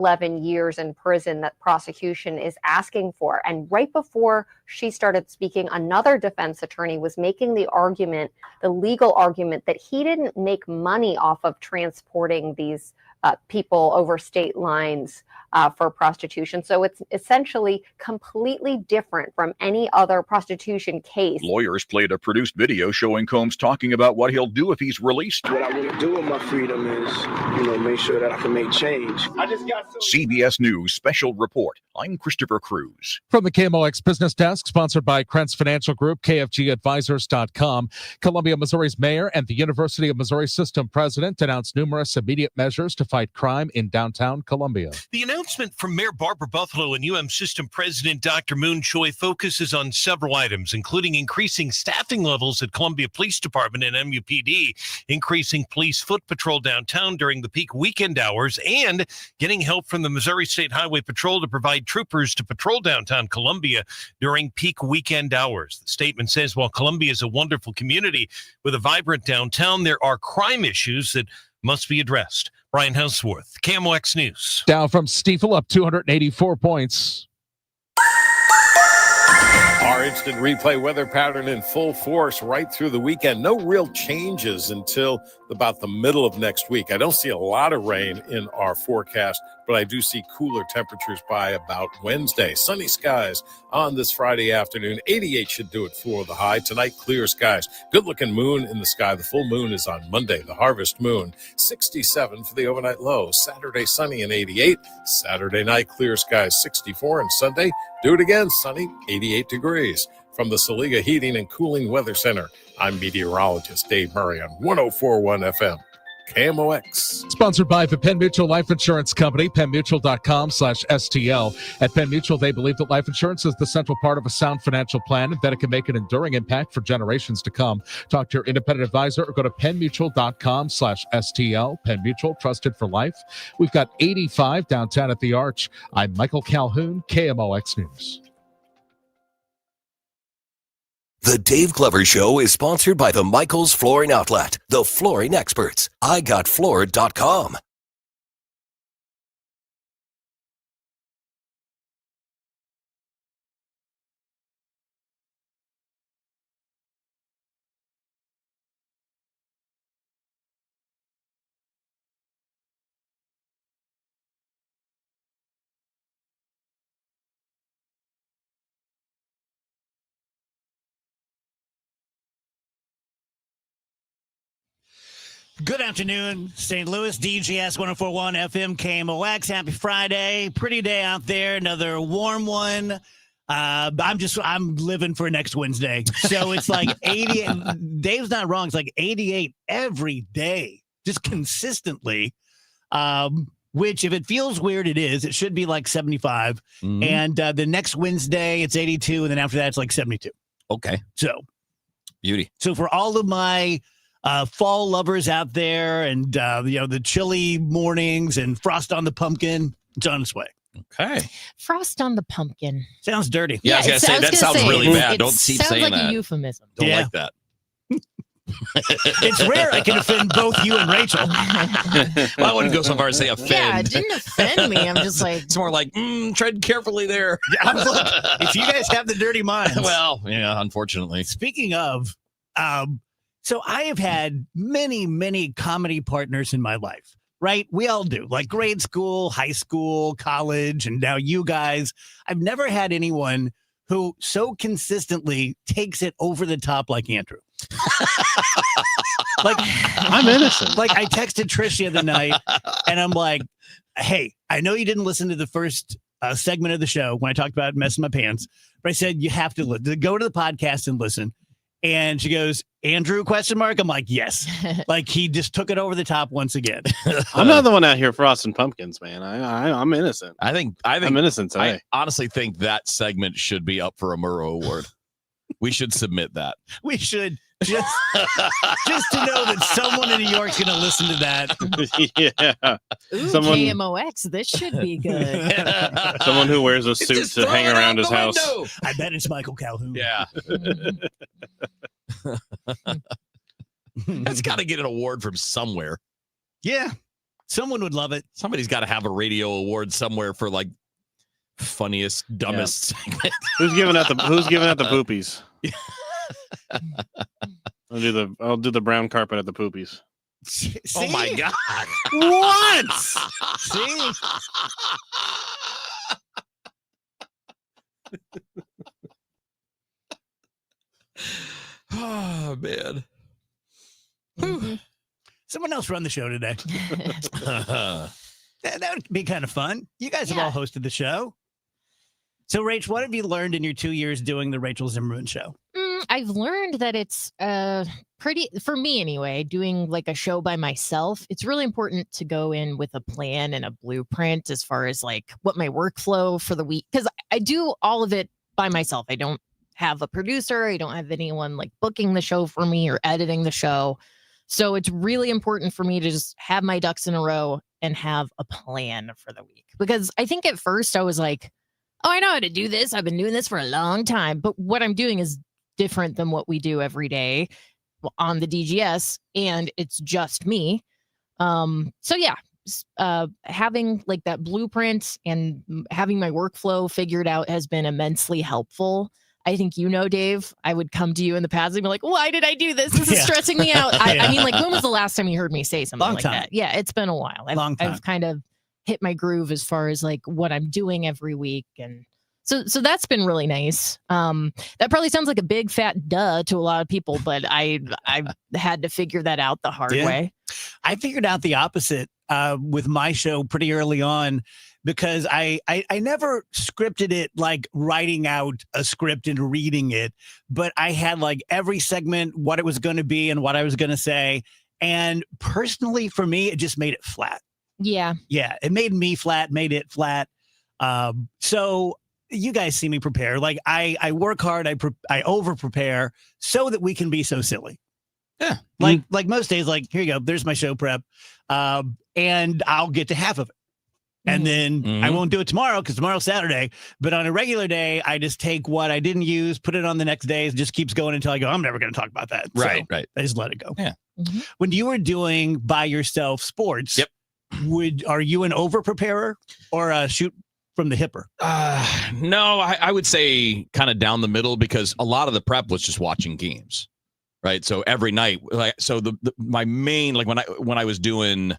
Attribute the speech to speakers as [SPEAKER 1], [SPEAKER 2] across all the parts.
[SPEAKER 1] 11 years in prison that prosecution is asking for. And right before she started speaking, another defense attorney was making the argument, the legal argument, that he didn't make money off of transporting these people over state lines for prostitution. So it's essentially completely different from any other prostitution case.
[SPEAKER 2] Lawyers played a produced video showing Combs talking about what he'll do if he's released.
[SPEAKER 3] What I want to do with my freedom is, make sure that I can make change. I just got
[SPEAKER 2] CBS News Special Report. I'm Christopher Cruz.
[SPEAKER 4] From the KMOX Business Desk, sponsored by Krentz Financial Group, KFGadvisors.com. Columbia, Missouri's mayor and the University of Missouri System president announced numerous immediate measures to fight crime in downtown Columbia.
[SPEAKER 5] The announcement from Mayor Barbara Buffalo and UM System President Dr. Moon Choi focuses on several items, including increasing staffing levels at Columbia Police Department and MUPD, increasing police foot patrol downtown during the peak weekend hours, and getting help from the Missouri State Highway Patrol to provide troopers to patrol downtown Columbia during peak weekend hours. The statement says while Columbia is a wonderful community with a vibrant downtown, there are crime issues that must be addressed. Brian Houseworth, KMOX News.
[SPEAKER 4] Dow from Stiefel up 284 points.
[SPEAKER 6] Our instant replay weather pattern in full force right through the weekend. No real changes until about the middle of next week. I don't see a lot of rain in our forecast, but I do see cooler temperatures by about Wednesday. Sunny skies on this Friday afternoon. 88 should do it for the high. Tonight, clear skies. Good-looking moon in the sky. The full moon is on Monday, the harvest moon. 67 for the overnight low. Saturday, sunny and 88. Saturday night, clear skies, 64. And Sunday, do it again, sunny, 88 degrees. From the Saliga Heating and Cooling Weather Center, I'm meteorologist Dave Murray on 104.1 FM. KMOX.
[SPEAKER 4] Sponsored by the Penn Mutual Life Insurance Company, PennMutual.com/STL. At Penn Mutual, they believe that life insurance is the central part of a sound financial plan and that it can make an enduring impact for generations to come. Talk to your independent advisor or go to PennMutual.com/STL. Penn Mutual, trusted for life. We've got 85 downtown at the Arch. I'm Michael Calhoun, KMOX News.
[SPEAKER 7] The Dave Glover Show is sponsored by the Michaels Flooring Outlet, the flooring experts. IGotFloored.com.
[SPEAKER 8] Good afternoon, St. Louis, DGS 104.1 FM KMOX. Happy Friday. Pretty day out there. Another warm one. I'm living for next Wednesday. So it's like 80. Dave's not wrong. It's like 88 every day, just consistently. Which, if it feels weird, it is. It should be like 75. Mm-hmm. And the next Wednesday, it's 82. And then after that, it's like 72.
[SPEAKER 9] Okay.
[SPEAKER 8] So,
[SPEAKER 9] beauty.
[SPEAKER 8] So for all of my fall lovers out there and, the chilly mornings and frost on the pumpkin, it's on its way.
[SPEAKER 9] Okay.
[SPEAKER 10] Frost on the pumpkin.
[SPEAKER 8] Sounds dirty.
[SPEAKER 9] Yeah, I was going to say, that sounds really bad. Don't keep saying that.
[SPEAKER 10] Sounds like a euphemism.
[SPEAKER 9] Don't like that.
[SPEAKER 8] It's rare I can offend both you and Rachel.
[SPEAKER 9] Well, I wouldn't go so far as say offend.
[SPEAKER 10] Yeah, it didn't offend me. I'm just like...
[SPEAKER 9] It's more like, tread carefully there.
[SPEAKER 8] Yeah, look, if you guys have the dirty minds.
[SPEAKER 9] Well, yeah, unfortunately.
[SPEAKER 8] Speaking of... So I have had many, many comedy partners in my life, right? We all do, like grade school, high school, college, and now you guys. I've never had anyone who so consistently takes it over the top like Andrew. Like,
[SPEAKER 11] I'm innocent.
[SPEAKER 8] Like, I texted Trish the other night, and I'm like, hey, I know you didn't listen to the first segment of the show when I talked about messing my pants, but I said you have to go to the podcast and listen. And she goes, Andrew, question mark? I'm like, yes. Like, he just took it over the top once again.
[SPEAKER 11] I'm not the one out here frosting pumpkins, man. I'm innocent.
[SPEAKER 9] I think
[SPEAKER 11] I'm innocent today.
[SPEAKER 9] I honestly think that segment should be up for a Murrow Award. We should submit that.
[SPEAKER 8] We should. Just to know that someone in New York's going to listen to that.
[SPEAKER 11] Yeah.
[SPEAKER 10] Ooh, KMOX, this should be good.
[SPEAKER 11] Someone who wears a suit to hang around his house.
[SPEAKER 8] I bet it's Michael Calhoun.
[SPEAKER 9] Yeah. That's got to get an award from somewhere.
[SPEAKER 8] Yeah. Someone would love it.
[SPEAKER 9] Somebody's got to have a radio award somewhere for like funniest, dumbest segment.
[SPEAKER 11] Who's giving out the poopies? I'll do the brown carpet at the poopies.
[SPEAKER 8] See?
[SPEAKER 9] Oh my God.
[SPEAKER 8] What? See?
[SPEAKER 9] Oh, man.
[SPEAKER 8] Someone else run the show today. That would be kind of fun. You guys have all hosted the show. So, Rach, what have you learned in your 2 years doing the Rachel Zimmerman show?
[SPEAKER 10] I've learned that it's pretty, for me anyway, doing like a show by myself. It's really important to go in with a plan and a blueprint as far as like what my workflow for the week, because I do all of it by myself. I don't have a producer. I don't have anyone like booking the show for me or editing the show. So it's really important for me to just have my ducks in a row and have a plan for the week. Because I think at first I was like, oh, I know how to do this. I've been doing this for a long time. But what I'm doing is different than what we do every day on the DGS. And it's just me. So yeah, having like that blueprint and having my workflow figured out has been immensely helpful. I think, Dave, I would come to you in the past and be like, why did I do this? This is stressing me out. I mean, like, when was the last time you heard me say something like that? Yeah, it's been a while. I've kind of hit my groove as far as like what I'm doing every week. And so that's been really nice. That probably sounds like a big fat duh to a lot of people, but I've had to figure that out the hard way.
[SPEAKER 8] I figured out the opposite with my show pretty early on, because I never scripted it like writing out a script and reading it, but I had like every segment, what it was going to be and what I was going to say. And personally, for me, it just made it flat.
[SPEAKER 10] Yeah.
[SPEAKER 8] Yeah. It made me flat, made it flat. So you guys see me prepare. Like I work hard. I over prepare so that we can be so silly.
[SPEAKER 9] Yeah.
[SPEAKER 8] Like most days, like, here you go. There's my show prep. And I'll get to half of it. And then I won't do it tomorrow because tomorrow's Saturday. But on a regular day, I just take what I didn't use, put it on the next day. It just keeps going until I go, I'm never going to talk about that.
[SPEAKER 9] Right.
[SPEAKER 8] I just let it go.
[SPEAKER 9] Yeah.
[SPEAKER 8] When you were doing by yourself sports,
[SPEAKER 9] Yep.
[SPEAKER 8] Are you an over preparer or a shoot from the hipper?
[SPEAKER 9] No, I would say kind of down the middle, because a lot of the prep was just watching games. Right. So every night, like, so my main, like when I was doing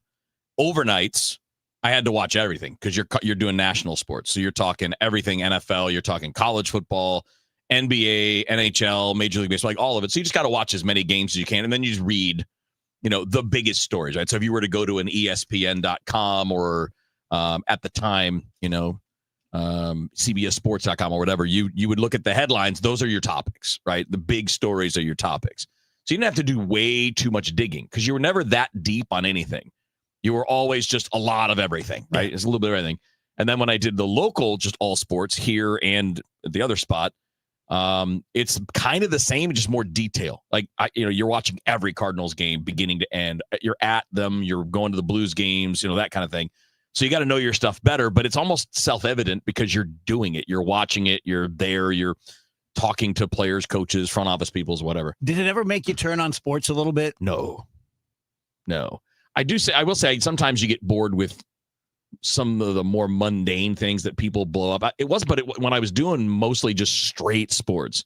[SPEAKER 9] overnights, I had to watch everything because you're doing national sports. So you're talking everything NFL, you're talking college football, NBA, NHL, Major League Baseball, like all of it. So you just got to watch as many games as you can. And then you just read, the biggest stories, right? So if you were to go to an ESPN.com or at the time, CBSSports.com or whatever, you would look at the headlines. Those are your topics, right? The big stories are your topics. So you didn't have to do way too much digging because you were never that deep on anything. You were always just a lot of everything, right? Yeah. It's a little bit of everything. And then when I did the local, just all sports here and at the other spot, it's kind of the same, just more detail. Like, you're watching every Cardinals game beginning to end. You're at them. You're going to the Blues games, that kind of thing. So you got to know your stuff better, but it's almost self-evident because you're doing it. You're watching it. You're there. You're talking to players, coaches, front office peoples, whatever.
[SPEAKER 8] Did it ever make you turn on sports a little bit?
[SPEAKER 9] No. I will say sometimes you get bored with some of the more mundane things that people blow up. When I was doing mostly just straight sports,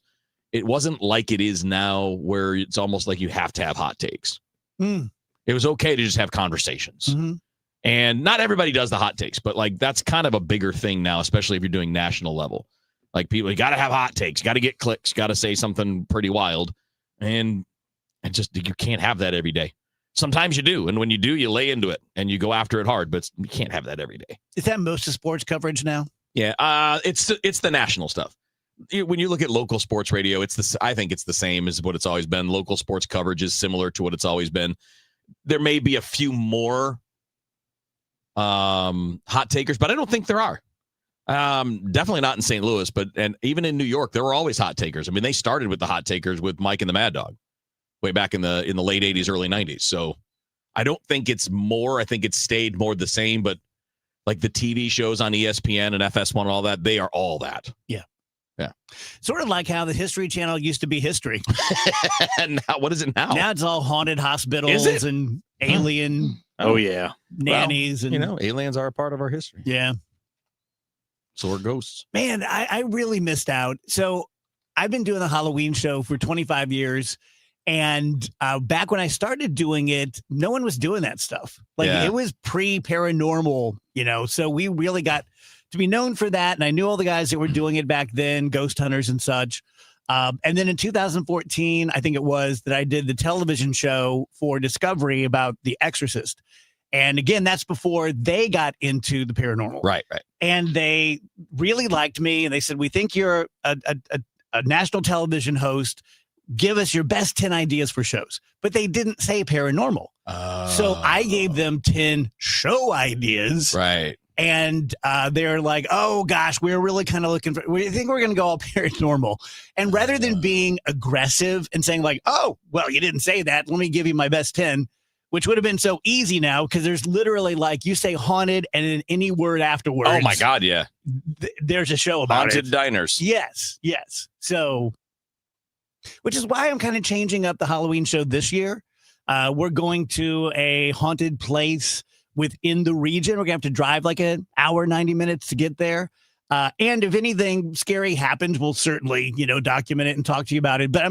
[SPEAKER 9] it wasn't like it is now where it's almost like you have to have hot takes. It was okay to just have conversations. And not everybody does the hot takes, but like that's kind of a bigger thing now, especially if you're doing national level. Like people, you got to have hot takes, got to get clicks, got to say something pretty wild. And just, you can't have that every day. Sometimes you do, and when you do, you lay into it and you go after it hard. But you can't have that every day.
[SPEAKER 8] Is that most of sports coverage now?
[SPEAKER 9] Yeah, it's the national stuff. When you look at local sports radio, I think it's the same as what it's always been. Local sports coverage is similar to what it's always been. There may be a few more hot takers, but I don't think there are. Definitely not in St. Louis, and even in New York, there were always hot takers. I mean, they started with the hot takers with Mike and the Mad Dog way back in the late 80s, early 90s. So I don't think it's more. I think it's stayed more the same, but like the TV shows on ESPN and FS1 and all that, they are all that.
[SPEAKER 8] Yeah.
[SPEAKER 9] Yeah.
[SPEAKER 8] Sort of like how the History Channel used to be history.
[SPEAKER 9] And now, what is it now?
[SPEAKER 8] Now it's all haunted hospitals and alien
[SPEAKER 11] Oh yeah.
[SPEAKER 8] nannies and
[SPEAKER 9] aliens are a part of our history.
[SPEAKER 8] Yeah.
[SPEAKER 9] So are ghosts.
[SPEAKER 8] Man, I really missed out. So I've been doing the Halloween show for 25 years. And back when I started doing it, no one was doing that stuff. Like it was pre-paranormal, so we really got to be known for that. And I knew all the guys that were doing it back then, ghost hunters and such. And then in 2014, I think it was, that I did the television show for Discovery about The Exorcist. And again, that's before they got into the paranormal.
[SPEAKER 9] Right.
[SPEAKER 8] And they really liked me. And they said, we think you're a national television host. Give us your best 10 ideas for shows. But they didn't say paranormal. So I gave them 10 show ideas.
[SPEAKER 9] Right.
[SPEAKER 8] And they're like, oh, gosh, we're really kind of looking for, we think we're going to go all paranormal. And rather than being aggressive and saying like, oh, well, you didn't say that, let me give you my best 10, which would have been so easy now, because there's literally like, you say haunted and then any word afterwards.
[SPEAKER 9] Oh, my God, yeah.
[SPEAKER 8] There's a show about
[SPEAKER 9] Haunted diners.
[SPEAKER 8] Yes. So, which is why I'm kind of changing up the Halloween show this year. We're going to a haunted place within the region. We're going to have to drive like an hour, 90 minutes to get there. And if anything scary happens, we'll certainly, document it and talk to you about it. But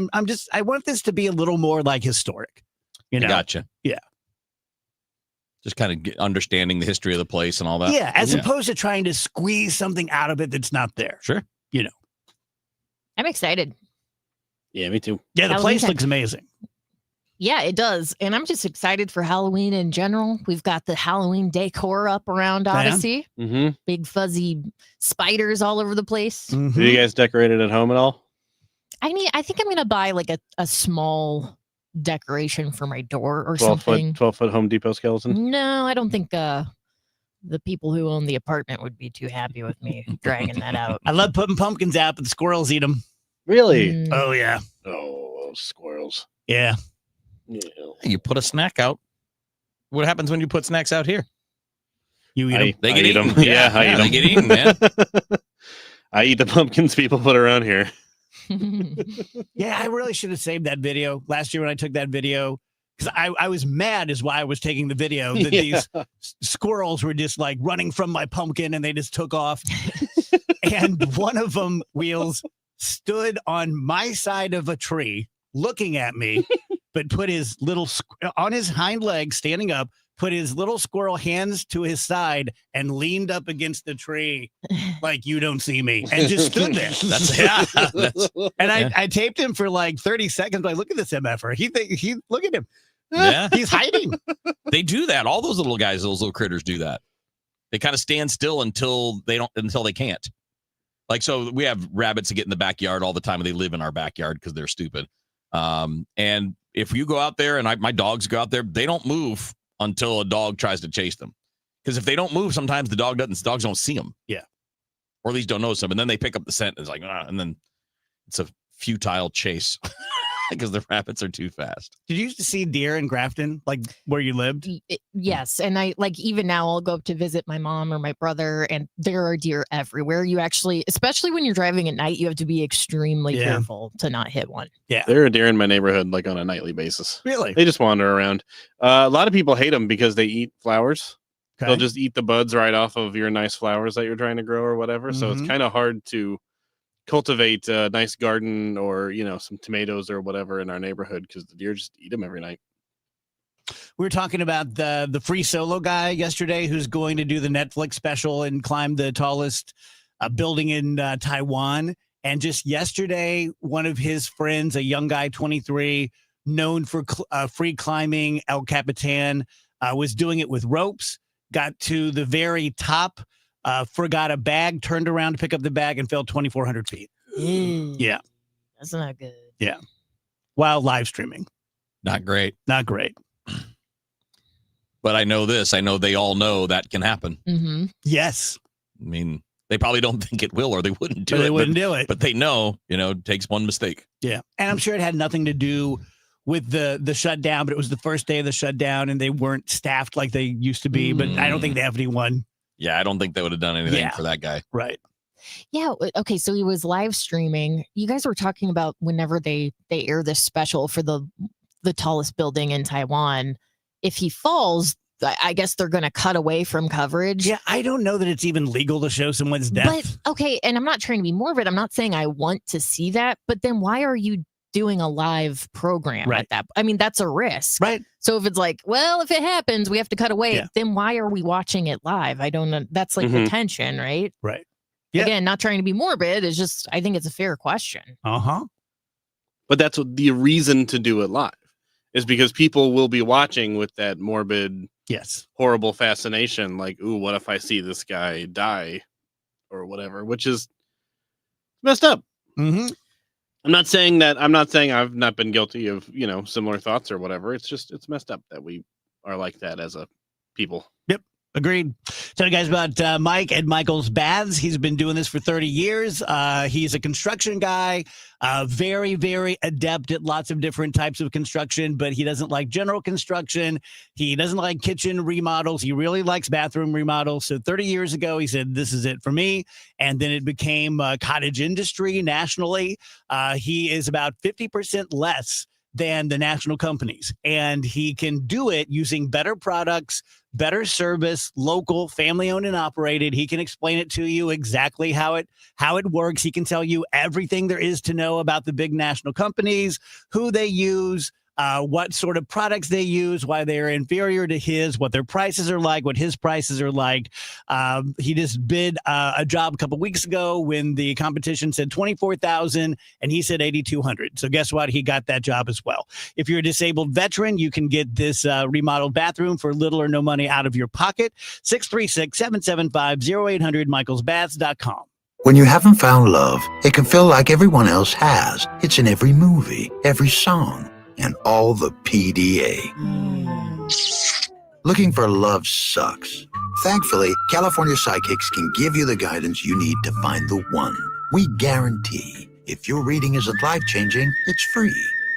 [SPEAKER 8] I want this to be a little more like historic.
[SPEAKER 9] I gotcha.
[SPEAKER 8] Yeah.
[SPEAKER 9] Just kind of understanding the history of the place and all that.
[SPEAKER 8] Yeah. As opposed to trying to squeeze something out of it that's not there.
[SPEAKER 9] Sure.
[SPEAKER 10] I'm excited.
[SPEAKER 11] Yeah, me too.
[SPEAKER 8] Yeah, the
[SPEAKER 10] Halloween
[SPEAKER 8] place
[SPEAKER 10] time.
[SPEAKER 8] looks amazing.
[SPEAKER 10] Yeah, it does. And I'm just excited for Halloween in general. We've got the Halloween decor up around Odyssey.
[SPEAKER 11] Mm-hmm.
[SPEAKER 10] Big fuzzy spiders all over the place.
[SPEAKER 8] Mhm.
[SPEAKER 11] Do you guys decorate it at home at all?
[SPEAKER 10] I think I'm going to buy like a small decoration for my door or
[SPEAKER 11] 12
[SPEAKER 10] something.
[SPEAKER 11] 12-foot Home Depot skeleton?
[SPEAKER 10] No, I don't think the people who own the apartment would be too happy with me dragging that out.
[SPEAKER 8] I love putting pumpkins out, but the squirrels eat them.
[SPEAKER 11] Really?
[SPEAKER 10] Mm.
[SPEAKER 8] Oh, yeah.
[SPEAKER 11] Oh, those squirrels.
[SPEAKER 8] Yeah.
[SPEAKER 11] Yeah.
[SPEAKER 9] You put a snack out. What happens when you put snacks out here?
[SPEAKER 8] You eat them.
[SPEAKER 9] They
[SPEAKER 11] I
[SPEAKER 9] get
[SPEAKER 11] eat
[SPEAKER 9] eaten.
[SPEAKER 11] 'em. Yeah, I eat
[SPEAKER 9] they
[SPEAKER 11] 'em.
[SPEAKER 9] get eaten, man.
[SPEAKER 11] I eat the pumpkins people put around here.
[SPEAKER 8] Yeah, I really should have saved that video last year when I took that video, because I was mad is why I was taking the video that these squirrels were just like running from my pumpkin and they just took off. And one of them, Wheels, stood on my side of a tree looking at me, but put his little on his hind leg standing up, put his little squirrel hands to his side and leaned up against the tree like you don't see me, and just stood there. And I taped him for like 30 seconds. Like, look at this MFer. He look at him.
[SPEAKER 9] Yeah.
[SPEAKER 8] He's hiding.
[SPEAKER 9] They do that. All those little guys, those little critters do that. They kind of stand still until they can't. Like, so we have rabbits that get in the backyard all the time, and they live in our backyard because they're stupid. And if you go out there, and my dogs go out there, they don't move until a dog tries to chase them. Because if they don't move, sometimes the dogs don't see them.
[SPEAKER 8] Yeah.
[SPEAKER 9] Or at least don't notice them. And then they pick up the scent. And it's like, and then it's a futile chase because the rabbits are too fast.
[SPEAKER 8] Did you used to see deer in Grafton, like where you lived?
[SPEAKER 10] Yes. And I like, even now I'll go up to visit my mom or my brother, and there are deer everywhere. You actually, especially when you're driving at night, you have to be extremely careful to not hit one.
[SPEAKER 8] Yeah.
[SPEAKER 11] There are deer in my neighborhood like on a nightly basis.
[SPEAKER 8] Really?
[SPEAKER 11] They just wander around. A lot of people hate them because they eat flowers.
[SPEAKER 8] Okay.
[SPEAKER 11] They'll just eat the buds right off of your nice flowers that you're trying to grow or whatever. So it's kind of hard to cultivate a nice garden or, some tomatoes or whatever in our neighborhood because the deer just eat them every night.
[SPEAKER 8] We were talking about the free solo guy yesterday who's going to do the Netflix special and climb the tallest building in Taiwan. And just yesterday, one of his friends, a young guy, 23, known for free climbing, El Capitan, was doing it with ropes, got to the very top, forgot a bag, turned around to pick up the bag, and fell 2,400 feet. Yeah.
[SPEAKER 10] That's not good.
[SPEAKER 8] Yeah. While live streaming.
[SPEAKER 9] Not great.
[SPEAKER 8] Not great.
[SPEAKER 9] But I know this. I know they all know that can happen.
[SPEAKER 10] Mm-hmm.
[SPEAKER 8] Yes.
[SPEAKER 9] I mean, they probably don't think it will, or they wouldn't do
[SPEAKER 8] But
[SPEAKER 9] it.
[SPEAKER 8] they wouldn't do it.
[SPEAKER 9] But they know, it takes one mistake.
[SPEAKER 8] Yeah. And I'm sure it had nothing to do with the shutdown, but it was the first day of the shutdown and they weren't staffed like they used to be. But I don't think they have anyone.
[SPEAKER 9] Yeah, I don't think they would have done anything for that guy.
[SPEAKER 8] Right.
[SPEAKER 10] Yeah. Okay. So he was live streaming. You guys were talking about whenever they air this special for the tallest building in Taiwan. If he falls, I guess they're going to cut away from coverage.
[SPEAKER 8] Yeah, I don't know that it's even legal to show someone's death.
[SPEAKER 10] But okay, and I'm not trying to be morbid. I'm not saying I want to see that, but then why are you doing a live program at that? I mean, that's a risk.
[SPEAKER 8] Right.
[SPEAKER 10] So if it's like, well, if it happens, we have to cut away, then why are we watching it live? I don't know. That's like the tension, right?
[SPEAKER 8] Right. Yeah.
[SPEAKER 10] Again, not trying to be morbid. It's just, I think it's a fair question.
[SPEAKER 11] But that's what the reason to do it live is, because people will be watching with that morbid, horrible fascination. Like, ooh, what if I see this guy die or whatever, which is messed up. I'm not saying I've not been guilty of, similar thoughts or whatever. It's just, it's messed up that we are like that as a people.
[SPEAKER 8] Yep. Agreed. Tell you guys about Mike at Michael's Baths. He's been doing this for 30 years. He's a construction guy, very, very adept at lots of different types of construction, but he doesn't like general construction. He doesn't like kitchen remodels. He really likes bathroom remodels. So 30 years ago, he said, this is it for me. And then it became a cottage industry nationally. He is about 50% less than the national companies. And he can do it using better products, better service, local, family-owned and operated. He can explain it to you exactly how it works. He can tell you everything there is to know about the big national companies, who they use, what sort of products they use, why they're inferior to his, what their prices are like, what his prices are like. He just bid a job a couple weeks ago when the competition said $24,000 and he said $8,200. So guess what? He got that job as well. If you're a disabled veteran, you can get this remodeled bathroom for little or no money out of your pocket. 636-775-0800, michaelsbaths.com.
[SPEAKER 12] When you haven't found love, it can feel like everyone else has. It's in every movie, every song, and all the PDA. Looking for love sucks. Thankfully, California Psychics can give you the guidance you need to find the one. We guarantee if your reading isn't life-changing, it's free.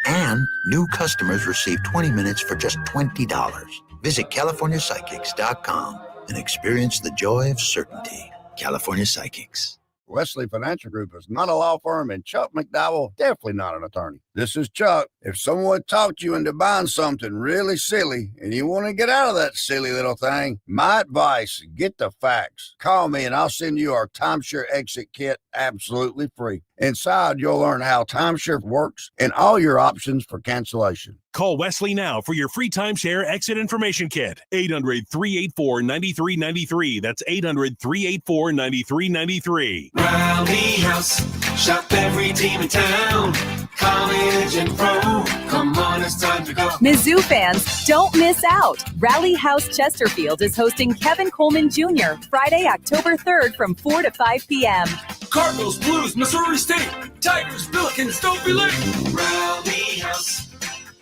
[SPEAKER 12] And new customers receive 20 minutes for just $20. Visit CaliforniaPsychics.com and experience the joy of certainty. California Psychics.
[SPEAKER 13] Wesley Financial Group is not a law firm, and Chuck McDowell definitely not an attorney. This is Chuck. If someone talked you into buying something really silly and you want to get out of that silly little thing, my advice, get the facts. Call me and I'll send you our timeshare exit kit absolutely free. Inside, you'll learn how timeshare works and all your options for cancellation.
[SPEAKER 14] Call Wesley now for your free timeshare exit information kit. 800-384-9393. That's 800-384-9393.
[SPEAKER 15] Rally House, shop every team in town. College and pro, come on, it's time to go.
[SPEAKER 16] Mizzou fans, don't miss out. Rally House Chesterfield is hosting Kevin Coleman Jr. Friday, October 3rd from 4 to 5 p.m.
[SPEAKER 15] Cardinals, Blues, Missouri State, Tigers, Billikens, don't be late. Rally House,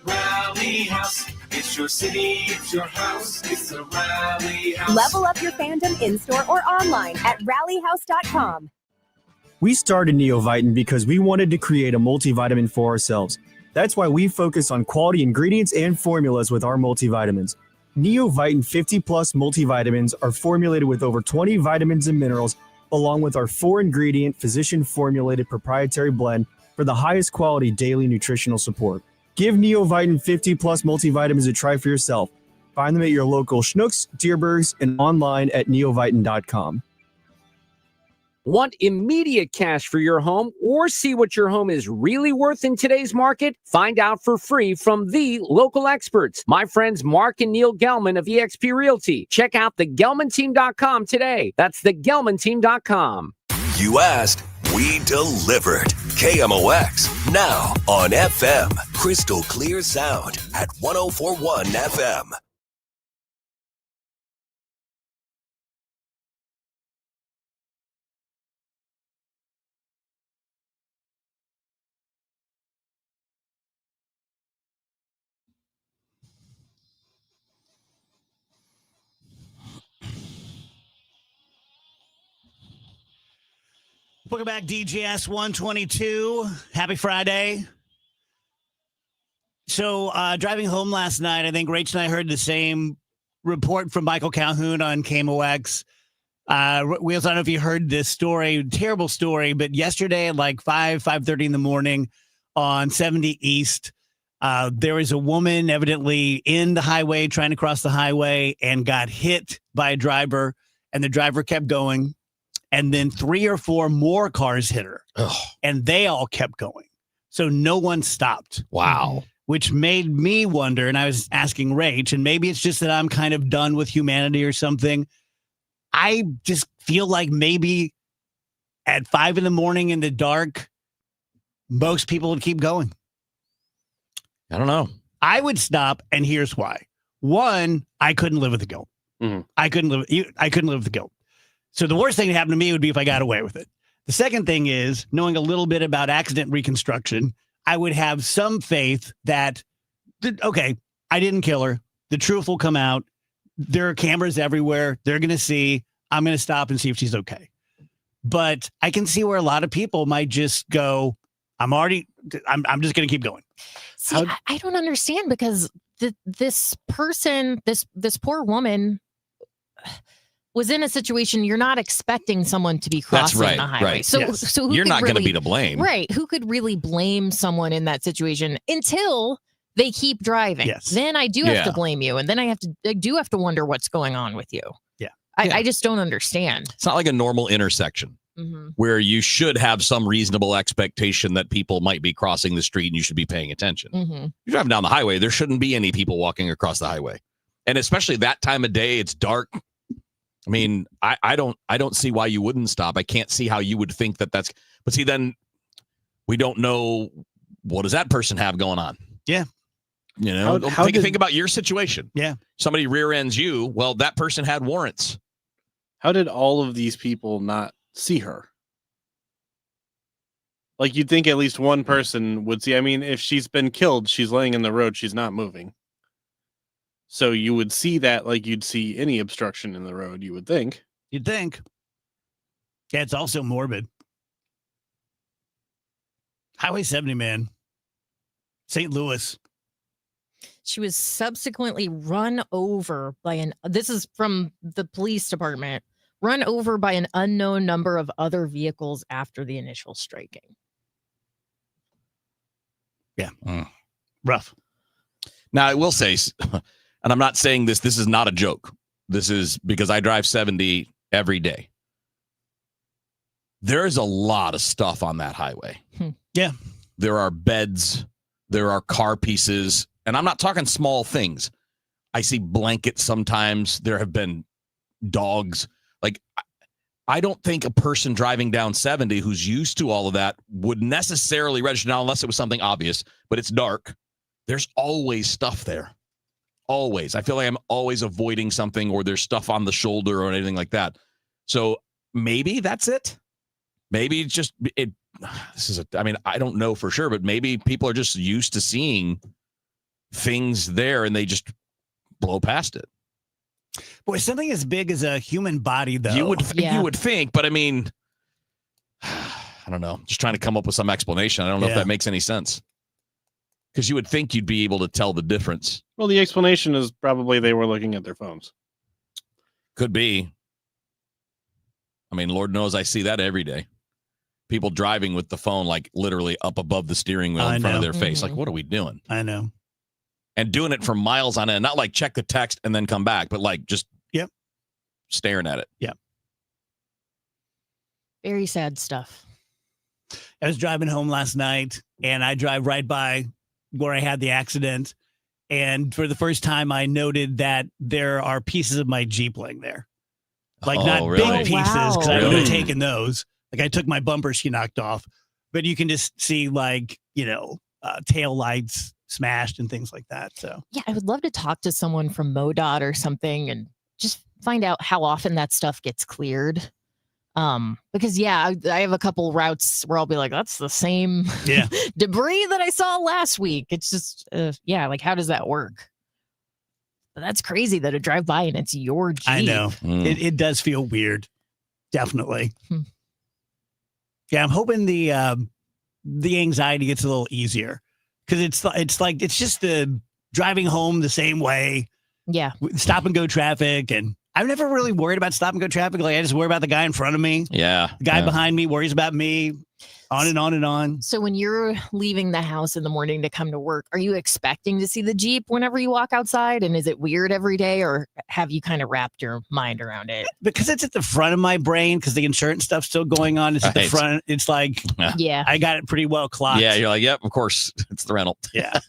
[SPEAKER 15] Rally House. It's your city, it's your house, it's a Rally House.
[SPEAKER 16] Level up your fandom in-store or online at rallyhouse.com.
[SPEAKER 17] We started Neovitin because we wanted to create a multivitamin for ourselves. That's why we focus on quality ingredients and formulas with our multivitamins. Neovitin 50 Plus multivitamins are formulated with over 20 vitamins and minerals, along with our 4-ingredient physician-formulated proprietary blend for the highest quality daily nutritional support. Give Neovitin 50 Plus multivitamins a try for yourself. Find them at your local Schnucks, Dierbergs, and online at neovitin.com.
[SPEAKER 18] Want immediate cash for your home or see what your home is really worth in today's market? Find out for free from the local experts, my friends Mark and Neil Gelman of eXp Realty. Check out thegelmanteam.com today. That's thegelmanteam.com.
[SPEAKER 7] You asked, we delivered. KMOX, now on FM. Crystal clear sound at 104.1 FM.
[SPEAKER 8] Welcome back, DGS 122. Happy Friday. So driving home last night, I think Rach and I heard the same report from Michael Calhoun on KMOX. Wheels, I don't know if you heard this story, terrible story, but yesterday at like 5:30 in the morning on 70 East, There was a woman evidently in the highway trying to cross the highway and got hit by a driver, and the driver kept going. And then 3 or 4 more cars hit her, and they all kept going. So no one stopped.
[SPEAKER 9] Wow.
[SPEAKER 8] Which made me wonder, and I was asking Rach, and maybe it's just that I'm kind of done with humanity or something. I just feel like maybe at 5 a.m. in the dark, most people would keep going.
[SPEAKER 9] I don't know.
[SPEAKER 8] I would stop, and here's why. One, I couldn't live with the guilt. I couldn't live with the guilt. So the worst thing that happened to me would be if I got away with it. The second thing is, knowing a little bit about accident reconstruction, I would have some faith that, okay, I didn't kill her. The truth will come out. There are cameras everywhere. They're going to see. I'm going to stop and see if she's okay. But I can see where a lot of people might just go, I'm just going to keep going.
[SPEAKER 10] See, I don't understand, because this person, this poor woman was in a situation you're not expecting someone to be crossing the highway.
[SPEAKER 9] Right.
[SPEAKER 10] So who
[SPEAKER 9] you're
[SPEAKER 10] could
[SPEAKER 9] not going to
[SPEAKER 10] really
[SPEAKER 9] be to blame.
[SPEAKER 10] Right. Who could really blame someone in that situation until they keep driving?
[SPEAKER 8] Yes.
[SPEAKER 10] Then I do have to blame you. And then I do have to wonder what's going on with you.
[SPEAKER 8] Yeah.
[SPEAKER 10] I just don't understand.
[SPEAKER 9] It's not like a normal intersection where you should have some reasonable expectation that people might be crossing the street and you should be paying attention. You're driving down the highway, there shouldn't be any people walking across the highway. And especially that time of day, it's dark. I mean, I don't see why you wouldn't stop. I can't see how you would think that's, but see, then we don't know, what does that person have going on?
[SPEAKER 8] Yeah.
[SPEAKER 9] You know, think about your situation.
[SPEAKER 8] Yeah.
[SPEAKER 9] Somebody rear ends you. Well, that person had warrants.
[SPEAKER 11] How did all of these people not see her? Like, you'd think at least one person would see. I mean, if she's been killed, she's laying in the road, she's not moving. So you would see that like you'd see any obstruction in the road, you would think.
[SPEAKER 8] You'd think. Yeah, it's also morbid. Highway 70, man. St. Louis.
[SPEAKER 10] She was subsequently run over by this is from the police department, run over by an unknown number of other vehicles after the initial striking.
[SPEAKER 8] Yeah. Rough.
[SPEAKER 9] Now, I will say, and I'm not saying this is not a joke. This is because I drive 70 every day. There is a lot of stuff on that highway.
[SPEAKER 8] Yeah.
[SPEAKER 9] There are beds, there are car pieces, and I'm not talking small things. I see blankets sometimes. There have been dogs. Like, I don't think a person driving down 70 who's used to all of that would necessarily register now, unless it was something obvious, but it's dark. There's always stuff there. Always. I feel like I'm always avoiding something, or there's stuff on the shoulder or anything like that. So maybe that's it. Maybe it's just it. I mean, I don't know for sure, but maybe people are just used to seeing things there and they just blow past it.
[SPEAKER 8] Boy, something as big as a human body, though.
[SPEAKER 9] You would think, but I mean, I don't know. Just trying to come up with some explanation. I don't know if that makes any sense. Because you would think you'd be able to tell the difference.
[SPEAKER 11] Well, the explanation is probably they were looking at their phones.
[SPEAKER 9] Could be. I mean, Lord knows I see that every day. People driving with the phone, like literally up above the steering wheel in front of their face. Like, what are we doing?
[SPEAKER 8] I know.
[SPEAKER 9] And doing it for miles on end. Not like check the text and then come back, but like just staring at it.
[SPEAKER 8] Yeah.
[SPEAKER 10] Very sad stuff.
[SPEAKER 8] I was driving home last night, and I drive right by where I had the accident. And for the first time, I noted that there are pieces of my Jeep laying there. Like, not
[SPEAKER 9] really?
[SPEAKER 8] big pieces, because I would have taken those. Like, I took my bumper, she knocked off. But you can just see, like, tail lights smashed and things like that. So
[SPEAKER 10] yeah, I would love to talk to someone from MoDOT or something and just find out how often that stuff gets cleared. Because I have a couple routes where I'll be like, that's the same debris that I saw last week. It's just, like, how does that work? But that's crazy that I drive by and it's your Jeep.
[SPEAKER 8] I know. It does feel weird. Definitely. Yeah, I'm hoping the anxiety gets a little easier, because it's just the driving home the same way.
[SPEAKER 10] Yeah.
[SPEAKER 8] Stop and go traffic. And I've never really worried about stop and go traffic. Like I just worry about the guy in front of me.
[SPEAKER 9] Yeah.
[SPEAKER 8] The guy behind me worries about me. On and on and on.
[SPEAKER 10] So when you're leaving the house in the morning to come to work, are you expecting to see the Jeep whenever you walk outside? And is it weird every day, or have you kind of wrapped your mind around it?
[SPEAKER 8] Because it's at the front of my brain, because the insurance stuff's still going on. It's at the front. It's like,
[SPEAKER 10] yeah,
[SPEAKER 8] I got it pretty well clocked.
[SPEAKER 9] Yeah, you're like, yep, of course, it's the rental.
[SPEAKER 8] Yeah.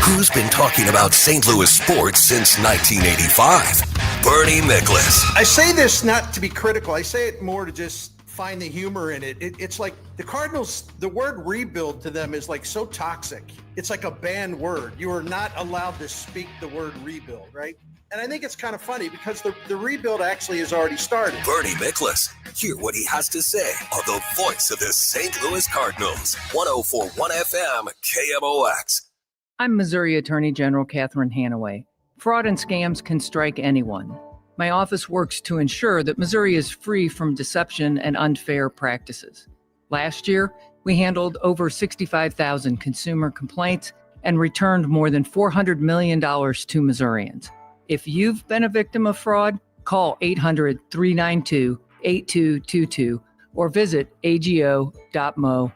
[SPEAKER 7] Who's been talking about St. Louis sports since 1985? Bernie Miklasz.
[SPEAKER 19] I say this not to be critical. I say it more to just find the humor in it. It's like the Cardinals, the word rebuild to them is like so toxic. It's like a banned word. You are not allowed to speak the word rebuild, right? And I think it's kind of funny because the rebuild actually has already started.
[SPEAKER 7] Bernie Miklasz. Hear what he has to say on the voice of the St. Louis Cardinals. 104.1 FM KMOX.
[SPEAKER 20] I'm Missouri Attorney General Catherine Hanaway. Fraud and scams can strike anyone. My office works to ensure that Missouri is free from deception and unfair practices. Last year, we handled over 65,000 consumer complaints and returned more than $400 million to Missourians. If you've been a victim of fraud, call 800-392-8222 or visit ago.mo.gov.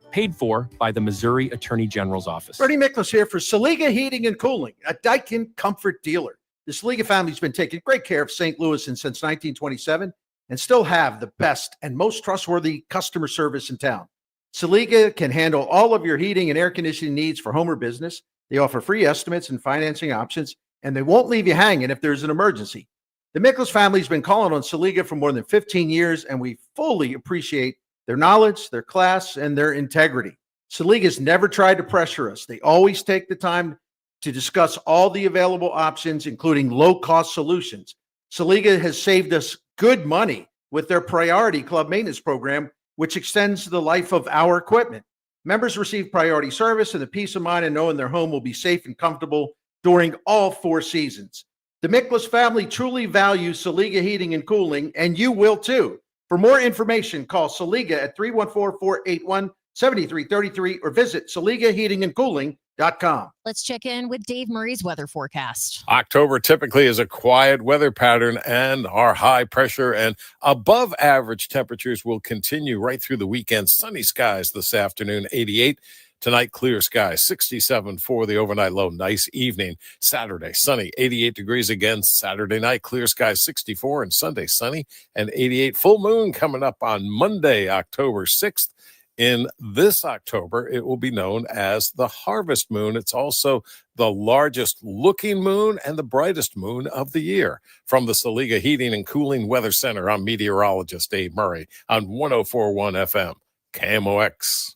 [SPEAKER 21] Paid for by the Missouri Attorney General's office.
[SPEAKER 19] Bernie Miklasz here for Saliga Heating and Cooling, a Daikin comfort dealer. The Saliga family's been taking great care of St. Louis since 1927 and still have the best and most trustworthy customer service in town. Saliga can handle all of your heating and air conditioning needs for home or business. They offer free estimates and financing options, and they won't leave you hanging if there's an emergency. The Miklasz family's been calling on Saliga for more than 15 years, and we fully appreciate their knowledge, their class, and their integrity. Saliga's never tried to pressure us. They always take the time to discuss all the available options, including low-cost solutions. Saliga has saved us good money with their Priority Club maintenance program, which extends the life of our equipment. Members receive priority service and the peace of mind in knowing their home will be safe and comfortable during all 4 seasons. The Miklasz family truly values Saliga Heating and Cooling, and you will too. For more information, call Saliga at 314-481-7333 or visit SaligaHeatingandCooling.com.
[SPEAKER 10] Let's check in with Dave Murray's weather forecast.
[SPEAKER 6] October typically is a quiet weather pattern, and our high pressure and above average temperatures will continue right through the weekend. Sunny skies this afternoon, 88. Tonight, clear skies, 67 for the overnight low. Nice evening. Saturday, sunny, 88 degrees again. Saturday night, clear skies, 64, and Sunday, sunny and 88. Full moon coming up on Monday, October 6th. In this October, it will be known as the harvest moon. It's also the largest looking moon and the brightest moon of the year. From the Saliga Heating and Cooling Weather Center, I'm meteorologist Dave Murray on 104.1 FM, KMOX.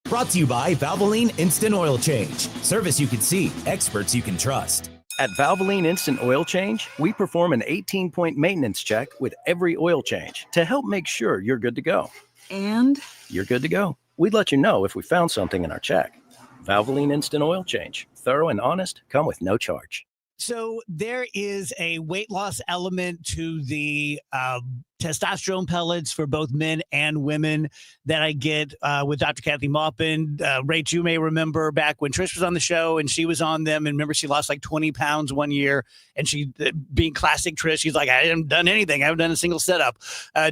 [SPEAKER 22] Brought to you by Valvoline Instant Oil Change. Service you can see, experts you can trust.
[SPEAKER 23] At Valvoline Instant Oil Change, we perform an 18-point maintenance check with every oil change to help make sure you're good to go.
[SPEAKER 24] And?
[SPEAKER 23] You're good to go. We'd let you know if we found something in our check. Valvoline Instant Oil Change. Thorough and honest, come with no charge.
[SPEAKER 8] So there is a weight loss element to the testosterone pellets for both men and women that I get with Dr. Kathy Maupin. Rach, you may remember back when Trish was on the show and she was on them, and remember she lost like 20 pounds one year, and she, being classic Trish, she's like, I haven't done anything. I haven't done a single setup.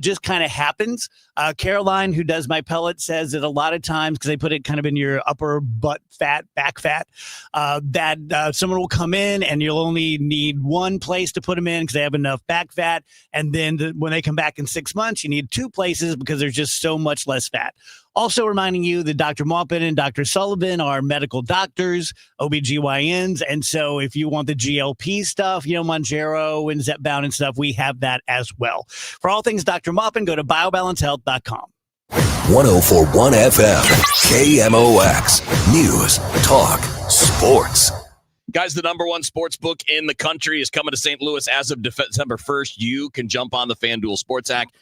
[SPEAKER 8] Just kind of happens. Caroline, who does my pellet, says that a lot of times, because they put it kind of in your upper butt fat, back fat, that someone will come in and you'll only need one place to put them in because they have enough back fat. And then when they come back in 6 months, you need 2 places because there's just so much less fat. Also reminding you that Dr. Maupin and Dr. Sullivan are medical doctors, OBGYNs. And so if you want the GLP stuff, Mounjaro and Zepbound and stuff, we have that as well. For all things Dr. Maupin, go to biobalancehealth.com.
[SPEAKER 7] 104.1 FM, KMOX, News, Talk, Sports.
[SPEAKER 9] Guys, the number one sports book in the country is coming to St. Louis as of December 1st. You can jump on the FanDuel Sports Act.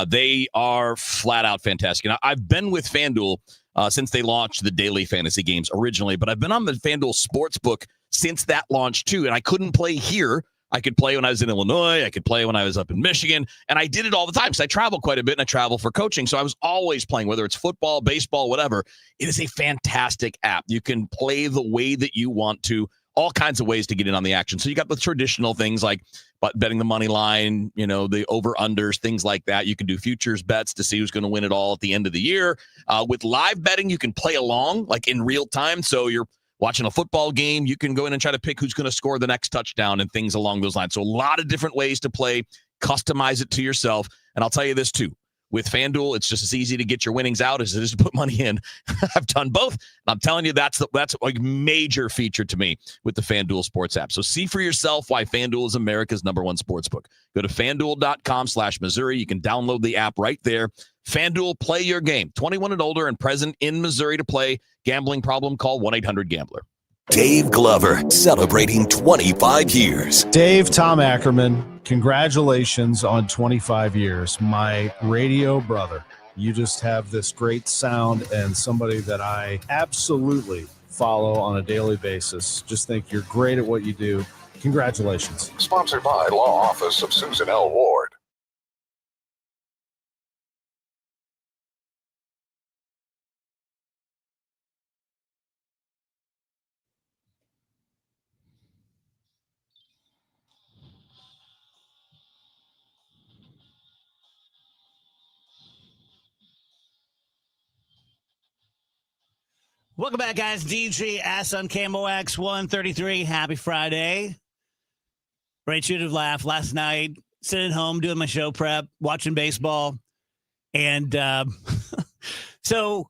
[SPEAKER 9] They are flat out fantastic. And I've been with FanDuel since they launched the daily fantasy games originally. But I've been on the FanDuel Sportsbook since that launch too, and I couldn't play here. I could play when I was in Illinois. I could play when I was up in Michigan, and I did it all the time because I travel quite a bit and I travel for coaching. So I was always playing, whether it's football, baseball, whatever. It is a fantastic app. You can play the way that you want to, all kinds of ways to get in on the action. So you got the traditional things like betting the money line, the over-unders, things like that. You can do futures bets to see who's going to win it all at the end of the year. With live betting, you can play along like in real time. So you're watching a football game, you can go in and try to pick who's going to score the next touchdown and things along those lines. So a lot of different ways to play, customize it to yourself. And I'll tell you this too, with FanDuel, it's just as easy to get your winnings out as it is to put money in. I've done both. And I'm telling you, that's a major feature to me with the FanDuel Sports app. So see for yourself why FanDuel is America's #1 sportsbook. Go to FanDuel.com/Missouri. You can download the app right there. FanDuel, play your game. 21 and older and present in Missouri to play. Gambling problem, call 1-800-GAMBLER.
[SPEAKER 7] Dave Glover, celebrating 25 years.
[SPEAKER 1] Dave, Tom Ackerman, congratulations on 25 years. My radio brother, you just have this great sound and somebody that I absolutely follow on a daily basis. Just think you're great at what you do. Congratulations.
[SPEAKER 2] Sponsored by Law Office of Susan L. Ward.
[SPEAKER 8] Welcome back, guys. DJ Ass on KMOX 133. Happy Friday. Right, should have laughed last night, sitting at home doing my show prep, watching baseball. And so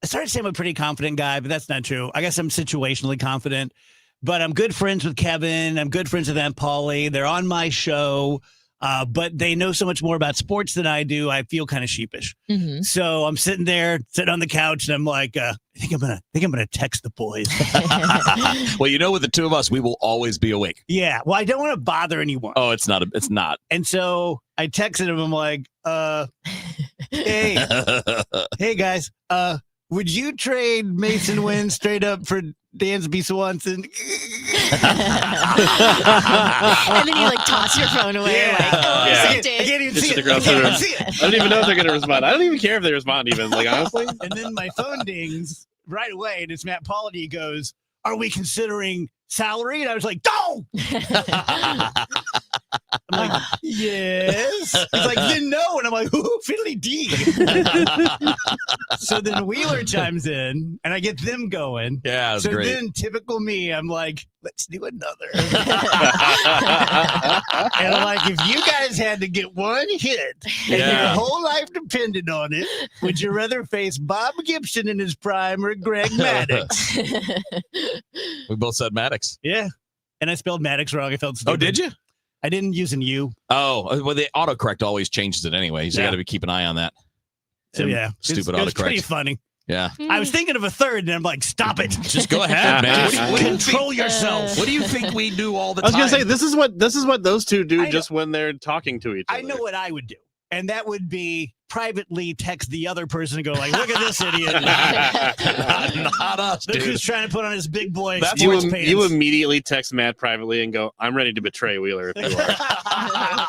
[SPEAKER 8] I started saying I'm a pretty confident guy, but that's not true. I guess I'm situationally confident, but I'm good friends with Kevin. I'm good friends with Aunt Paulie. They're on my show. But they know so much more about sports than I do. I feel kind of sheepish.
[SPEAKER 10] Mm-hmm.
[SPEAKER 8] So I'm sitting on the couch, and I'm like, I think I'm gonna text the boys.
[SPEAKER 9] Well, with the two of us, we will always be awake.
[SPEAKER 8] Yeah. Well, I don't want to bother anyone.
[SPEAKER 9] Oh, it's not.
[SPEAKER 8] And so I texted him. I'm like, hey guys, would you trade Mason Wynn straight up for Dansby Swanson?
[SPEAKER 10] And then you toss your phone away.
[SPEAKER 8] I can't even see it.
[SPEAKER 11] I don't even know if they're going to respond. I don't even care if they respond even, honestly.
[SPEAKER 8] And then my phone dings right away, and it's Matt Pauly. He goes, "Are we considering salary?" And I was like, "No!" I'm like, "Yes." He's like, "Then no." And I'm like, "Ooh, fiddly dee." So then Wheeler chimes in, and I get them going.
[SPEAKER 9] Yeah, that's
[SPEAKER 8] so
[SPEAKER 9] great.
[SPEAKER 8] Then typical me, I'm like, "Let's do another." And I'm like, if you guys had to get one hit and your whole life depended on it, would you rather face Bob Gibson in his prime or Greg Maddux?
[SPEAKER 9] We both said Maddox.
[SPEAKER 8] Yeah. And I spelled Maddox wrong. I felt stupid.
[SPEAKER 9] Oh, did you?
[SPEAKER 8] I didn't use an U.
[SPEAKER 9] Oh, well, the autocorrect always changes it anyway. So you got to keep an eye on that.
[SPEAKER 8] So yeah,
[SPEAKER 9] Stupid
[SPEAKER 8] it was
[SPEAKER 9] autocorrect.
[SPEAKER 8] pretty funny.
[SPEAKER 9] Yeah.
[SPEAKER 8] I was thinking of a third, and I'm like, stop it.
[SPEAKER 9] Just go ahead, man. What do you
[SPEAKER 8] Control yourself.
[SPEAKER 9] What do you think we do all the
[SPEAKER 11] I was
[SPEAKER 9] time?
[SPEAKER 11] going to say, this is what those two do just when they're talking to each other.
[SPEAKER 8] I know what I would do. And that would be privately text the other person and go like, look at this idiot.
[SPEAKER 9] not us,
[SPEAKER 8] Look
[SPEAKER 9] dude.
[SPEAKER 8] who's trying to put on his big boy
[SPEAKER 11] That's
[SPEAKER 8] sports pants.
[SPEAKER 11] you immediately text Matt privately and go, "I'm ready to betray Wheeler if you are.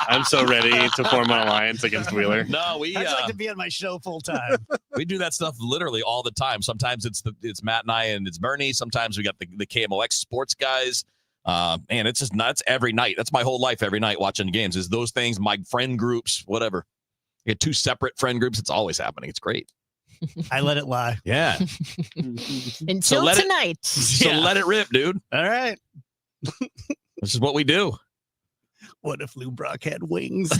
[SPEAKER 11] I'm so ready to form an alliance against Wheeler."
[SPEAKER 9] No,
[SPEAKER 8] I'd like to be on my show full time.
[SPEAKER 9] we do that stuff literally all the time. Sometimes it's Matt and I and it's Bernie. Sometimes we got the KMOX sports guys. Man, it's just nuts every night. That's my whole life every night watching games is those things, my friend groups, whatever. You get two separate friend groups. It's always happening. It's great.
[SPEAKER 8] I let it lie.
[SPEAKER 9] Yeah.
[SPEAKER 10] Until
[SPEAKER 9] let
[SPEAKER 10] tonight.
[SPEAKER 9] So let it rip, dude.
[SPEAKER 8] All right.
[SPEAKER 9] This is what we do.
[SPEAKER 8] What if Lou Brock had wings?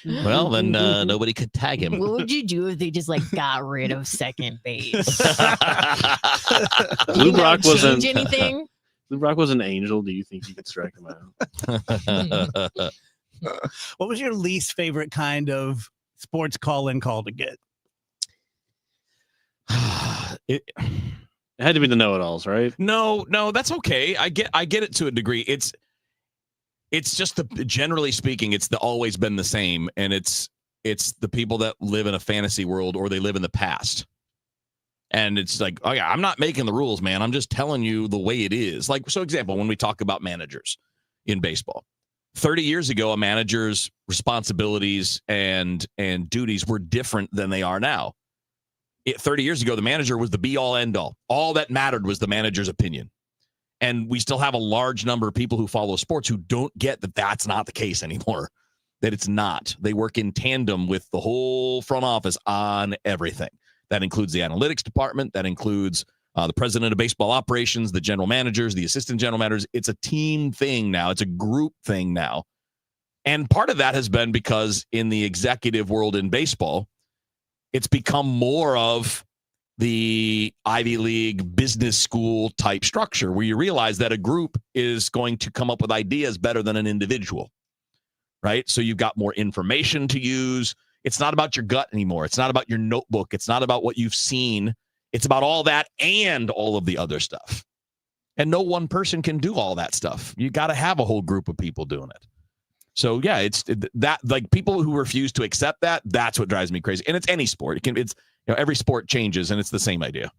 [SPEAKER 9] Well, then nobody could tag him.
[SPEAKER 10] What would you do if they just got rid of second base?
[SPEAKER 11] Lou Brock wasn't
[SPEAKER 10] change anything?
[SPEAKER 11] Lou Brock was an angel. Do you think you could strike him out?
[SPEAKER 8] What was your least favorite kind of sports call-in call to get?
[SPEAKER 11] It had to be the know-it-alls, right?
[SPEAKER 9] No, that's okay. I get it to a degree. It's just generally speaking, it's always been the same, and it's It's the people that live in a fantasy world or they live in the past. And it's like, oh yeah, I'm not making the rules, man. I'm just telling you the way it is. Like, so example, when we talk about managers in baseball, 30 years ago, a manager's responsibilities and duties were different than they are now. 30 years ago, the manager was the be-all, end-all. All that mattered was the manager's opinion. And we still have a large number of people who follow sports who don't get that that's not the case anymore, that it's not. They work in tandem with the whole front office on everything. That includes the analytics department. That includes the president of baseball operations, the general managers, the assistant general managers. It's a team thing now. It's a group thing now. And part of that has been because in the executive world in baseball, it's become more of the Ivy League business school type structure where you realize that a group is going to come up with ideas better than an individual, right? So you've got more information to use. It's not about your gut anymore. It's not about your notebook. It's not about what you've seen. It's about all that and all of the other stuff. And no one person can do all that stuff. You got to have a whole group of people doing it. So yeah, it's that, like, people who refuse to accept that, that's what drives me crazy. And it's any sport. It's every sport changes, and it's the same idea.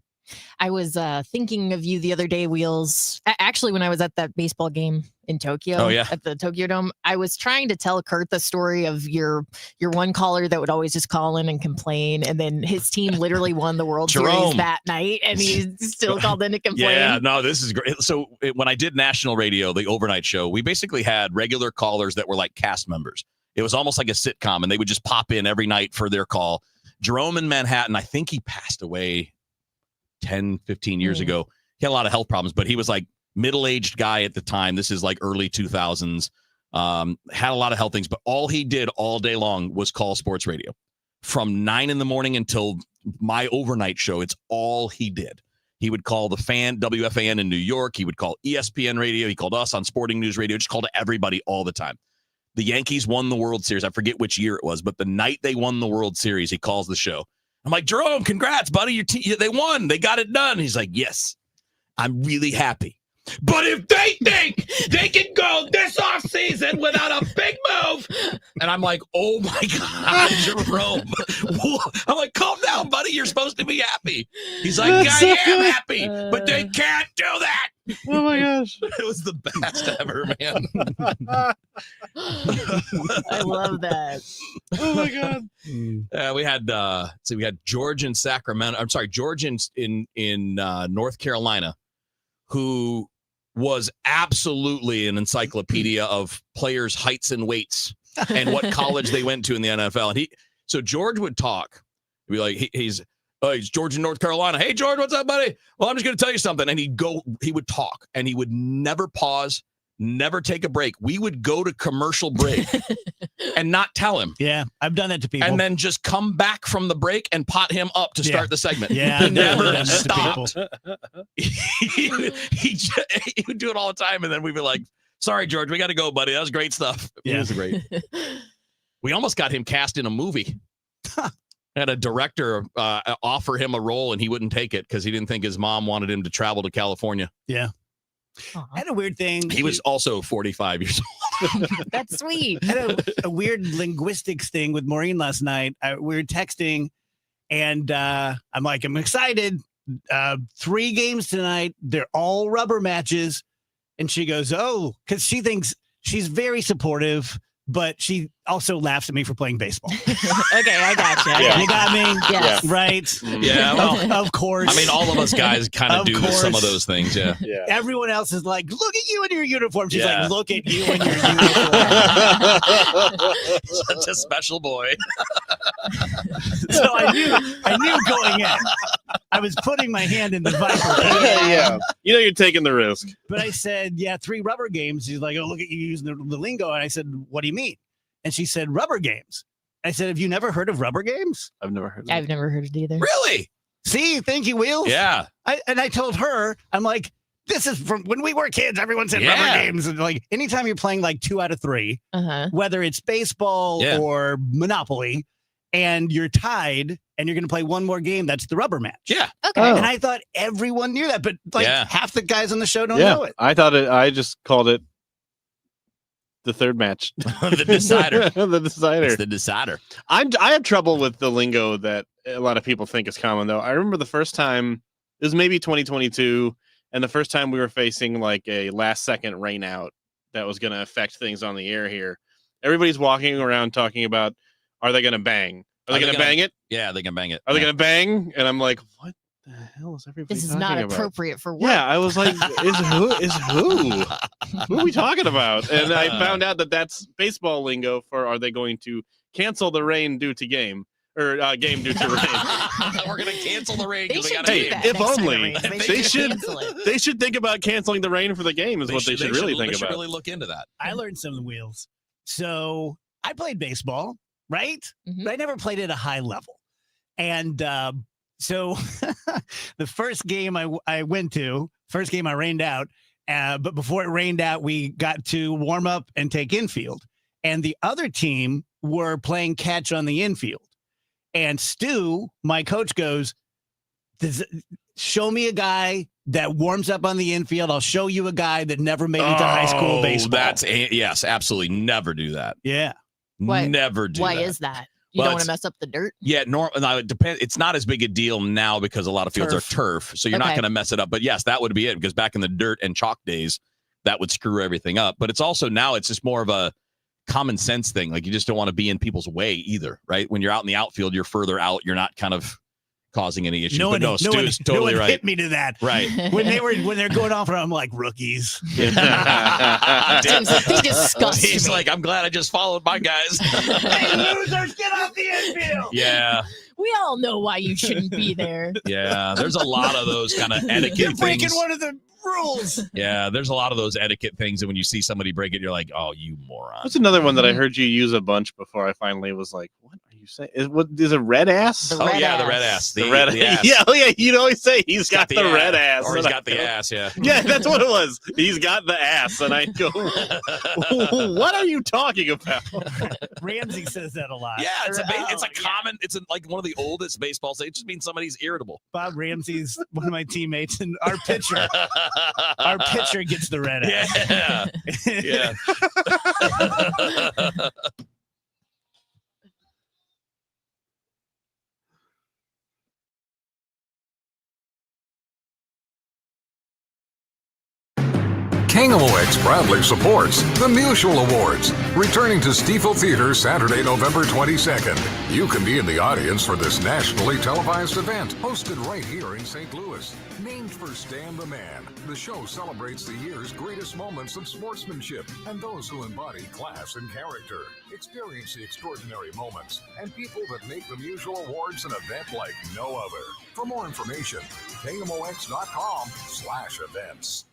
[SPEAKER 10] I was thinking of you the other day, Wheels. Actually, when I was at that baseball game in Tokyo, at the Tokyo Dome, I was trying to tell Kurt the story of your one caller that would always just call in and complain, and then his team literally won the World Series that night, and he still called in to complain.
[SPEAKER 9] Yeah, no, this is great. So when I did national radio, the overnight show, we basically had regular callers that were like cast members. It was almost like a sitcom, and they would just pop in every night for their call. Jerome in Manhattan, I think he passed away 10, 15 years ago. He had a lot of health problems, but he was like middle-aged guy at the time. This is like early 2000s. Had a lot of health things, but all he did all day long was call sports radio from 9 in the morning until my overnight show. It's all he did. He would call the Fan, WFAN in New York. He would call ESPN radio. He called us on Sporting News Radio. Just called everybody all the time. The Yankees won the World Series. I forget which year it was, but the night they won the World Series, he calls the show. I'm like, Jerome, congrats, buddy. They won. They got it done. He's like, yes, I'm really happy. But if they think they can go this offseason without a big move, and I'm like, oh my God, Jerome. I'm like, calm down, buddy. You're supposed to be happy. He's like, I am happy, but they can't do that.
[SPEAKER 11] Oh my gosh.
[SPEAKER 9] It was the best ever, man.
[SPEAKER 10] I love that.
[SPEAKER 11] Oh my God.
[SPEAKER 9] We had George in Sacramento. I'm sorry, George in North Carolina, who was absolutely an encyclopedia of players' heights and weights and what college they went to in the NFL. And so George would talk. He'd be like, he's George in North Carolina. Hey, George, what's up, buddy? Well, I'm just going to tell you something. And he would talk, and he would never pause, never take a break. We would go to commercial break and not tell him.
[SPEAKER 8] Yeah, I've done that to people.
[SPEAKER 9] And then just come back from the break and pot him up to start the segment.
[SPEAKER 8] Yeah,
[SPEAKER 9] he never stopped. He would do it all the time, and then we'd be like, sorry, George, we got to go, buddy. That was great stuff.
[SPEAKER 8] Yeah.
[SPEAKER 9] It was great. We almost got him cast in a movie. Had a director offer him a role, and he wouldn't take it because he didn't think his mom wanted him to travel to California.
[SPEAKER 8] Yeah. I had a weird thing.
[SPEAKER 9] He was also 45 years old.
[SPEAKER 10] That's sweet.
[SPEAKER 8] I had a weird linguistics thing with Maureen last night. We were texting, and I'm like, I'm excited. 3 games tonight. They're all rubber matches. And she goes, oh, because she thinks she's very supportive, but she also laughs at me for playing baseball.
[SPEAKER 10] Okay, I got you.
[SPEAKER 8] Yeah. You got me?
[SPEAKER 10] Yes.
[SPEAKER 8] Right?
[SPEAKER 9] Yeah, well,
[SPEAKER 8] of course.
[SPEAKER 9] I mean, all of us guys kind of do
[SPEAKER 8] course.
[SPEAKER 9] some of those things, yeah.
[SPEAKER 8] Everyone else is like, look at you in your uniform. She's
[SPEAKER 9] Yeah.
[SPEAKER 8] like, look at you in your uniform.
[SPEAKER 9] Such a special boy.
[SPEAKER 8] So I knew going in. I was putting my hand in the viper.
[SPEAKER 11] Yeah. You know you're taking the risk.
[SPEAKER 8] But I said, yeah, 3 rubber games. She's like, oh, look at you using the lingo. And I said, what do you mean? And she said, rubber games. I said, have you never heard of rubber games?
[SPEAKER 11] I've never heard of
[SPEAKER 10] I've never heard it either.
[SPEAKER 9] Really?
[SPEAKER 8] See, thank you, Wheels.
[SPEAKER 9] Yeah.
[SPEAKER 8] I told her, I'm like, this is from when we were kids. Everyone said rubber games. And like, anytime you're playing like 2 out of 3, whether it's baseball or Monopoly, and you're tied and you're going to play one more game, that's the rubber match.
[SPEAKER 9] Yeah.
[SPEAKER 10] Okay.
[SPEAKER 8] And I thought everyone knew that, but like half the guys on the show don't know it.
[SPEAKER 11] I thought I just called it The third match.
[SPEAKER 9] The decider.
[SPEAKER 11] The decider.
[SPEAKER 9] It's the decider.
[SPEAKER 11] I have trouble with the lingo that a lot of people think is common, though. I remember the first time, it was maybe 2022, and the first time we were facing like a last second rain out that was going to affect things on the air here. Everybody's walking around talking about, are they going to bang? Are they going to bang it?
[SPEAKER 9] Yeah, they can bang it.
[SPEAKER 11] Are they going to bang? And I'm like, what the hell is everybody
[SPEAKER 10] This is
[SPEAKER 11] talking
[SPEAKER 10] not
[SPEAKER 11] about?
[SPEAKER 10] appropriate for work.
[SPEAKER 11] Yeah, I was like, is who? Who are we talking about? And I found out that that's baseball lingo for, are they going to cancel the rain due to game? Or game due to rain.
[SPEAKER 9] We're gonna cancel the rain.
[SPEAKER 10] They should
[SPEAKER 11] Hey,
[SPEAKER 10] do that
[SPEAKER 11] if
[SPEAKER 10] next time it
[SPEAKER 11] only
[SPEAKER 10] rains.
[SPEAKER 11] they should
[SPEAKER 10] cancel it.
[SPEAKER 11] they should think about canceling the rain for the game. Is what they should really think
[SPEAKER 9] they should
[SPEAKER 11] about.
[SPEAKER 9] really look into that.
[SPEAKER 8] I learned some of the wheels. So I played baseball, right? But I never played at a high level. And so the first game I went to, first game I rained out, but before it rained out, we got to warm up and take infield. And the other team were playing catch on the infield. And Stu, my coach, goes, show me a guy that warms up on the infield. I'll show you a guy that never made it to high school baseball.
[SPEAKER 9] Yes, absolutely. Never do that.
[SPEAKER 8] Yeah.
[SPEAKER 10] Why-
[SPEAKER 9] Never do
[SPEAKER 10] Why
[SPEAKER 9] that.
[SPEAKER 10] is that? You
[SPEAKER 9] Well,
[SPEAKER 10] don't want
[SPEAKER 9] it's-
[SPEAKER 10] to mess up the dirt?
[SPEAKER 9] Yeah, no, it depends. It's not as big a deal now because a lot of fields are turf, so you're not
[SPEAKER 10] Okay.
[SPEAKER 9] going to mess it up. But yes, that would be it, because back in the dirt and chalk days, that would screw everything up. But it's also now it's just more of a common sense thing. Like, you just don't want to be in people's way either, right? When you're out in the outfield, you're further out. You're not kind of causing any issues.
[SPEAKER 8] No
[SPEAKER 9] But
[SPEAKER 8] one,
[SPEAKER 9] Stu's totally right.
[SPEAKER 8] hit me to that.
[SPEAKER 9] Right.
[SPEAKER 8] when they're going off, I'm like, rookies.
[SPEAKER 10] They disgust
[SPEAKER 9] He's
[SPEAKER 10] me.
[SPEAKER 9] like, I'm glad I just followed my guys.
[SPEAKER 8] Hey, losers, get off the infield.
[SPEAKER 9] Yeah.
[SPEAKER 10] We all know why you shouldn't be there.
[SPEAKER 9] Yeah. There's a lot of those kind of etiquette
[SPEAKER 8] You're breaking
[SPEAKER 9] things.
[SPEAKER 8] one of the rules.
[SPEAKER 9] Yeah, there's a lot of those etiquette things, and when you see somebody break it, you're like, "Oh, you moron!"
[SPEAKER 11] That's another one that I heard you use a bunch before. I finally was like, "What are you saying? Is it red ass?"
[SPEAKER 10] The
[SPEAKER 9] Oh
[SPEAKER 10] red
[SPEAKER 9] yeah, the
[SPEAKER 10] ass.
[SPEAKER 9] red ass.
[SPEAKER 11] The red
[SPEAKER 9] the ass.
[SPEAKER 11] Yeah, oh yeah. You'd always say he's got the red ass,
[SPEAKER 9] or he's
[SPEAKER 11] and
[SPEAKER 9] got
[SPEAKER 11] I
[SPEAKER 9] the
[SPEAKER 11] go,
[SPEAKER 9] ass. Yeah.
[SPEAKER 11] Yeah, that's what it was. He's got the ass, and I go, "What are you talking about?"
[SPEAKER 8] Ramsey says that a lot.
[SPEAKER 9] Yeah, it's a common. It's like one of the oldest baseball sayings. It just means somebody's irritable.
[SPEAKER 8] Bob Ramsey's one of my teammates, and our pitcher gets the red ass.
[SPEAKER 9] Yeah. Yeah.
[SPEAKER 2] KMOX proudly supports the Mutual Awards, returning to Stiefel Theater Saturday, November 22nd. You can be in the audience for this nationally televised event, hosted right here in St. Louis. Named for Stan the Man, the show celebrates the year's greatest moments of sportsmanship and those who embody class and character. Experience the extraordinary moments and people that make the Mutual Awards an event like no other. For more information, KMOX.com/events.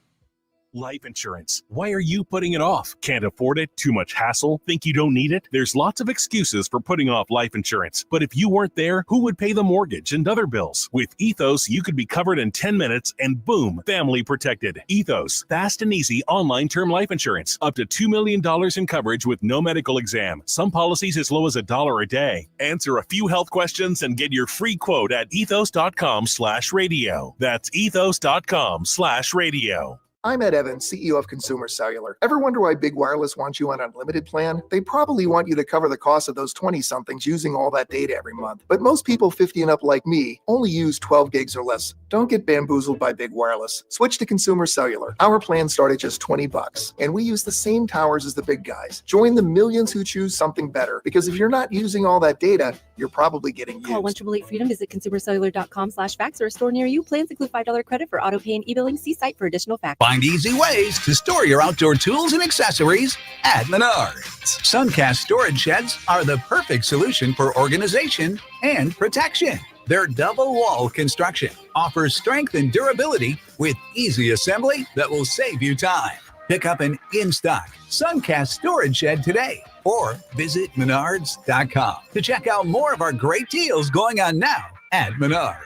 [SPEAKER 14] Life insurance. Why are you putting it off? Can't afford it? Too much hassle? Think you don't need it? There's lots of excuses for putting off life insurance. But if you weren't there, who would pay the mortgage and other bills? With Ethos, you could be covered in 10 minutes and boom, family protected. Ethos, fast and easy online term life insurance. Up to $2 million in coverage with no medical exam. Some policies as low as $1 a day. Answer a few health questions and get your free quote at ethos.com/radio. That's ethos.com/radio.
[SPEAKER 3] I'm Ed Evans, CEO of Consumer Cellular. Ever wonder why Big Wireless wants you on an unlimited plan? They probably want you to cover the cost of those 20-somethings using all that data every month. But most people 50 and up like me only use 12 gigs or less. Don't get bamboozled by Big Wireless. Switch to Consumer Cellular. Our plans start at just $20, and we use the same towers as the big guys. Join the millions who choose something better, because if you're not using all that data, you're probably getting
[SPEAKER 4] Call
[SPEAKER 3] used.
[SPEAKER 4] 1-888-FREEDOM, visit consumercellular.com/fax or a store near you. Plans include $5 credit for auto pay and e-billing. See site for additional facts.
[SPEAKER 5] Find easy ways to store your outdoor tools and accessories at Menards. Suncast storage sheds are the perfect solution for organization and protection. Their double wall construction offers strength and durability with easy assembly that will save you time. Pick up an in-stock Suncast storage shed today or visit Menards.com to check out more of our great deals going on now at Menards.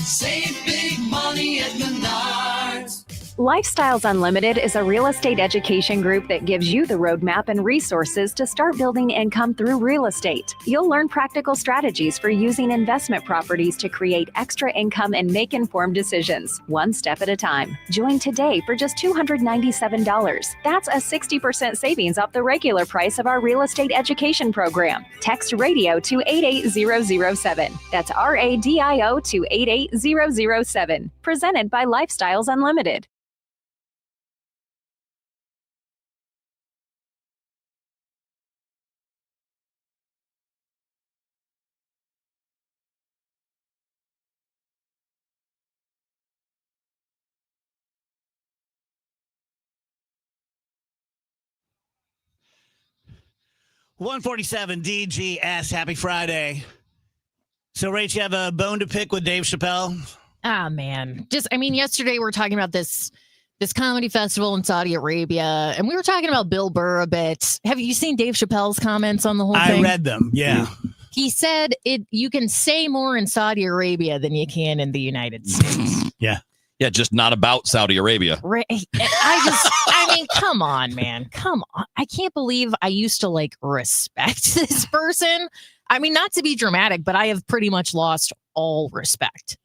[SPEAKER 15] Save big money at Menards.
[SPEAKER 12] Lifestyles Unlimited is a real estate education group that gives you the roadmap and resources to start building income through real estate. You'll learn practical strategies for using investment properties to create extra income and make informed decisions, one step at a time. Join today for just $297. That's a 60% savings off the regular price of our real estate education program. Text radio to 88007. That's RADIO to 88007. Presented by Lifestyles Unlimited.
[SPEAKER 8] $147 DGS. Happy Friday. So, Rach, you have a bone to pick with Dave Chappelle?
[SPEAKER 10] Ah, man. Yesterday we were talking about this comedy festival in Saudi Arabia, and we were talking about Bill Burr a bit. Have you seen Dave Chappelle's comments on the whole thing?
[SPEAKER 8] I read them, yeah.
[SPEAKER 10] He said you can say more in Saudi Arabia than you can in the United States.
[SPEAKER 8] Yeah.
[SPEAKER 9] Yeah, just not about Saudi Arabia.
[SPEAKER 10] Right. Come on, man. Come on. I can't believe I used to respect this person. Not to be dramatic, but I have pretty much lost all respect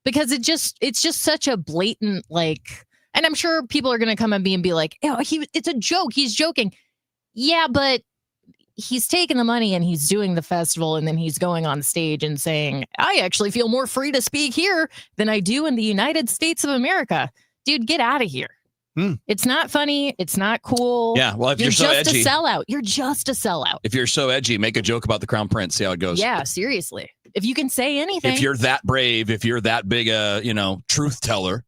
[SPEAKER 10] because it's just such a blatant, and I'm sure people are going to come at me and be like, oh, it's a joke. He's joking. Yeah, but he's taking the money and he's doing the festival, and then he's going on stage and saying, I actually feel more free to speak here than I do in the United States of America. Dude, get out of here. It's not funny. It's not cool.
[SPEAKER 9] Yeah, well, if you're so
[SPEAKER 10] just
[SPEAKER 9] edgy,
[SPEAKER 10] a sellout. You're just a sellout.
[SPEAKER 9] If you're so edgy, make a joke about the Crown Prince. See how it goes.
[SPEAKER 10] Yeah, seriously. If you can say anything.
[SPEAKER 9] If you're that brave, if you're that big a truth teller,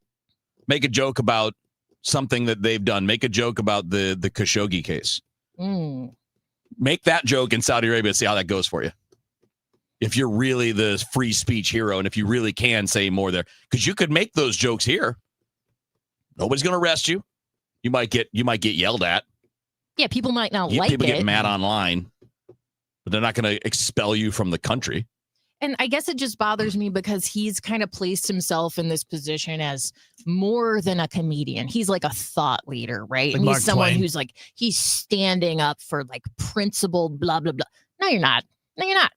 [SPEAKER 9] make a joke about something that they've done. Make a joke about the Khashoggi case. Make that joke in Saudi Arabia. See how that goes for you. If you're really the free speech hero, and if you really can say more there, because you could make those jokes here. Nobody's going to arrest you. You might get yelled at.
[SPEAKER 10] Yeah, people might not like it.
[SPEAKER 9] People get mad online, but they're not going to expel you from the country.
[SPEAKER 10] And I guess it just bothers me because he's kind of placed himself in this position as more than a comedian. He's like a thought leader, right? And he's someone who's he's standing up for principled blah, blah, blah. No, you're not. No, you're not.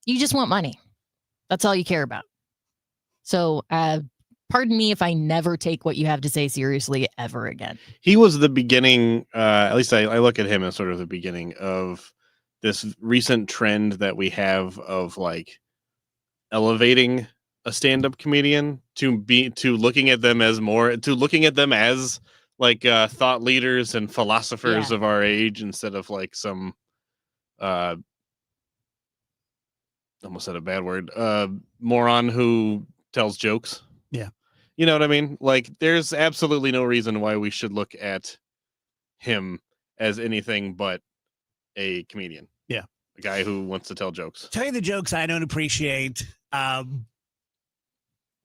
[SPEAKER 10] You just want money. That's all you care about. So, pardon me if I never take what you have to say seriously ever again.
[SPEAKER 11] He was the beginning, at least I look at him as sort of the beginning of this recent trend that we have of elevating a stand-up comedian to looking at them as thought leaders and philosophers of our age instead of some almost said a bad word, moron who tells jokes.
[SPEAKER 8] Yeah.
[SPEAKER 11] You know what I mean? There's absolutely no reason why we should look at him as anything but a comedian.
[SPEAKER 8] Yeah.
[SPEAKER 11] A guy who wants to tell jokes.
[SPEAKER 8] Tell you the jokes I don't appreciate. And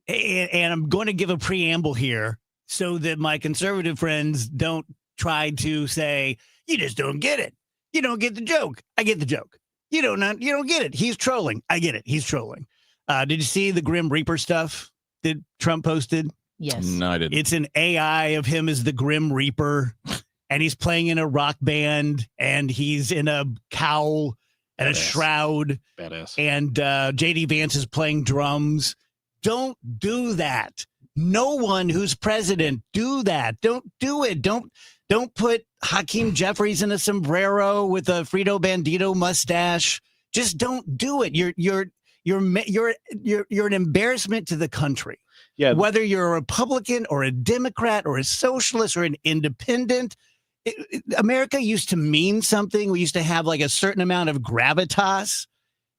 [SPEAKER 8] I'm going to give a preamble here so that my conservative friends don't try to say, you just don't get it. You don't get the joke. I get the joke. You don't get it. He's trolling. I get it. He's trolling. Did you see the Grim Reaper stuff that Trump posted?
[SPEAKER 10] Yes.
[SPEAKER 9] No, I didn't.
[SPEAKER 8] It's an AI of him as the Grim Reaper, and he's playing in a rock band, and he's in a cowl and a shroud.
[SPEAKER 11] Badass.
[SPEAKER 8] And JD Vance is playing drums. Don't do that. No one who's president do that. Don't do it. Don't put Hakeem Jeffries in a sombrero with a Frito Bandito mustache. Just don't do it. You're an embarrassment to the country.
[SPEAKER 11] Yeah.
[SPEAKER 8] Whether you're a Republican or a Democrat or a socialist or an independent, America used to mean something. We used to have a certain amount of gravitas.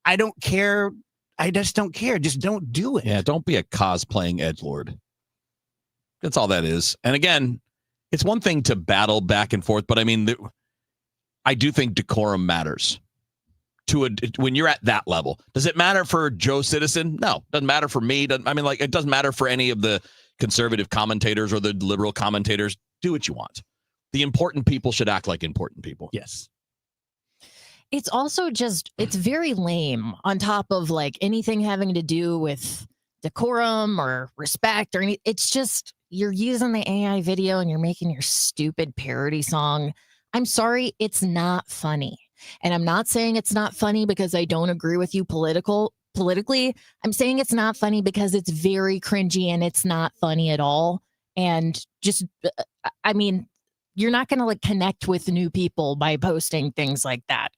[SPEAKER 8] I don't care. I just don't care. Just don't do it.
[SPEAKER 9] Yeah, don't be a cosplaying edgelord. That's all that is. And again, it's one thing to battle back and forth, but I do think decorum matters. When you're at that level. Does it matter for Joe Citizen? No, doesn't matter for me. It doesn't matter for any of the conservative commentators or the liberal commentators. Do what you want. The important people should act like important people.
[SPEAKER 8] Yes.
[SPEAKER 10] It's also it's very lame on top of anything having to do with decorum or respect or any. It's just you're using the AI video and you're making your stupid parody song. I'm sorry, it's not funny. And I'm not saying it's not funny because I don't agree with you politically. I'm saying it's not funny because it's very cringy and it's not funny at all. And just, I mean, you're not going to like connect with new people by posting things like that.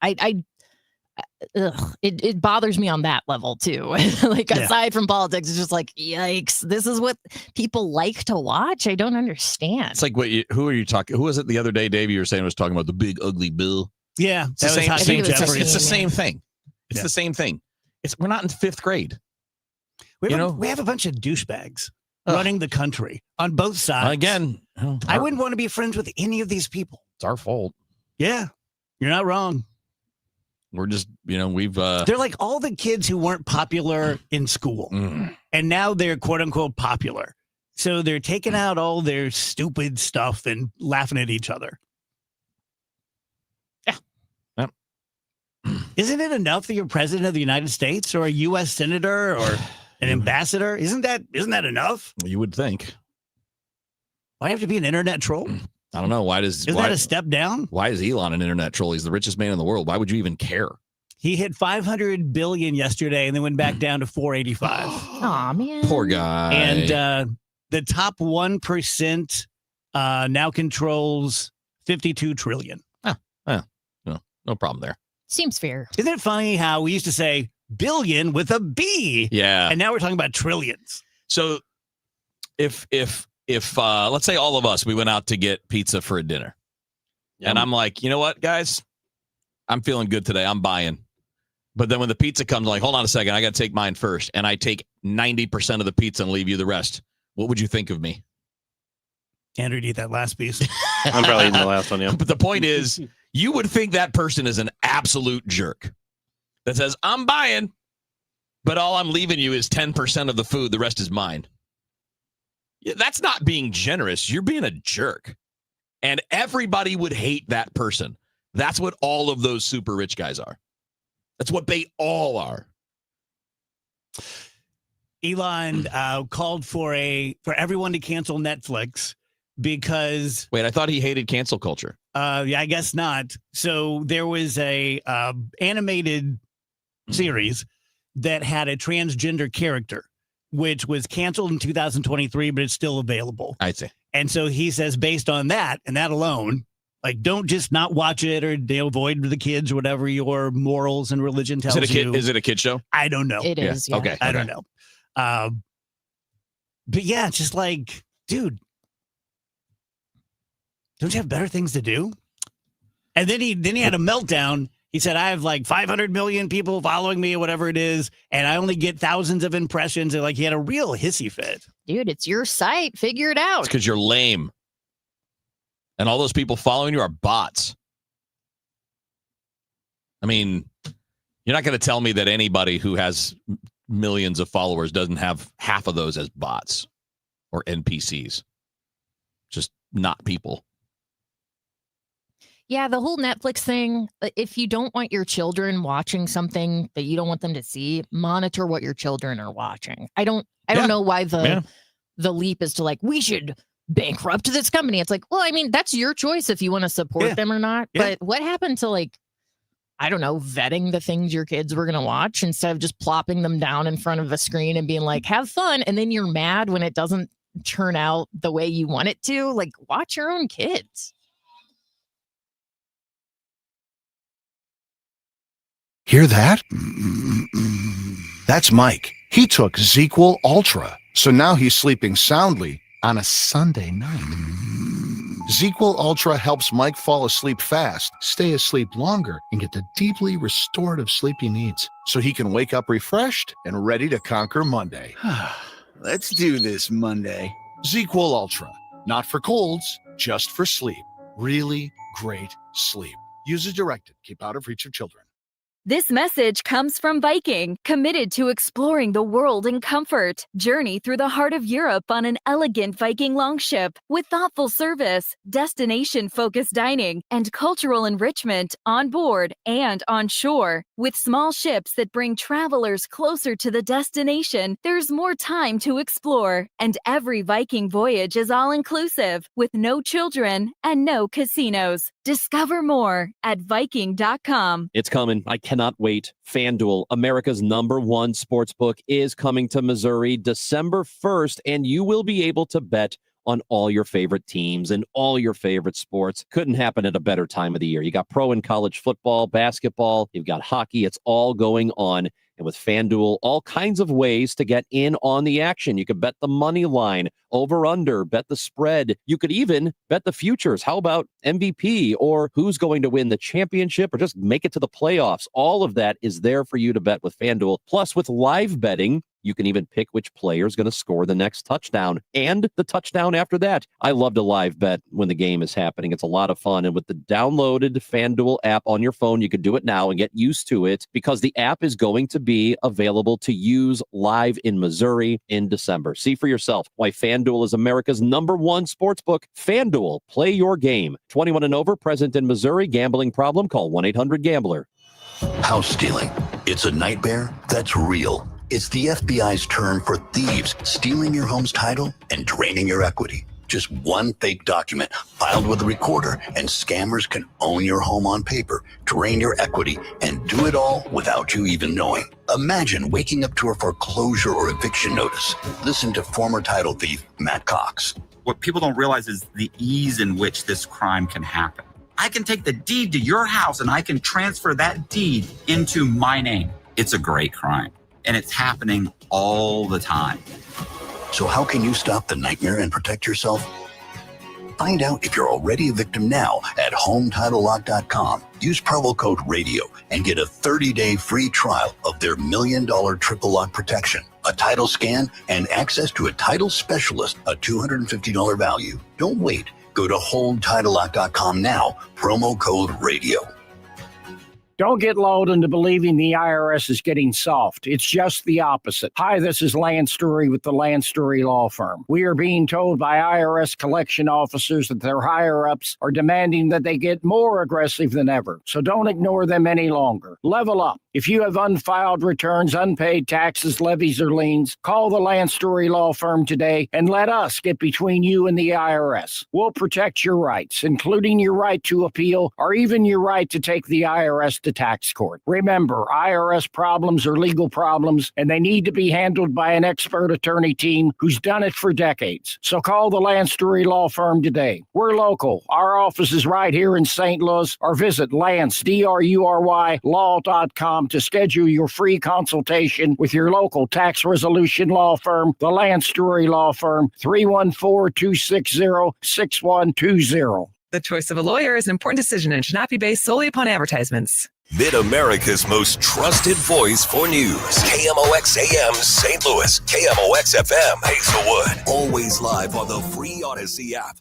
[SPEAKER 10] It bothers me on that level too. Like aside from politics, it's just like, yikes, this is what people like to watch. I don't understand.
[SPEAKER 9] It's like who are you talking? Who was it the other day, Dave? You were saying was talking about the big ugly bill.
[SPEAKER 8] Yeah,
[SPEAKER 9] it's the same thing. It's the same thing. We're not in 5th grade.
[SPEAKER 8] We have a bunch of douchebags running the country on both sides.
[SPEAKER 9] Again,
[SPEAKER 8] I wouldn't want to be friends with any of these people.
[SPEAKER 9] It's our fault.
[SPEAKER 8] Yeah, you're not wrong.
[SPEAKER 9] We're just, we've.
[SPEAKER 8] They're like all the kids who weren't popular in school, and now they're quote unquote popular. So they're taking out all their stupid stuff and laughing at each other. Isn't it enough that you're president of the United States or a U.S. senator or an ambassador? Isn't that enough?
[SPEAKER 9] You would think.
[SPEAKER 8] Why have to be an internet troll?
[SPEAKER 9] I don't know.
[SPEAKER 8] Isn't that a step down?
[SPEAKER 9] Why is Elon an internet troll? He's the richest man in the world. Why would you even care?
[SPEAKER 8] He hit 500 billion yesterday and then went back down to 485.
[SPEAKER 10] Aw, man.
[SPEAKER 9] Poor guy.
[SPEAKER 8] And the top 1% now controls 52 trillion.
[SPEAKER 9] No problem there.
[SPEAKER 10] Seems fair.
[SPEAKER 8] Isn't it funny how we used to say billion with a B?
[SPEAKER 9] Yeah.
[SPEAKER 8] And now we're talking about trillions.
[SPEAKER 9] So if let's say all of us, we went out to get pizza for a dinner. And I'm like, you know what, guys? I'm feeling good today. I'm buying. But then when the pizza comes, I'm like, hold on a second. I got to take mine first. And I take 90% of the pizza and leave you the rest. What would you think of me?
[SPEAKER 8] Andrew, eat that last piece.
[SPEAKER 11] I'm probably eating the last one, yeah.
[SPEAKER 9] But the point is, you would think that person is an absolute jerk that says, I'm buying, but all I'm leaving you is 10% of the food. The rest is mine. Yeah, that's not being generous. You're being a jerk. And everybody would hate that person. That's what all of those super rich guys are. That's what they all are.
[SPEAKER 8] Elon called for everyone to cancel Netflix because...
[SPEAKER 9] Wait, I thought he hated cancel culture.
[SPEAKER 8] Yeah, I guess not. So there was a animated series that had a transgender character, which was canceled in 2023, but it's still available.
[SPEAKER 9] I see.
[SPEAKER 8] And so he says, based on that and that alone, like, don't just not watch it or avoid the kids or whatever your morals and religion tells you.
[SPEAKER 9] Is it a kid show?
[SPEAKER 8] I don't know.
[SPEAKER 10] It is. Yeah.
[SPEAKER 9] Okay.
[SPEAKER 8] I don't know. But yeah, it's just like, dude, don't you have better things to do? And then he had a meltdown. He said, I have like 500 million people following me or whatever it is, and I only get thousands of impressions. And like, he had a real hissy fit.
[SPEAKER 10] Dude, it's your site. Figure it out.
[SPEAKER 9] It's because you're lame. And all those people following you are bots. I mean, you're not going to tell me that anybody who has millions of followers doesn't have half of those as bots or NPCs. Just not people.
[SPEAKER 10] Yeah, the whole Netflix thing, if you don't want your children watching something that you don't want them to see, monitor what your children are watching. I don't know why the leap is to like, we should bankrupt this company. It's like, well, I mean, that's your choice if you want to support them or not.
[SPEAKER 8] Yeah.
[SPEAKER 10] But what happened to like, I don't know, vetting the things your kids were going to watch instead of just plopping them down in front of a screen and being like, have fun. And then you're mad when it doesn't turn out the way you want it to. Like, watch your own kids.
[SPEAKER 13] Hear that? That's Mike. He took ZQL Ultra, so now he's sleeping soundly on a Sunday night. ZQL Ultra helps Mike fall asleep fast, stay asleep longer, and get the deeply restorative sleep he needs so he can wake up refreshed and ready to conquer Monday.
[SPEAKER 16] Let's do this Monday.
[SPEAKER 13] ZQL Ultra. Not for colds, just for sleep. Really great sleep. Use as directed. Keep out of reach of children.
[SPEAKER 17] This message comes from Viking, committed to exploring the world in comfort. Journey through the heart of Europe on an elegant Viking longship with thoughtful service, destination-focused dining, and cultural enrichment on board and on shore. With small ships that bring travelers closer to the destination, there's more time to explore. And every Viking voyage is all-inclusive, with no children and no casinos. Discover more at Viking.com.
[SPEAKER 18] It's coming. I cannot wait. FanDuel, America's #1 sportsbook, is coming to Missouri December 1st, and you will be able to bet on all your favorite teams and all your favorite sports. Couldn't happen at a better time of the year. You got pro and college football, basketball, you've got hockey. It's all going on. And with FanDuel, all kinds of ways to get in on the action. You could bet the money line, over under, bet the spread. You could even bet the futures. How about MVP or who's going to win the championship or just make it to the playoffs? All of that is there for you to bet with FanDuel. Plus, with live betting, you can even pick which player is going to score the next touchdown and the touchdown after that. I love to live bet when the game is happening. It's a lot of fun. And with the downloaded FanDuel app on your phone, you can do it now and get used to it because the app is going to be available to use live in Missouri in December. See for yourself why FanDuel is America's #1 sportsbook. FanDuel, play your game. 21 and over, present in Missouri. Gambling problem? Call 1-800-GAMBLER.
[SPEAKER 20] House stealing. It's a nightmare that's real. It's the FBI's term for thieves stealing your home's title and draining your equity. Just one fake document filed with a recorder, and scammers can own your home on paper, drain your equity, and do it all without you even knowing. Imagine waking up to a foreclosure or eviction notice. Listen to former title thief Matt Cox.
[SPEAKER 24] What people don't realize is the ease in which this crime can happen. I can take the deed to your house and I can transfer that deed into my name. It's a great crime. And it's happening all the time.
[SPEAKER 20] So how can you stop the nightmare and protect yourself? Find out if you're already a victim now at HomeTitleLock.com. Use promo code RADIO and get a 30-day free trial of their $1 million triple lock protection, a title scan, and access to a title specialist, a $250 value. Don't wait. Go to HomeTitleLock.com now, promo code RADIO.
[SPEAKER 25] Don't get lulled into believing the IRS is getting soft. It's just the opposite. Hi, this is Lance Story with the Lance Story Law Firm. We are being told by IRS collection officers that their higher-ups are demanding that they get more aggressive than ever. So don't ignore them any longer. Level up. If you have unfiled returns, unpaid taxes, levies, or liens, call the Lance Story Law Firm today and let us get between you and the IRS. We'll protect your rights, including your right to appeal or even your right to take the IRS to tax court. Remember, IRS problems are legal problems, and they need to be handled by an expert attorney team who's done it for decades. So call the Lance Story Law Firm today. We're local. Our office is right here in St. Louis, or visit Lance, DRURY, law.com to schedule your free consultation with your local tax resolution law firm, the Lance Story Law Firm, 314-260-6120.
[SPEAKER 26] The choice of a lawyer is an important decision and should not be based solely upon advertisements.
[SPEAKER 7] Mid-America's most trusted voice for news. KMOX AM St. Louis. KMOX FM Hazelwood. Always live on the free Odyssey app.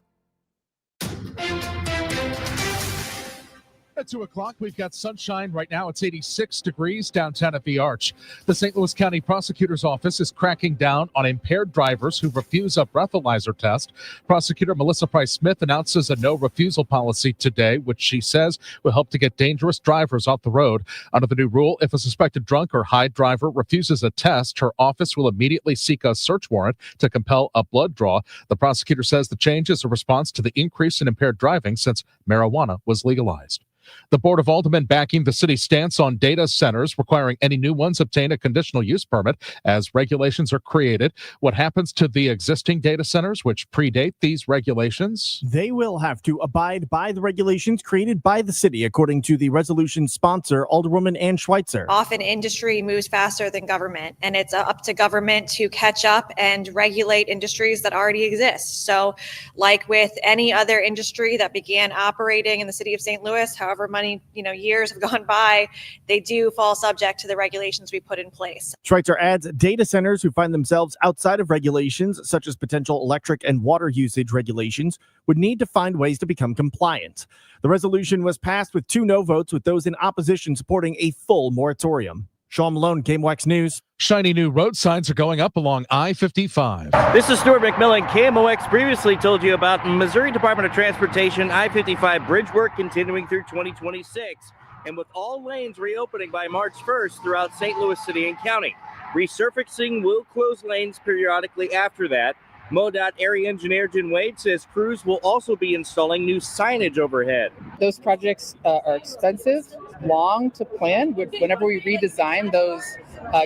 [SPEAKER 27] At 2 o'clock, we've got sunshine. Right now, it's 86 degrees downtown at the Arch. The St. Louis County Prosecutor's Office is cracking down on impaired drivers who refuse a breathalyzer test. Prosecutor Melissa Price-Smith announces a no-refusal policy today, which she says will help to get dangerous drivers off the road. Under the new rule, if a suspected drunk or high driver refuses a test, her office will immediately seek a search warrant to compel a blood draw. The prosecutor says the change is a response to the increase in impaired driving since marijuana was legalized. The Board of Aldermen backing the city's stance on data centers, requiring any new ones obtain a conditional use permit as regulations are created. What happens to the existing data centers which predate these regulations?
[SPEAKER 28] They will have to abide by the regulations created by the city, according to the resolution sponsor, Alderwoman Ann Schweitzer.
[SPEAKER 29] Often industry moves faster than government, and it's up to government to catch up and regulate industries that already exist. So like with any other industry that began operating in the city of St. Louis, however however many, years have gone by, they do fall subject to the regulations we put in place.
[SPEAKER 28] Schweitzer adds data centers who find themselves outside of regulations, such as potential electric and water usage regulations, would need to find ways to become compliant. The resolution was passed with 2 no votes, with those in opposition supporting a full moratorium. Sean Malone, KMOX News.
[SPEAKER 27] Shiny new road signs are going up along I-55.
[SPEAKER 1] This is Stuart McMillan. KMOX previously told you about Missouri Department of Transportation I-55 bridge work continuing through 2026. And with all lanes reopening by March 1st throughout St. Louis City and County. Resurfacing will close lanes periodically after that. MoDOT area engineer Jen Wade says crews will also be installing new signage overhead.
[SPEAKER 2] Those projects are expensive, long to plan. Whenever we redesign those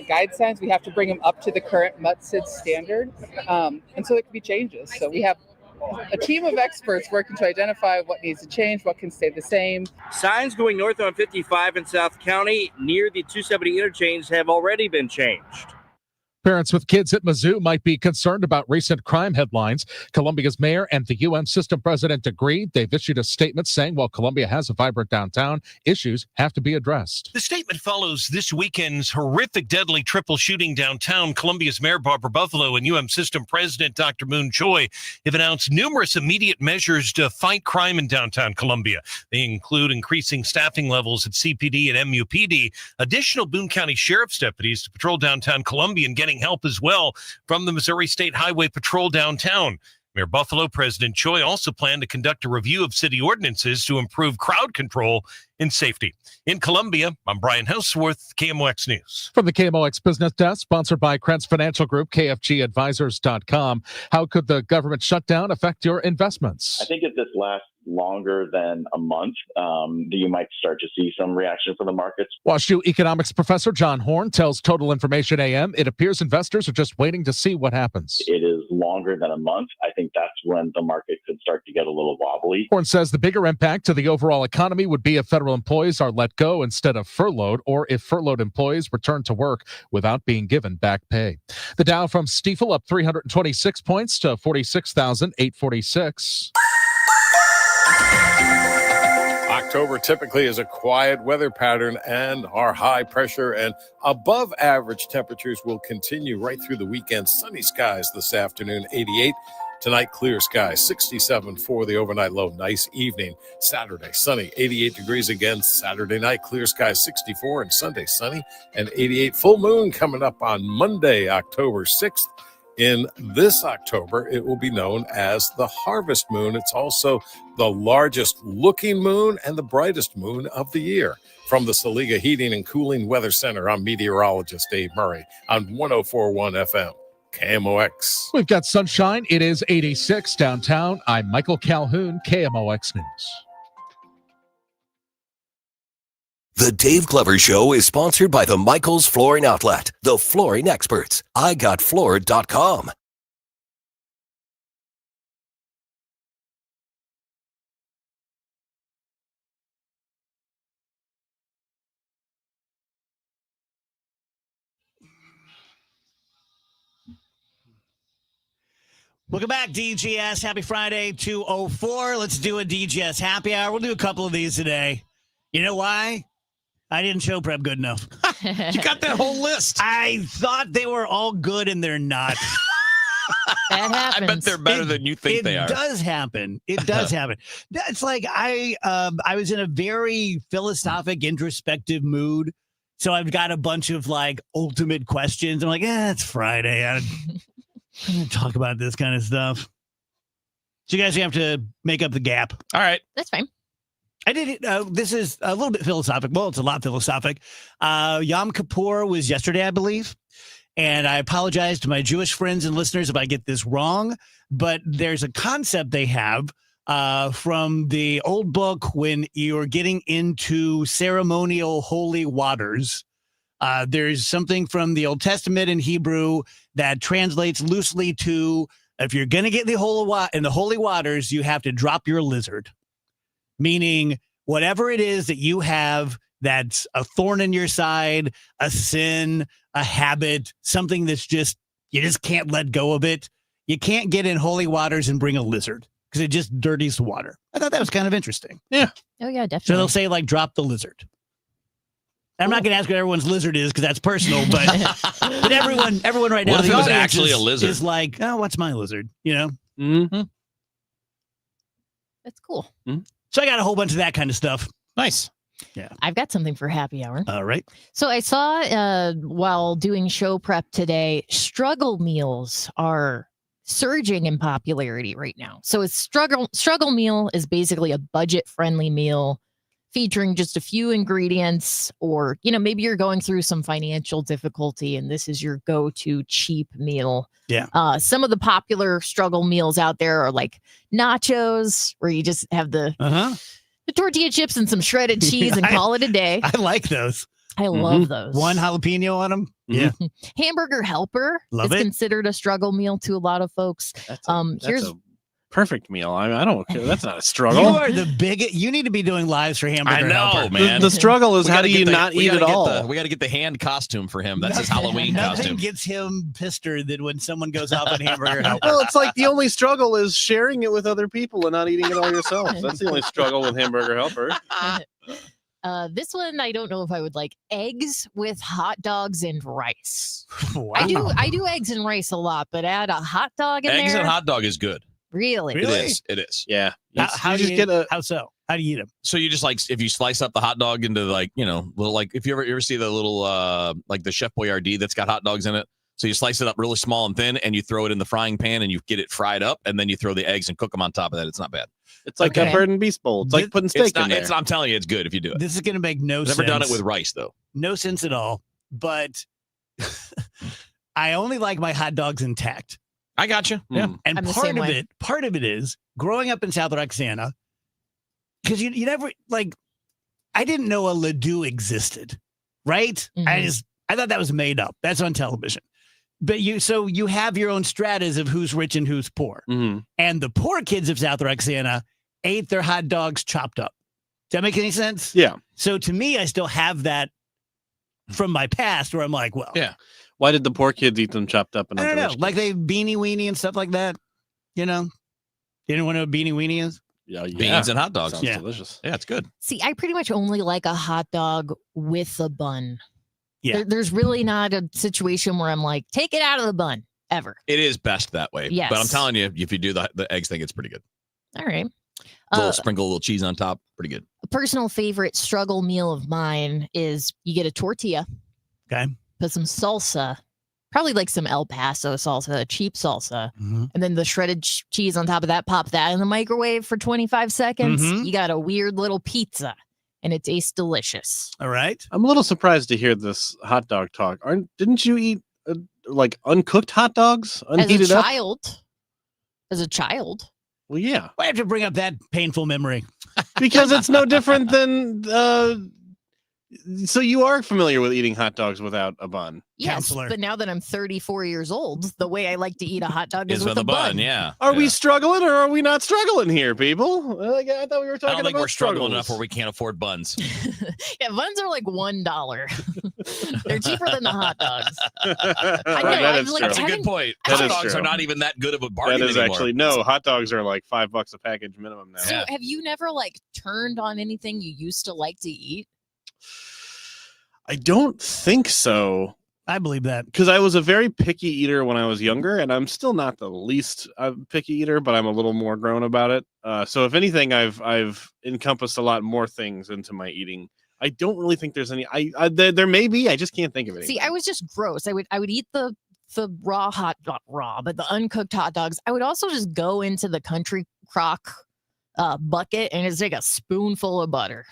[SPEAKER 2] guide signs, we have to bring them up to the current MUTSID standard. And so there can be changes. So we have a team of experts working to identify what needs to change, what can stay the same.
[SPEAKER 1] Signs going north on 55 in South County near the 270 interchange have already been changed.
[SPEAKER 27] Parents with kids at Mizzou might be concerned about recent crime headlines. Columbia's mayor and the UM system president agreed. They've issued a statement saying while Columbia has a vibrant downtown, issues have to be addressed.
[SPEAKER 3] The statement follows this weekend's horrific deadly triple shooting downtown. Columbia's mayor Barbara Buffalo and UM system president Dr. Moon Choi have announced numerous immediate measures to fight crime in downtown Columbia. They include increasing staffing levels at CPD and MUPD, additional Boone County Sheriff's deputies to patrol downtown Columbia, and getting help as well from the Missouri State Highway Patrol downtown. Mayor Buffalo President Choi also planned to conduct a review of city ordinances to improve crowd control and safety. In Columbia, I'm Brian Houseworth, KMOX News.
[SPEAKER 27] From the KMOX Business Desk, sponsored by Krentz Financial Group, KFGadvisors.com. How could the government shutdown affect your investments?
[SPEAKER 6] I think if this lasts longer than a month, you might start to see some reaction from the markets.
[SPEAKER 27] WashU economics professor John Horn tells Total Information AM it appears investors are just waiting to see what happens.
[SPEAKER 6] It is longer than a month. I think that's when the market could start to get a little wobbly.
[SPEAKER 27] Horn says the bigger impact to the overall economy would be if federal employees are let go instead of furloughed, or if furloughed employees return to work without being given back pay. The Dow from Stifel up 326 points to 46,846.
[SPEAKER 14] October typically is a quiet weather pattern, and our high pressure and above average temperatures will continue right through the weekend. Sunny skies this afternoon, 88. Tonight, clear skies, 67 for the overnight low. Nice evening. Saturday, sunny, 88 degrees again. Saturday night, clear skies, 64. And Sunday, sunny and 88. Full moon coming up on Monday, October 6th. In this October, it will be known as the harvest moon. It's also the largest looking moon and the brightest moon of the year. From the Saliga Heating and Cooling Weather Center, I'm meteorologist Dave Murray on 104.1 FM. KMOX.
[SPEAKER 27] We've got sunshine. It is 86 downtown. I'm Michael Calhoun, KMOX News.
[SPEAKER 7] The Dave Glover Show is sponsored by the Michaels Flooring Outlet, the flooring experts. IGotFloored.com.
[SPEAKER 8] Welcome back, DGS. Happy Friday, 2:04. Let's do a DGS happy hour. We'll do a couple of these today. You know why? I didn't show prep good enough.
[SPEAKER 9] You got that whole list.
[SPEAKER 8] I thought they were all good, and they're not.
[SPEAKER 10] That happens.
[SPEAKER 9] I bet they're better than you think they are.
[SPEAKER 8] It does happen. It does happen. It's like I was in a very philosophic, introspective mood. So I've got a bunch of like ultimate questions. I'm like, it's Friday. I'm going to talk about this kind of stuff. So you guys have to make up the gap.
[SPEAKER 9] All right.
[SPEAKER 10] That's fine.
[SPEAKER 8] I did it. This is a little bit philosophic. Well, it's a lot philosophic. Yom Kippur was yesterday, I believe. And I apologize to my Jewish friends and listeners if I get this wrong. But there's a concept they have from the old book when you're getting into ceremonial holy waters. There's something from the Old Testament in Hebrew that translates loosely to, if you're going to get in the holy waters, you have to drop your lizard. Meaning whatever it is that you have that's a thorn in your side, a sin, a habit, something that's you just can't let go of it. You can't get in holy waters and bring a lizard. because it just dirties the water. I thought that was kind of interesting.
[SPEAKER 4] Yeah.
[SPEAKER 10] Oh yeah,
[SPEAKER 8] So
[SPEAKER 10] definitely.
[SPEAKER 8] they'll say like drop the lizard. I'm not going to ask what everyone's lizard is because that's personal, but everyone right now
[SPEAKER 9] What if
[SPEAKER 8] in
[SPEAKER 9] it
[SPEAKER 8] the
[SPEAKER 9] was
[SPEAKER 8] audience
[SPEAKER 9] actually a lizard?
[SPEAKER 8] is like, oh, what's my lizard? You know?
[SPEAKER 4] Mm-hmm.
[SPEAKER 10] That's cool.
[SPEAKER 8] So I got a whole bunch of that kind of stuff.
[SPEAKER 4] Nice.
[SPEAKER 8] Yeah.
[SPEAKER 10] I've got something for happy hour.
[SPEAKER 8] All right.
[SPEAKER 10] So I saw while doing show prep today, struggle meals are surging in popularity right now. So a struggle meal is basically a budget friendly meal featuring just a few ingredients, or maybe you're going through some financial difficulty and this is your go-to cheap meal.
[SPEAKER 8] Yeah.
[SPEAKER 10] Some of the popular struggle meals out there are like nachos, where you just have the tortilla chips and some shredded cheese and call it a day.
[SPEAKER 8] I like those.
[SPEAKER 10] I love those.
[SPEAKER 8] One jalapeno on them. Yeah.
[SPEAKER 10] Hamburger helper
[SPEAKER 4] Love
[SPEAKER 10] is
[SPEAKER 4] it.
[SPEAKER 10] considered a struggle meal to a lot of folks. Here's
[SPEAKER 4] a perfect meal. I don't care. That's not a
[SPEAKER 8] You
[SPEAKER 4] struggle.
[SPEAKER 8] are the biggest. You need to be doing lives for Hamburger
[SPEAKER 9] I know,
[SPEAKER 8] Helper.
[SPEAKER 9] man.
[SPEAKER 4] The struggle is
[SPEAKER 9] We
[SPEAKER 4] how
[SPEAKER 9] gotta
[SPEAKER 4] do you
[SPEAKER 9] get the-
[SPEAKER 4] not
[SPEAKER 9] we
[SPEAKER 4] eat
[SPEAKER 9] gotta
[SPEAKER 4] it
[SPEAKER 9] get
[SPEAKER 4] all?
[SPEAKER 9] we got to get the hand costume for him. That's his Halloween
[SPEAKER 8] Nothing
[SPEAKER 9] costume.
[SPEAKER 8] gets him pisser than when someone goes off on Hamburger Helper.
[SPEAKER 4] Well, it's like the only struggle is sharing it with other people and not eating it all yourself. That's the only struggle with Hamburger Helper.
[SPEAKER 10] this one I don't know if I would like: eggs with hot dogs and rice.
[SPEAKER 8] Wow.
[SPEAKER 10] I do eggs and rice a lot, but add a hot dog in
[SPEAKER 9] Eggs
[SPEAKER 10] there.
[SPEAKER 9] and hot dog is good.
[SPEAKER 10] Really?
[SPEAKER 8] Really?
[SPEAKER 9] It is. It is.
[SPEAKER 4] Yeah.
[SPEAKER 8] How
[SPEAKER 4] You
[SPEAKER 8] do
[SPEAKER 4] just
[SPEAKER 8] you
[SPEAKER 4] get a
[SPEAKER 8] How so? How do you eat them?
[SPEAKER 9] So you just like if you slice up the hot dog into like little like if you ever see the little like the Chef Boyardee that's got hot dogs in it. So you slice it up really small and thin, and you throw it in the frying pan, and you get it fried up, and then you throw the eggs and cook them on top of that. It's not bad.
[SPEAKER 4] It's like
[SPEAKER 10] Okay.
[SPEAKER 4] a bird and beast bowl. It's like putting steak
[SPEAKER 9] It's not.
[SPEAKER 4] in there.
[SPEAKER 9] It's. I'm telling you, it's good if you do it.
[SPEAKER 8] This is going to make no
[SPEAKER 9] I've
[SPEAKER 8] sense.
[SPEAKER 9] never done it with rice though.
[SPEAKER 8] No sense at all. But I only like my hot dogs intact.
[SPEAKER 9] I got you. Yeah.
[SPEAKER 8] And
[SPEAKER 10] I'm the
[SPEAKER 8] part
[SPEAKER 10] same
[SPEAKER 8] of
[SPEAKER 10] way.
[SPEAKER 8] it is growing up in South Roxana, because you never like, I didn't know a Ledoux existed, right?
[SPEAKER 10] Mhm.
[SPEAKER 8] I thought that was made up. That's on television. But you have your own stratas of who's rich and who's poor.
[SPEAKER 4] Mm-hmm.
[SPEAKER 8] And the poor kids of South Roxana ate their hot dogs chopped up. Does that make any sense?
[SPEAKER 4] Yeah.
[SPEAKER 8] So to me, I still have that from my past where I'm like, well,
[SPEAKER 9] Yeah.
[SPEAKER 4] Why did the poor kids eat them chopped up? And
[SPEAKER 8] I
[SPEAKER 4] not
[SPEAKER 8] don't
[SPEAKER 4] the
[SPEAKER 8] know,
[SPEAKER 4] rich
[SPEAKER 8] like
[SPEAKER 4] kids?
[SPEAKER 8] they beanie weenie and stuff like that. You know, you didn't want to know what beanie weenie is?
[SPEAKER 4] Yeah,
[SPEAKER 9] Beans and hot dogs.
[SPEAKER 4] Sounds
[SPEAKER 8] Yeah.
[SPEAKER 4] delicious.
[SPEAKER 9] Yeah, it's good.
[SPEAKER 10] See, I pretty much only like a hot dog with a bun.
[SPEAKER 8] Yeah.
[SPEAKER 10] There's really not a situation where I'm like, take it out of the bun ever.
[SPEAKER 9] It is best that way.
[SPEAKER 10] Yes.
[SPEAKER 9] But I'm telling you, if you do the eggs thing, it's pretty good.
[SPEAKER 10] All right.
[SPEAKER 9] A little sprinkle, a little cheese on top, pretty good.
[SPEAKER 10] A personal favorite struggle meal of mine is you get a tortilla,
[SPEAKER 8] Okay.
[SPEAKER 10] put some salsa, probably like some El Paso salsa, cheap salsa,
[SPEAKER 8] Mhm.
[SPEAKER 10] and then the shredded cheese on top of that. Pop that in the microwave for 25 seconds.
[SPEAKER 8] Mhm.
[SPEAKER 10] You got a weird little pizza, and it tastes delicious.
[SPEAKER 8] All right.
[SPEAKER 4] I'm a little surprised to hear this hot dog talk. Didn't you eat like uncooked hot dogs, unheated
[SPEAKER 10] As a
[SPEAKER 4] up?
[SPEAKER 10] child,
[SPEAKER 4] Well, yeah,
[SPEAKER 8] Why have to bring up that painful memory?
[SPEAKER 4] because it's no different than. So you are familiar with eating hot dogs without a bun?
[SPEAKER 10] yes.
[SPEAKER 8] Counselor.
[SPEAKER 10] But now that I'm 34 years old, the way I like to eat a hot dog is
[SPEAKER 9] Is
[SPEAKER 10] with
[SPEAKER 9] with
[SPEAKER 10] a
[SPEAKER 9] the bun,
[SPEAKER 10] bun.
[SPEAKER 9] yeah.
[SPEAKER 4] Are
[SPEAKER 9] Yeah.
[SPEAKER 4] we struggling or are we not struggling here, people? I thought we were
[SPEAKER 9] I
[SPEAKER 4] talking
[SPEAKER 9] don't think
[SPEAKER 4] about
[SPEAKER 9] we're struggling
[SPEAKER 4] struggles.
[SPEAKER 9] enough where we can't afford buns.
[SPEAKER 10] Yeah, buns are like $1. They're cheaper than the hot dogs.
[SPEAKER 4] Right,
[SPEAKER 10] know,
[SPEAKER 4] that
[SPEAKER 10] I'm
[SPEAKER 4] is
[SPEAKER 10] like
[SPEAKER 4] true.
[SPEAKER 9] That's a good
[SPEAKER 10] having-
[SPEAKER 9] point.
[SPEAKER 4] That
[SPEAKER 9] Hot
[SPEAKER 4] is
[SPEAKER 9] dogs
[SPEAKER 4] true.
[SPEAKER 9] are not even that good of a bargain
[SPEAKER 4] That is
[SPEAKER 9] anymore.
[SPEAKER 4] actually no. Hot dogs are like $5 a package minimum now.
[SPEAKER 10] So
[SPEAKER 9] Yeah.
[SPEAKER 10] have you never like turned on anything you used to like to eat?
[SPEAKER 4] I don't think so.
[SPEAKER 8] I believe that.
[SPEAKER 4] Because I was a very picky eater when I was younger, and I'm still not the least picky eater, but I'm a little more grown about it. So if anything, I've encompassed a lot more things into my eating. I don't really think there's any. There may be. I just can't think of it.
[SPEAKER 10] See, I was just gross. I would eat the raw not raw, but the uncooked hot dogs. I would also just go into the country crock bucket and just take a spoonful of butter.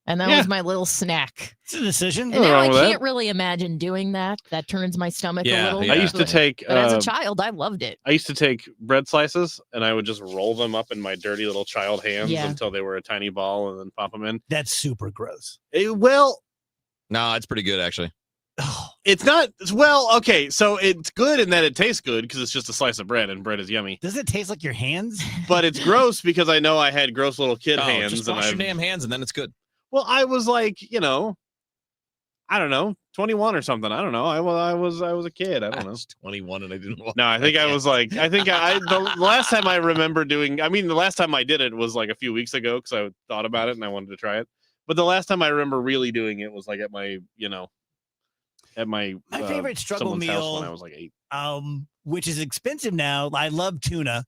[SPEAKER 10] And that
[SPEAKER 4] Yeah.
[SPEAKER 10] was my little snack.
[SPEAKER 8] It's a decision.
[SPEAKER 10] And
[SPEAKER 4] Nothing
[SPEAKER 10] now I
[SPEAKER 4] wrong with that.
[SPEAKER 10] can't really imagine doing that. That turns my stomach a
[SPEAKER 9] Yeah,
[SPEAKER 10] little.
[SPEAKER 9] yeah.
[SPEAKER 4] I used to
[SPEAKER 10] but-
[SPEAKER 4] take.
[SPEAKER 10] But as a child, I loved it.
[SPEAKER 4] I used to take bread slices and I would just roll them up in my dirty little child hands
[SPEAKER 10] Yeah.
[SPEAKER 4] until they were a tiny ball and then pop them in.
[SPEAKER 8] That's super gross.
[SPEAKER 4] Well,
[SPEAKER 9] No, it's pretty good actually.
[SPEAKER 4] it's not. Well, okay. So it's good in that it tastes good because it's just a slice of bread and bread is yummy.
[SPEAKER 8] Does it taste like your hands?
[SPEAKER 4] But it's gross because I know I had gross little kid
[SPEAKER 9] Oh,
[SPEAKER 4] hands.
[SPEAKER 9] just
[SPEAKER 4] and
[SPEAKER 9] wash your
[SPEAKER 4] I've-
[SPEAKER 9] damn hands and then it's good.
[SPEAKER 4] Well, I was like, I don't know, 21 or something. I don't know. I was a kid. I don't know.
[SPEAKER 9] 21 and I didn't watch.
[SPEAKER 4] No, I think I was like, the last time I remember doing, I mean, the last time I did it was like a few weeks ago because I thought about it and I wanted to try it. But the last time I remember really doing it was like at my, my
[SPEAKER 8] favorite struggle
[SPEAKER 4] someone's house
[SPEAKER 8] meal
[SPEAKER 4] when I was like 8.
[SPEAKER 8] Which is expensive now. I love tuna,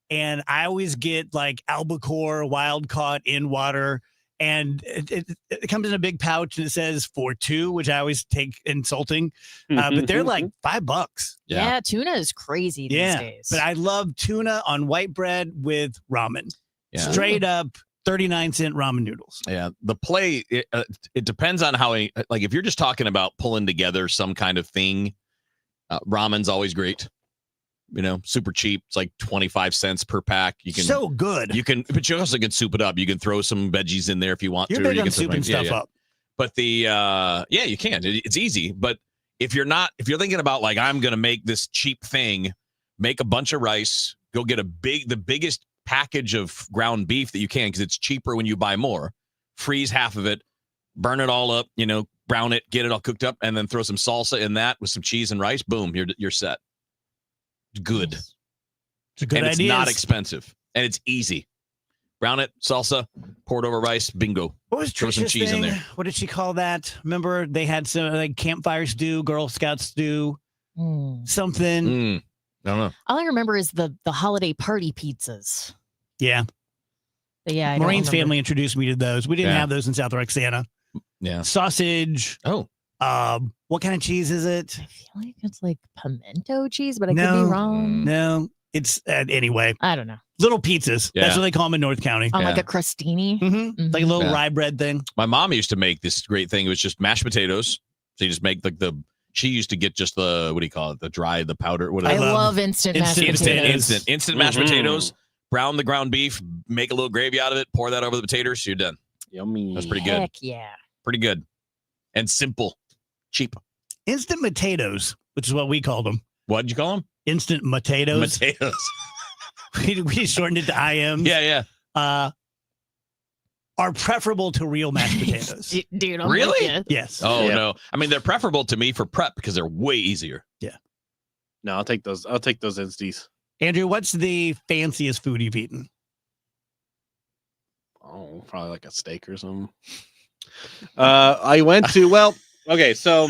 [SPEAKER 8] and I always get like albacore wild caught in water, and it comes in a big pouch and it says for two, which I always take insulting, but they're like $5.
[SPEAKER 10] Yeah, tuna is crazy these days.
[SPEAKER 8] But I love tuna on white bread with ramen.
[SPEAKER 9] Yeah.
[SPEAKER 8] Straight up 39-cent ramen noodles.
[SPEAKER 9] Yeah, the play, it depends on how, like if you're just talking about pulling together some kind of thing, ramen's always great. Super cheap. It's like 25 cents per pack. You can
[SPEAKER 8] so good.
[SPEAKER 9] You can, but you also can soup it up. You can throw some veggies in there if you want
[SPEAKER 8] You're
[SPEAKER 9] to.
[SPEAKER 8] big
[SPEAKER 9] You
[SPEAKER 8] on
[SPEAKER 9] can
[SPEAKER 8] souping stuff up.
[SPEAKER 9] But you can. It's easy. But if you're thinking about like, I'm going to make this cheap thing, make a bunch of rice, go get the biggest package of ground beef that you can, because it's cheaper when you buy more, freeze half of it, burn it all up, brown it, get it all cooked up, and then throw some salsa in that with some cheese and rice. Boom, you're set. Good.
[SPEAKER 8] It's a good idea.
[SPEAKER 9] It's not expensive and it's easy. Brown it, salsa, pour it over rice, bingo.
[SPEAKER 8] What was
[SPEAKER 9] throw some
[SPEAKER 8] Trisha's
[SPEAKER 9] cheese in
[SPEAKER 8] thing?
[SPEAKER 9] there.
[SPEAKER 8] What did she call that? Remember they had some like campfire stew, Girl Scout stew, something.
[SPEAKER 9] I don't know.
[SPEAKER 10] All I remember is the holiday party pizzas.
[SPEAKER 8] Yeah.
[SPEAKER 10] But yeah, I don't
[SPEAKER 8] Maureen's
[SPEAKER 10] remember.
[SPEAKER 8] family introduced me to those. We didn't have those in South Roxana.
[SPEAKER 9] Yeah.
[SPEAKER 8] Sausage.
[SPEAKER 9] Oh.
[SPEAKER 8] What kind of cheese is it?
[SPEAKER 10] I feel like it's like pimento cheese, but I could be wrong.
[SPEAKER 8] No, it's anyway.
[SPEAKER 10] I don't know.
[SPEAKER 8] Little pizzas.
[SPEAKER 9] Yeah.
[SPEAKER 8] That's what they call them in North County.
[SPEAKER 10] On like a crostini.
[SPEAKER 8] Mm-hmm. Like a little
[SPEAKER 9] Yeah.
[SPEAKER 8] rye bread thing.
[SPEAKER 9] My mom used to make this great thing. It was just mashed potatoes. So you just make like she used to get just the, what do you call it? The powder. What
[SPEAKER 10] I love instant mashed potatoes.
[SPEAKER 9] Instant mashed potatoes. Brown the ground beef, make a little gravy out of it, pour that over the potatoes. You're done.
[SPEAKER 4] Yummy.
[SPEAKER 9] That's pretty good.
[SPEAKER 10] Heck yeah.
[SPEAKER 9] Pretty good. And simple. Cheap.
[SPEAKER 8] Instant potatoes, which is what we called them.
[SPEAKER 9] What did you call them?
[SPEAKER 8] Instant potatoes.
[SPEAKER 9] Potatoes.
[SPEAKER 8] we shortened it to IM.
[SPEAKER 9] Yeah.
[SPEAKER 8] Are preferable to real mashed potatoes.
[SPEAKER 10] Dude, I'm
[SPEAKER 9] Really?
[SPEAKER 10] with you.
[SPEAKER 8] Yes.
[SPEAKER 9] Oh, no. I mean, they're preferable to me for prep because they're way easier.
[SPEAKER 8] Yeah.
[SPEAKER 4] No, I'll take those. I'll take those Insties.
[SPEAKER 8] Andrew, what's the fanciest food you've eaten?
[SPEAKER 4] Oh, probably like a steak or something. I went to, okay, so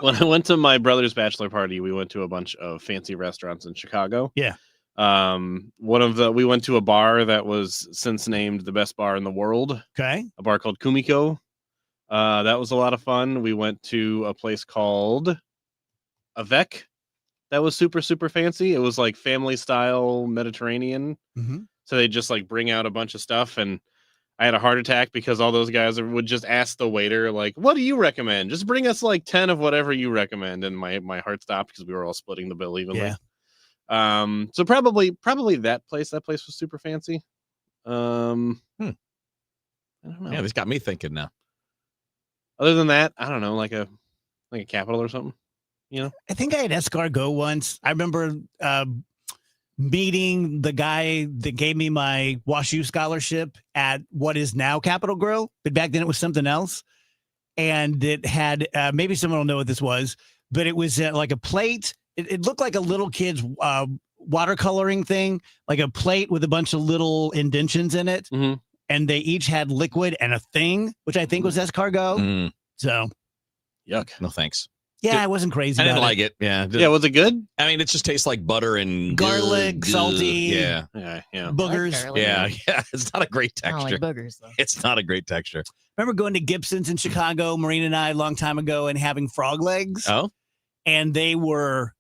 [SPEAKER 4] when I went to my brother's bachelor party, we went to a bunch of fancy restaurants in Chicago.
[SPEAKER 8] Yeah.
[SPEAKER 4] We went to a bar that was since named the best bar in the world.
[SPEAKER 8] Okay.
[SPEAKER 4] A bar called Kumiko. That was a lot of fun. We went to a place called Avec. That was super, super fancy. It was like family style Mediterranean.
[SPEAKER 8] Mm-hmm.
[SPEAKER 4] So they just like bring out a bunch of stuff, and I had a heart attack because all those guys would just ask the waiter, like, what do you recommend? Just bring us like 10 of whatever you recommend. And my heart stopped because we were all splitting the bill evenly.
[SPEAKER 8] Yeah.
[SPEAKER 4] So probably that place was super fancy. I don't know.
[SPEAKER 9] Yeah, this got me thinking now.
[SPEAKER 4] Other than that, I don't know, like a Capital or something,
[SPEAKER 8] I think I had escargot once. I remember meeting the guy that gave me my WashU scholarship at what is now Capitol Grill, but back then it was something else. And it had, maybe someone will know what this was, but it was like a plate. It looked like a little kid's watercoloring thing, like a plate with a bunch of little indentions in it.
[SPEAKER 4] Mm-hmm.
[SPEAKER 8] And they each had liquid and a thing, which I think was escargot.
[SPEAKER 9] Mm.
[SPEAKER 8] So,
[SPEAKER 9] Yuck. No thanks.
[SPEAKER 8] yeah, I wasn't crazy
[SPEAKER 9] I didn't
[SPEAKER 8] about
[SPEAKER 9] like it. Yeah.
[SPEAKER 4] Yeah, was it good?
[SPEAKER 9] I mean, it just tastes like butter and
[SPEAKER 8] Garlic, salty.
[SPEAKER 9] Yeah.
[SPEAKER 4] Yeah.
[SPEAKER 8] Boogers.
[SPEAKER 9] Yeah. It's not a great
[SPEAKER 10] I don't
[SPEAKER 9] texture.
[SPEAKER 10] like boogers though.
[SPEAKER 9] It's not a great texture.
[SPEAKER 8] Remember going to Gibson's in Chicago, Marina and I, a long time ago, and having frog legs?
[SPEAKER 9] Oh.
[SPEAKER 8] And they weren't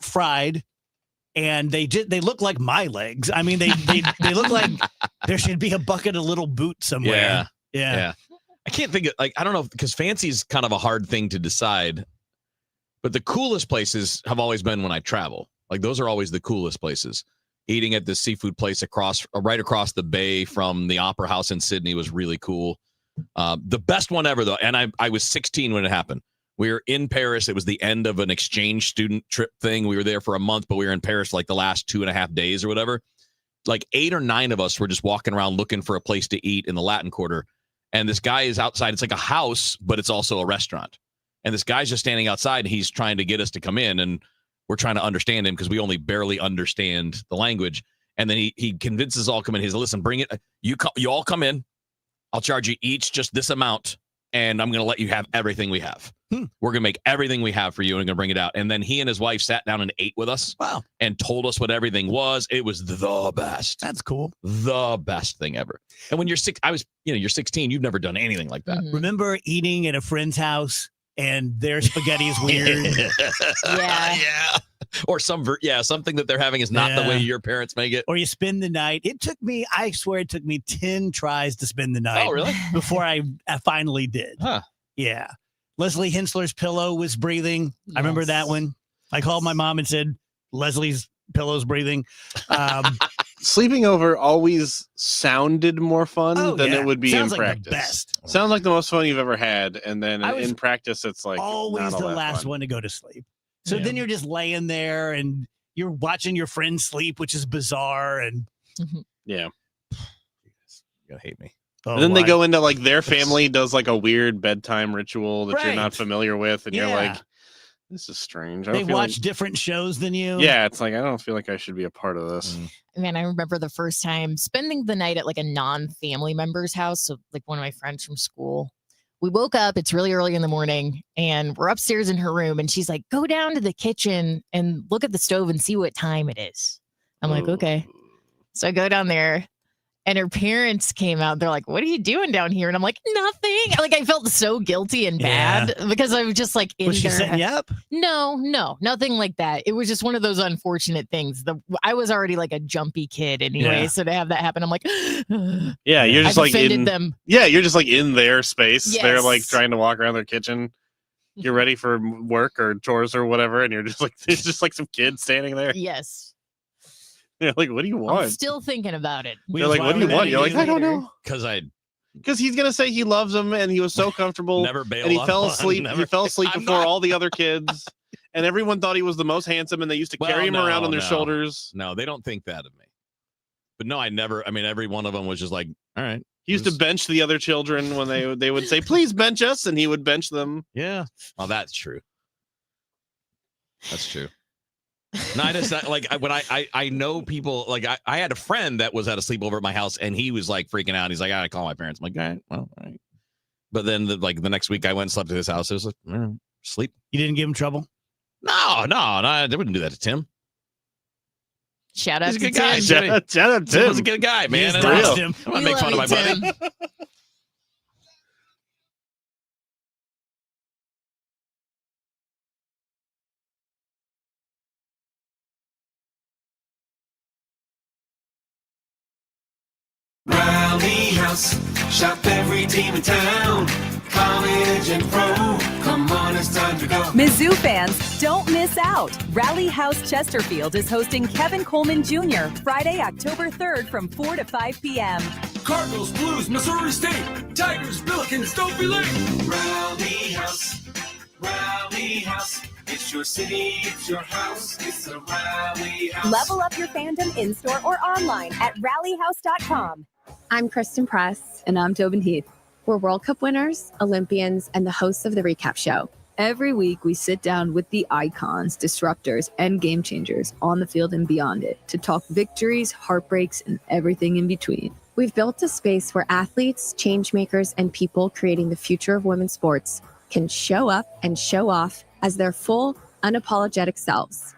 [SPEAKER 8] fried, and they look like my legs. I mean, they look like there should be a bucket of little boot somewhere. Yeah.
[SPEAKER 9] I can't think of, I don't know, because fancy is kind of a hard thing to decide. But the coolest places have always been when I travel. Like, those are always the coolest places. Eating at the seafood place right across the bay from the Opera House in Sydney was really cool. The best one ever, though, and I was 16 when it happened. We were in Paris. It was the end of an exchange student trip thing. We were there for a month, but we were in Paris like the last 2.5 days or whatever. Like 8 or 9 of us were just walking around looking for a place to eat in the Latin Quarter. And this guy is outside. It's like a house, but it's also a restaurant. And this guy's just standing outside, and he's trying to get us to come in, and we're trying to understand him because we only barely understand the language. And then he convinces us all come in. He's like, listen, bring it. You all come in. I'll charge you each just this amount, and I'm going to let you have everything we have. We're going to make everything we have for you, and I'm going to bring it out. And then he and his wife sat down and ate with us.
[SPEAKER 8] Wow.
[SPEAKER 9] And told us what everything was. It was the best.
[SPEAKER 8] That's cool.
[SPEAKER 9] The best thing ever. And when you're you're 16, you've never done anything like that.
[SPEAKER 8] Remember eating at a friend's house and their spaghetti is weird?
[SPEAKER 10] Yeah.
[SPEAKER 9] Yeah. Or something that they're having is not the way your parents make it.
[SPEAKER 8] Or you spend the night. I swear it took me 10 tries to spend the night.
[SPEAKER 9] Oh, really?
[SPEAKER 8] Before I finally did.
[SPEAKER 9] Huh.
[SPEAKER 8] Yeah. Leslie Hensler's pillow was breathing. I remember that one. I called my mom and said, Leslie's pillow's breathing.
[SPEAKER 4] Sleeping over always sounded more fun than it would be
[SPEAKER 8] Sounds
[SPEAKER 4] in
[SPEAKER 8] like
[SPEAKER 4] practice.
[SPEAKER 8] the best.
[SPEAKER 4] Sounds like the most fun you've ever had, and then
[SPEAKER 8] I was
[SPEAKER 4] in practice, it's like
[SPEAKER 8] always
[SPEAKER 4] not all
[SPEAKER 8] the
[SPEAKER 4] that
[SPEAKER 8] last
[SPEAKER 4] fun.
[SPEAKER 8] one to go to sleep. So then you're just laying there and you're watching your friend sleep, which is bizarre. And
[SPEAKER 4] Yeah.
[SPEAKER 9] You're gonna hate me.
[SPEAKER 4] And then they go into like their family does like a weird bedtime ritual that you're not
[SPEAKER 8] Right.
[SPEAKER 4] familiar with, and you're
[SPEAKER 8] Yeah.
[SPEAKER 4] like, this is strange. I
[SPEAKER 8] They
[SPEAKER 4] don't feel
[SPEAKER 8] watch different shows than you.
[SPEAKER 4] Yeah, it's like I don't feel like I should be a part of this.
[SPEAKER 10] Man, I remember the first time spending the night at like a non-family member's house. So like one of my friends from school. We woke up, it's really early in the morning, and we're upstairs in her room, and she's like, go down to the kitchen and look at the stove and see what time it is. I'm like, okay. So I go down there, and her parents came out. They're like, what are you doing down here? And I'm like, nothing. Like, I felt so guilty and bad because I was just like,
[SPEAKER 8] Was she setting you up?
[SPEAKER 10] No, nothing like that. It was just one of those unfortunate things. I was already like a jumpy kid anyway.
[SPEAKER 4] Yeah.
[SPEAKER 10] So to have that happen, I'm like,
[SPEAKER 4] Yeah, you're just
[SPEAKER 10] I
[SPEAKER 4] like
[SPEAKER 10] defended
[SPEAKER 4] in
[SPEAKER 10] them.
[SPEAKER 4] Yeah, you're just like in their space. They're like
[SPEAKER 10] Yes.
[SPEAKER 4] trying to walk around their kitchen. You're ready for work or chores or whatever, and you're just like there's just like some kids standing there.
[SPEAKER 10] Yes.
[SPEAKER 4] You're like, what do you
[SPEAKER 10] I'm
[SPEAKER 4] want?
[SPEAKER 10] still thinking about it.
[SPEAKER 4] You're like, what do you want? You're like, I don't know. Because he's gonna say he loves him and he was so comfortable.
[SPEAKER 9] Never bail
[SPEAKER 4] and he
[SPEAKER 9] on
[SPEAKER 4] fell
[SPEAKER 9] one.
[SPEAKER 4] asleep.
[SPEAKER 9] Never-
[SPEAKER 4] He fell asleep
[SPEAKER 9] I'm
[SPEAKER 4] before
[SPEAKER 9] not-
[SPEAKER 4] all the other kids, and everyone thought he was the most handsome, and they used to carry him around on their shoulders.
[SPEAKER 9] No, they don't think that of me. But no, every one of them was just like, all right.
[SPEAKER 4] He used to bench the other children when they would say, please bench us, and he would bench them.
[SPEAKER 9] Yeah. Well, that's true. That's true. No, I just like when I know people like I had a friend that was at a sleepover at my house and he was like freaking out. He's like, I gotta call my parents. I'm like, all right, well, all right. But then the next week I went and slept at his house. It was like, sleep.
[SPEAKER 8] You didn't give him trouble?
[SPEAKER 9] No, they wouldn't do that to Tim.
[SPEAKER 10] Shout out
[SPEAKER 9] He's a
[SPEAKER 10] to
[SPEAKER 9] good guy.
[SPEAKER 10] Tim.
[SPEAKER 4] Shout out
[SPEAKER 9] Tim
[SPEAKER 4] Tim.
[SPEAKER 9] was a good guy, man.
[SPEAKER 8] just
[SPEAKER 9] That's
[SPEAKER 8] doxed
[SPEAKER 9] real.
[SPEAKER 8] him.
[SPEAKER 9] I'm gonna
[SPEAKER 10] We
[SPEAKER 9] make
[SPEAKER 10] love
[SPEAKER 9] fun of my
[SPEAKER 10] you,
[SPEAKER 9] buddy.
[SPEAKER 10] Tim.
[SPEAKER 5] Rally House, shop every team in town. College and pro, come on, it's time to go.
[SPEAKER 11] Mizzou fans, don't miss out. Rally House Chesterfield is hosting Kevin Coleman Jr. Friday, October 3rd from 4 to 5 p.m.
[SPEAKER 5] Cardinals, Blues, Missouri State, Tigers, Billikens, don't be late. Rally House, it's your city, it's your house, it's the Rally House.
[SPEAKER 11] Level up your fandom in-store or online at rallyhouse.com.
[SPEAKER 12] I'm Kristen Press. And I'm Tobin Heath. We're World Cup winners, Olympians, and the hosts of the Recap Show.
[SPEAKER 15] Every week, we sit down with the icons, disruptors, and game changers on the field and beyond it to talk victories, heartbreaks, and everything in between.
[SPEAKER 12] We've built a space where athletes, change makers, and people creating the future of women's sports can show up and show off as their full, unapologetic selves.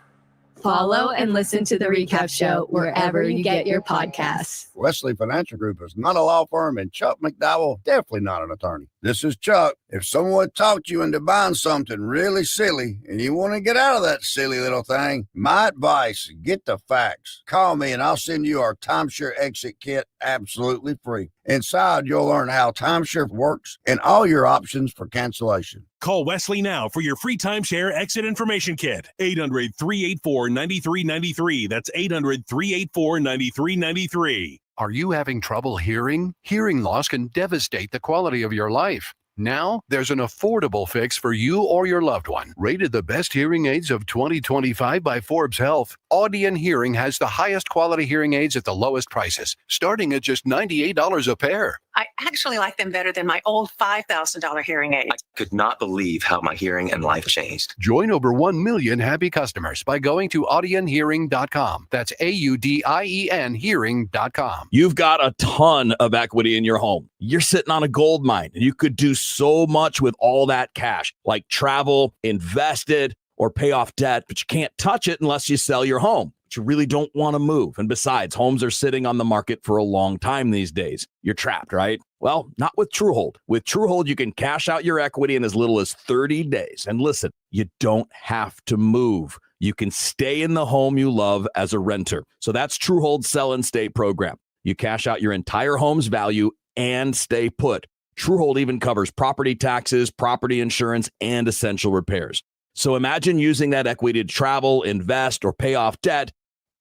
[SPEAKER 12] Follow and listen to the Recap Show wherever you get your podcasts.
[SPEAKER 16] Wesley Financial Group is not a law firm, and Chuck McDowell definitely not an attorney. This is Chuck. If someone talked you into buying something really silly and you want to get out of that silly little thing, my advice, get the facts. Call me and I'll send you our timeshare exit kit absolutely free. Inside, you'll learn how timeshare works and all your options for cancellation.
[SPEAKER 19] Call Wesley now for your free timeshare exit information kit. 800-384-9393. That's 800-384-9393.
[SPEAKER 21] Are you having trouble hearing? Hearing loss can devastate the quality of your life. Now, there's an affordable fix for you or your loved one. Rated the best hearing aids of 2025 by Forbes Health, Audion Hearing has the highest quality hearing aids at the lowest prices, starting at just $98 a pair.
[SPEAKER 13] actually like them better than my old $5,000 hearing aid.
[SPEAKER 17] I could not believe how my hearing and life changed.
[SPEAKER 21] Join over 1 million happy customers by going to AudienHearing.com. That's AUDIEN Hearing.com.
[SPEAKER 9] You've got a ton of equity in your home. You're sitting on a gold mine, and you could do so much with all that cash, like travel, invest it, or pay off debt, but you can't touch it unless you sell your home. But you really don't want to move. And besides, homes are sitting on the market for a long time these days. You're trapped, right? Well, not with TrueHold. With TrueHold, you can cash out your equity in as little as 30 days. And listen, you don't have to move. You can stay in the home you love as a renter. So that's TrueHold's Sell and Stay program. You cash out your entire home's value and stay put. TrueHold even covers property taxes, property insurance, and essential repairs. So imagine using that equity to travel, invest, or pay off debt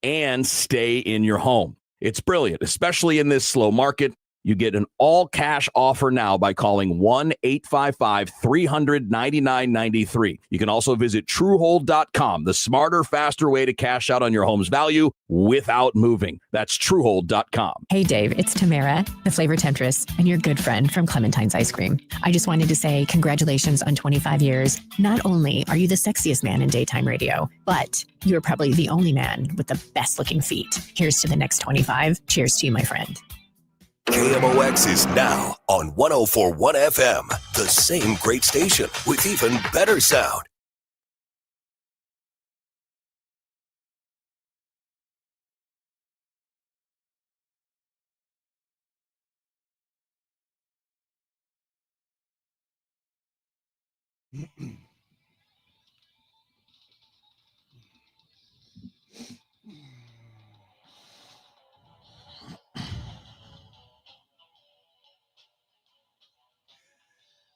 [SPEAKER 9] and stay in your home. It's brilliant, especially in this slow market. You get an all-cash offer now by calling 1-855-300-9993. You can also visit TrueHold.com, the smarter, faster way to cash out on your home's value without moving. That's TrueHold.com.
[SPEAKER 18] Hey, Dave, it's Tamara, the flavor temptress, and your good friend from Clementine's Ice Cream. I just wanted to say congratulations on 25 years. Not only are you the sexiest man in daytime radio, but you're probably the only man with the best-looking feet. Here's to the next 25. Cheers to you, my friend.
[SPEAKER 7] KMOX is now on 104.1 FM, the same great station with even better sound.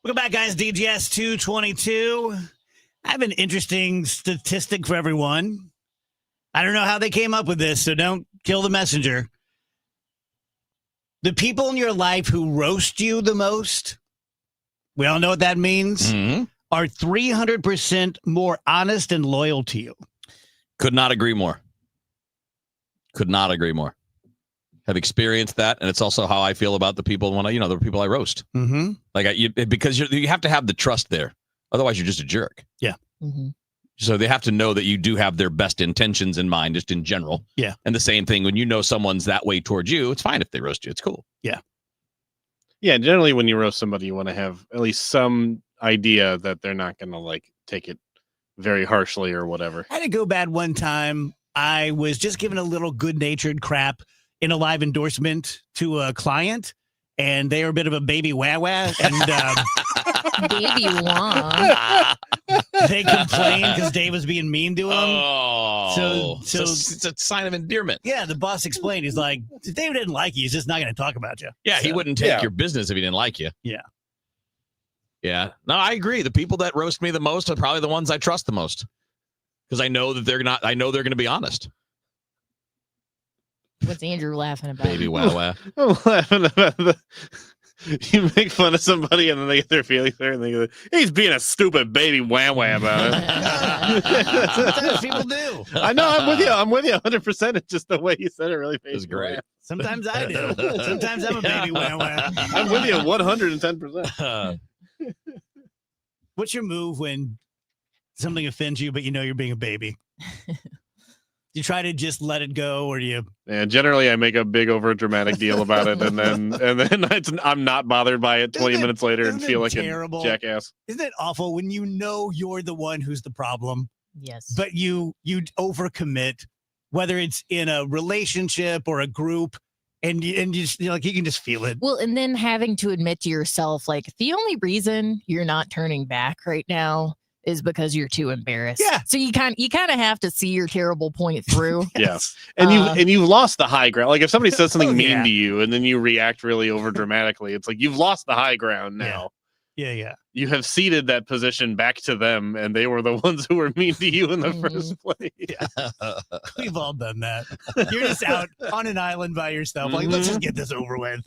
[SPEAKER 8] Welcome back, guys. DGS 222. I have an interesting statistic for everyone. I don't know how they came up with this, so don't kill the messenger. The people in your life who roast you the most, we all know what that means, are 300% more honest and loyal to you.
[SPEAKER 9] Could not agree more. Could not agree more. Have experienced that, and it's also how I feel about the people when the people I roast.
[SPEAKER 8] Mm-hmm.
[SPEAKER 9] Like because you have to have the trust there, otherwise you're just a jerk.
[SPEAKER 8] Yeah.
[SPEAKER 10] Mm-hmm.
[SPEAKER 9] So they have to know that you do have their best intentions in mind, just in general.
[SPEAKER 8] Yeah.
[SPEAKER 9] And the same thing when you know someone's that way towards you, it's fine if they roast you. It's cool.
[SPEAKER 8] Yeah.
[SPEAKER 4] Yeah. Generally, when you roast somebody, you want to have at least some idea that they're not going to take it very harshly or whatever.
[SPEAKER 8] I had to go bad one time. I was just giving a little good-natured crap in a live endorsement to a client, and they were a bit of a baby wah-wah, and
[SPEAKER 10] baby wah.
[SPEAKER 8] They complained because Dave was being mean to him.
[SPEAKER 9] Oh,
[SPEAKER 8] so
[SPEAKER 9] it's a sign of endearment.
[SPEAKER 8] Yeah, the boss explained. He's like, David didn't like you. He's just not going to talk about you.
[SPEAKER 9] Yeah, he wouldn't take your business if he didn't like you.
[SPEAKER 8] Yeah.
[SPEAKER 9] Yeah. No, I agree. The people that roast me the most are probably the ones I trust the most, because I know that they're not. I know they're going to be honest.
[SPEAKER 10] What's Andrew laughing about?
[SPEAKER 9] Baby wow.
[SPEAKER 4] I'm laughing about you make fun of somebody and then they get their feelings there and they go, he's being a stupid baby wah about it.
[SPEAKER 8] Sometimes people do.
[SPEAKER 4] I know, I'm with you 100%. It's just the way you said it really made me
[SPEAKER 9] great.
[SPEAKER 4] laugh.
[SPEAKER 8] Sometimes I do. Sometimes I'm a baby wah-wah.
[SPEAKER 4] I'm with you 110%.
[SPEAKER 8] What's your move when something offends you, but you know you're being a baby? You try to just let it go, or do you?
[SPEAKER 4] Yeah, generally I make a big over dramatic deal about it, and then I'm not bothered by it 20 minutes later and feel like
[SPEAKER 8] terrible?
[SPEAKER 4] a jackass.
[SPEAKER 8] Isn't it awful when you know you're the one who's the problem?
[SPEAKER 10] Yes.
[SPEAKER 8] But you overcommit, whether it's in a relationship or a group, and you just you can just feel it.
[SPEAKER 10] Well, and then having to admit to yourself, the only reason you're not turning back right now is because you're too embarrassed.
[SPEAKER 8] Yeah.
[SPEAKER 10] So you kind of have to see your terrible point through.
[SPEAKER 4] Yes. And you've lost the high ground. Like if somebody says something mean to you and then you react really over dramatically, it's like you've lost the high ground now.
[SPEAKER 8] Yeah.
[SPEAKER 4] You have ceded that position back to them, and they were the ones who were mean to you in the first place.
[SPEAKER 8] Yeah. We've all done that. You're just out on an island by yourself. Like, let's just get this over with.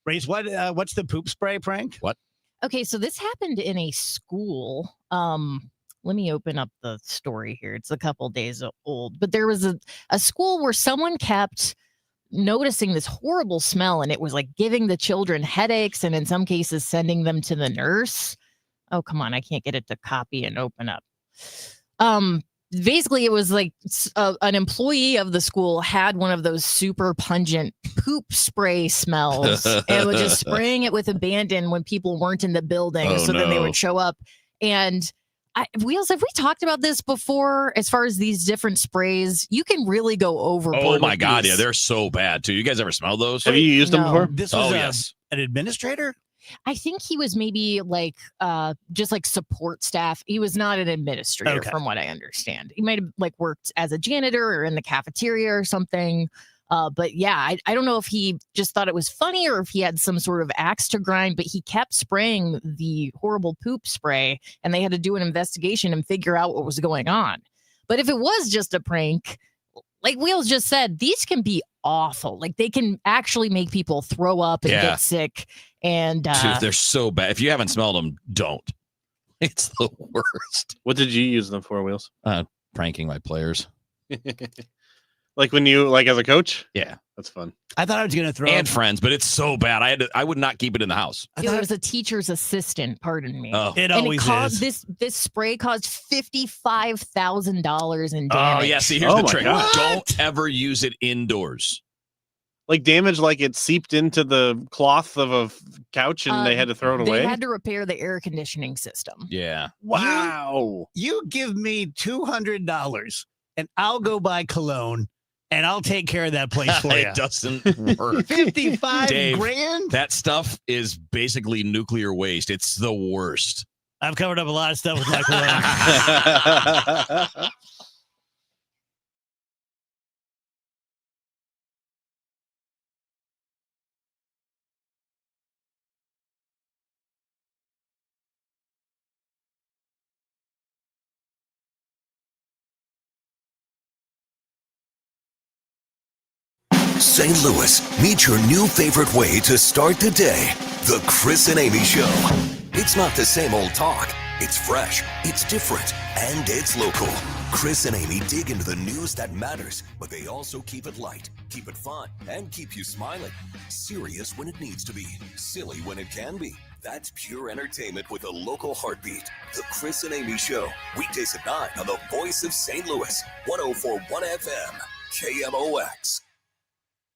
[SPEAKER 8] Race, what's the poop spray prank?
[SPEAKER 9] What?
[SPEAKER 10] Okay, so this happened in a school. Let me open up the story here. It's a couple days old, but there was a school where someone kept noticing this horrible smell, and it was like giving the children headaches and in some cases sending them to the nurse. Oh, come on. I can't get it to copy and open up. Basically, it was like an employee of the school had one of those super pungent poop spray smells and was just spraying it with abandon when people weren't in the building. Then they would show up. And Wheels, have we talked about this before as far as these different sprays? You can really go overboard.
[SPEAKER 9] Oh, my God.
[SPEAKER 10] These.
[SPEAKER 9] Yeah, they're so bad, too. You guys ever smelled those?
[SPEAKER 4] Have you used them before?
[SPEAKER 8] This was
[SPEAKER 9] yes.
[SPEAKER 8] An administrator?
[SPEAKER 10] I think he was maybe like just like support staff. He was not an administrator, from what I understand. He might have like worked as a janitor or in the cafeteria or something. But yeah, I don't know if he just thought it was funny or if he had some sort of axe to grind, but he kept spraying the horrible poop spray and they had to do an investigation and figure out what was going on. But if it was just a prank, like Wheels just said, these can be awful. Like they can actually make people throw up and get sick. And
[SPEAKER 9] Dude, they're so bad. If you haven't smelled them, don't. It's the worst.
[SPEAKER 4] What did you use them for, Wheels?
[SPEAKER 9] Pranking my players.
[SPEAKER 4] Like when you, like as a coach?
[SPEAKER 9] Yeah.
[SPEAKER 4] That's fun.
[SPEAKER 8] I thought I was going to throw
[SPEAKER 9] and friends, but it's so bad. I would not keep it in the house.
[SPEAKER 10] it was a teacher's assistant, pardon me.
[SPEAKER 9] Oh.
[SPEAKER 8] It
[SPEAKER 10] and
[SPEAKER 8] always
[SPEAKER 10] it caused
[SPEAKER 8] is.
[SPEAKER 10] This spray caused $55,000 in damage.
[SPEAKER 9] Oh, yeah. See, here's the trick.
[SPEAKER 4] God.
[SPEAKER 9] Don't ever use it indoors.
[SPEAKER 4] Like damage, like it seeped into the cloth of a couch and they had to throw it away?
[SPEAKER 10] They had to repair the air conditioning system.
[SPEAKER 9] Yeah.
[SPEAKER 4] Wow.
[SPEAKER 8] You give me $200 and I'll go buy cologne and I'll take care of that place for you.
[SPEAKER 9] It doesn't work.
[SPEAKER 8] 55
[SPEAKER 9] Dave,
[SPEAKER 8] grand?
[SPEAKER 9] That stuff is basically nuclear waste. It's the worst.
[SPEAKER 8] I've covered up a lot of stuff with my cologne.
[SPEAKER 7] St. Louis, meet your new favorite way to start the day. The Chris and Amy Show. It's not the same old talk. It's fresh, it's different, and it's local. Chris and Amy dig into the news that matters, but they also keep it light, keep it fun, and keep you smiling. Serious when it needs to be, silly when it can be. That's pure entertainment with a local heartbeat. The Chris and Amy Show. Weekdays at 9 on the Voice of St. Louis. 104.1 FM. KMOX.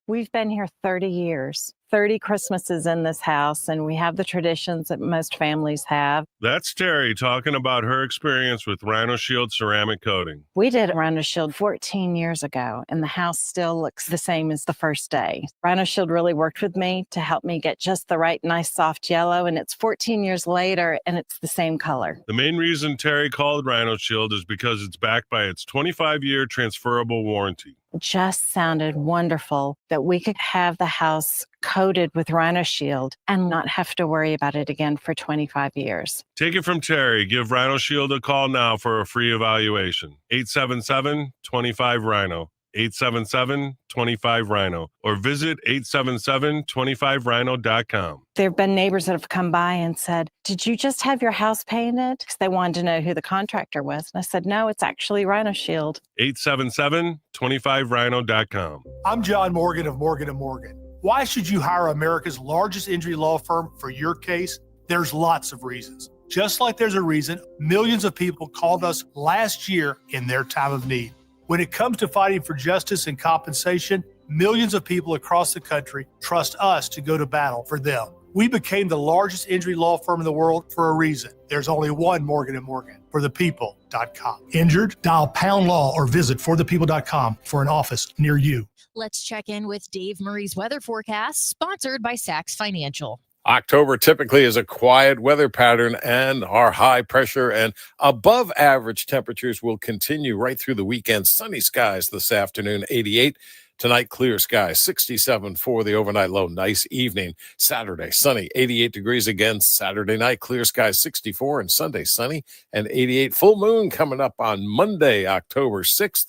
[SPEAKER 2] We've been here 30 years, 30 Christmases in this house, and we have the traditions that most families have.
[SPEAKER 20] That's Terry talking about her experience with Rhino Shield ceramic coating.
[SPEAKER 2] We did Rhino Shield 14 years ago, and the house still looks the same as the first day. Rhino Shield really worked with me to help me get just the right, nice, soft yellow, and it's 14 years later, and it's the same color.
[SPEAKER 20] The main reason Terry called Rhino Shield is because it's backed by its 25-year transferable warranty.
[SPEAKER 2] It just sounded wonderful that we could have the house coated with Rhino Shield and not have to worry about it again for 25 years.
[SPEAKER 20] Take it from Terry. Give Rhino Shield a call now for a free evaluation. 877-25-RHINO. 877-25-RHINO. Or visit 877-25rhino.com.
[SPEAKER 2] There have been neighbors that have come by and said, "Did you just have your house painted?" Because they wanted to know who the contractor was. And I said, "No, it's actually Rhino Shield."
[SPEAKER 20] 877-25rhino.com.
[SPEAKER 22] I'm John Morgan of Morgan & Morgan. Why should you hire America's largest injury law firm for your case? There's lots of reasons. Just like there's a reason millions of people called us last year in their time of need. When it comes to fighting for justice and compensation, millions of people across the country trust us to go to battle for them. We became the largest injury law firm in the world for a reason. There's only one Morgan & Morgan, forthepeople.com. Injured? Dial pound law or visit forthepeople.com for an office near you.
[SPEAKER 10] Let's check in with Dave Murray's weather forecast, sponsored by Sachs Financial.
[SPEAKER 14] October typically is a quiet weather pattern, and our high pressure and above average temperatures will continue right through the weekend. Sunny skies this afternoon, 88. Tonight, clear skies, 67 for the overnight low. Nice evening. Saturday, sunny, 88 degrees again. Saturday night, clear skies, 64. And Sunday, sunny and 88. Full moon coming up on Monday, October 6th.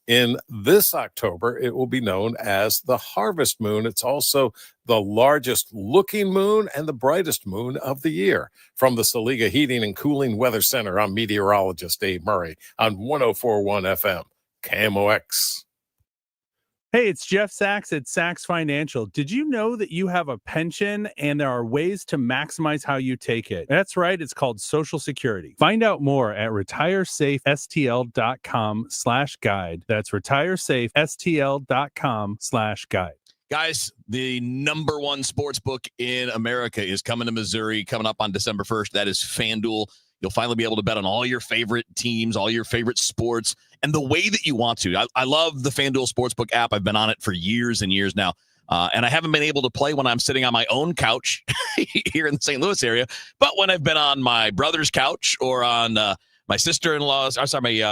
[SPEAKER 14] In this October, it will be known as the harvest moon. It's also the largest looking moon and the brightest moon of the year. From the Saliga Heating and Cooling Weather Center, I'm meteorologist Dave Murray on 104.1 FM, KMOX.
[SPEAKER 1] Hey, it's Jeff Sachs at Sachs Financial. Did you know that you have a pension and there are ways to maximize how you take it? That's right. It's called Social Security. Find out more at retiresafestl.com/guide. That's retiresafestl.com/guide.
[SPEAKER 9] Guys, the number one sports book in America is coming to Missouri, coming up on December 1st. That is FanDuel. You'll finally be able to bet on all your favorite teams, all your favorite sports, and the way that you want to. I love the FanDuel Sportsbook app. I've been on it for years and years now, and I haven't been able to play when I'm sitting on my own couch here in the St. Louis area, but when I've been on my brother's couch or on my sister-in-law's,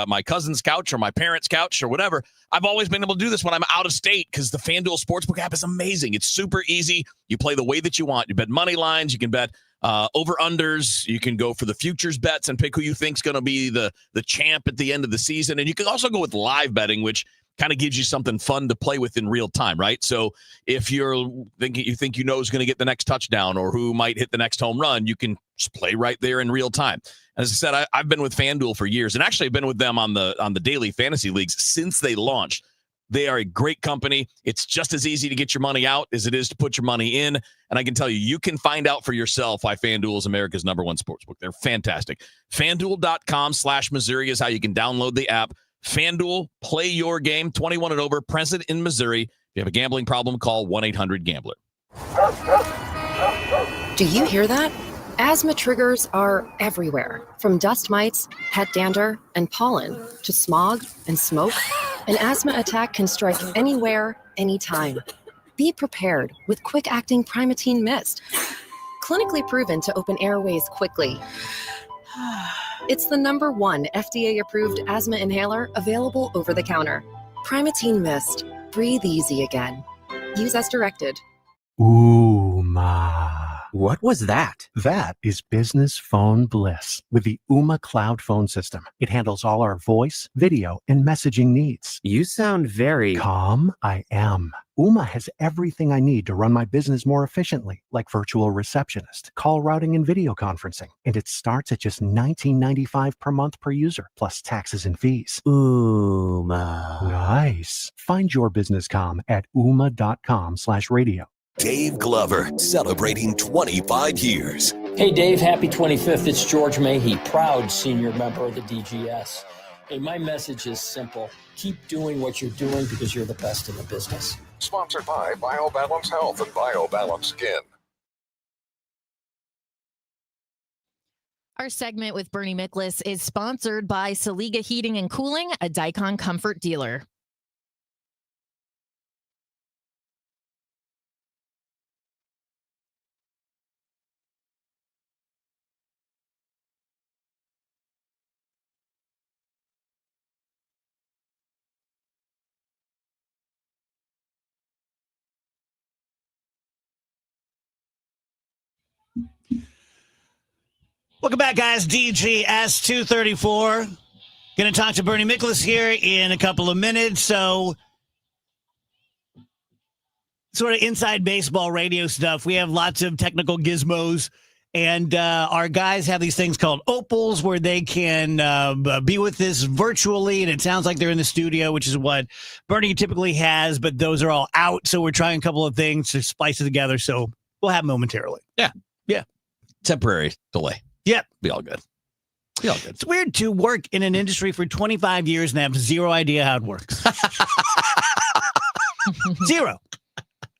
[SPEAKER 9] my cousin's couch or my parents' couch or whatever, I've always been able to do this when I'm out of state because the FanDuel Sportsbook app is amazing. It's super easy. You play the way that you want. You bet money lines. You can bet over-unders. You can go for the futures bets and pick who you think's going to be the champ at the end of the season. And you can also go with live betting, which kind of gives you something fun to play with in real time, right? So if you think who's going to get the next touchdown or who might hit the next home run, you can just play right there in real time. As I said, I've been with FanDuel for years, and actually I've been with them on the daily fantasy leagues since they launched. They are a great company. It's just as easy to get your money out as it is to put your money in. And I can tell you, you can find out for yourself why FanDuel is America's number one sportsbook. They're fantastic. FanDuel.com/Missouri is how you can download the app. FanDuel, play your game, 21 and over, present in Missouri. If you have a gambling problem, call 1-800-GAMBLER.
[SPEAKER 3] Do you hear that? Asthma triggers are everywhere, from dust mites, pet dander, and pollen, to smog and smoke. An asthma attack can strike anywhere, anytime. Be prepared with quick-acting Primatene Mist. Clinically proven to open airways quickly. It's the #1 FDA-approved asthma inhaler available over the counter. Primatene Mist. Breathe easy again. Use as directed.
[SPEAKER 6] Ooma. What was that? That is business phone bliss with the Ooma Cloud Phone System. It handles all our voice, video, and messaging needs. You sound very calm. I am. Ooma has everything I need to run my business more efficiently, like virtual receptionist, call routing, and video conferencing. And it starts at just $19.95 per month per user, plus taxes and fees. Ooma. Nice. Find your business comm at ooma.com/radio.
[SPEAKER 7] Dave Glover, celebrating 25 years.
[SPEAKER 23] Hey, Dave, happy 25th. It's George Mahey, proud senior member of the DGS. Hey, my message is simple. Keep doing what you're doing because you're the best in the business.
[SPEAKER 24] Sponsored by BioBalance Health and BioBalance Skin.
[SPEAKER 10] Our segment with Bernie Miklasz is sponsored by Saliga Heating and Cooling, a Dicon Comfort dealer.
[SPEAKER 8] Welcome back, guys. DGS 234. Going to talk to Bernie Miklasz here in a couple of minutes. So, sort of inside baseball radio stuff. We have lots of technical gizmos, and our guys have these things called opals where they can be with us virtually, and it sounds like they're in the studio, which is what Bernie typically has, but those are all out. So we're trying a couple of things to splice it together. So we'll have momentarily.
[SPEAKER 9] Yeah. Temporary delay.
[SPEAKER 8] Yep.
[SPEAKER 9] Be all good.
[SPEAKER 8] It's weird to work in an industry for 25 years and have zero idea how it works. Zero.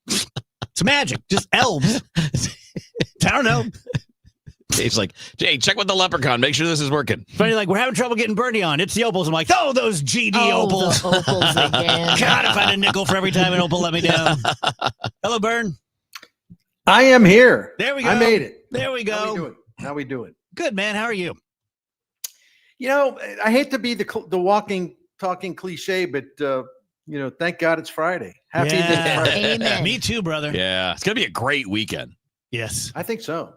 [SPEAKER 8] It's magic. Just elves. I don't know.
[SPEAKER 9] Dave's like, Jay, check with the leprechaun. Make sure this is working.
[SPEAKER 8] Funny, like, we're having trouble getting Bernie on. It's the opals. I'm like, oh, those GD opals.
[SPEAKER 10] The opals again.
[SPEAKER 8] God, if I had a nickel for every time an opal let me down. Hello, Bern.
[SPEAKER 25] I am here.
[SPEAKER 8] There we go.
[SPEAKER 25] I made it.
[SPEAKER 8] There we go.
[SPEAKER 25] How we doing?
[SPEAKER 8] Good, man. How are you?
[SPEAKER 25] You know, I hate to be the walking, talking cliche, but thank God it's Friday. Happy Friday.
[SPEAKER 10] Amen.
[SPEAKER 8] Me too, brother.
[SPEAKER 9] Yeah, it's gonna be a great weekend.
[SPEAKER 8] Yes,
[SPEAKER 25] I think so.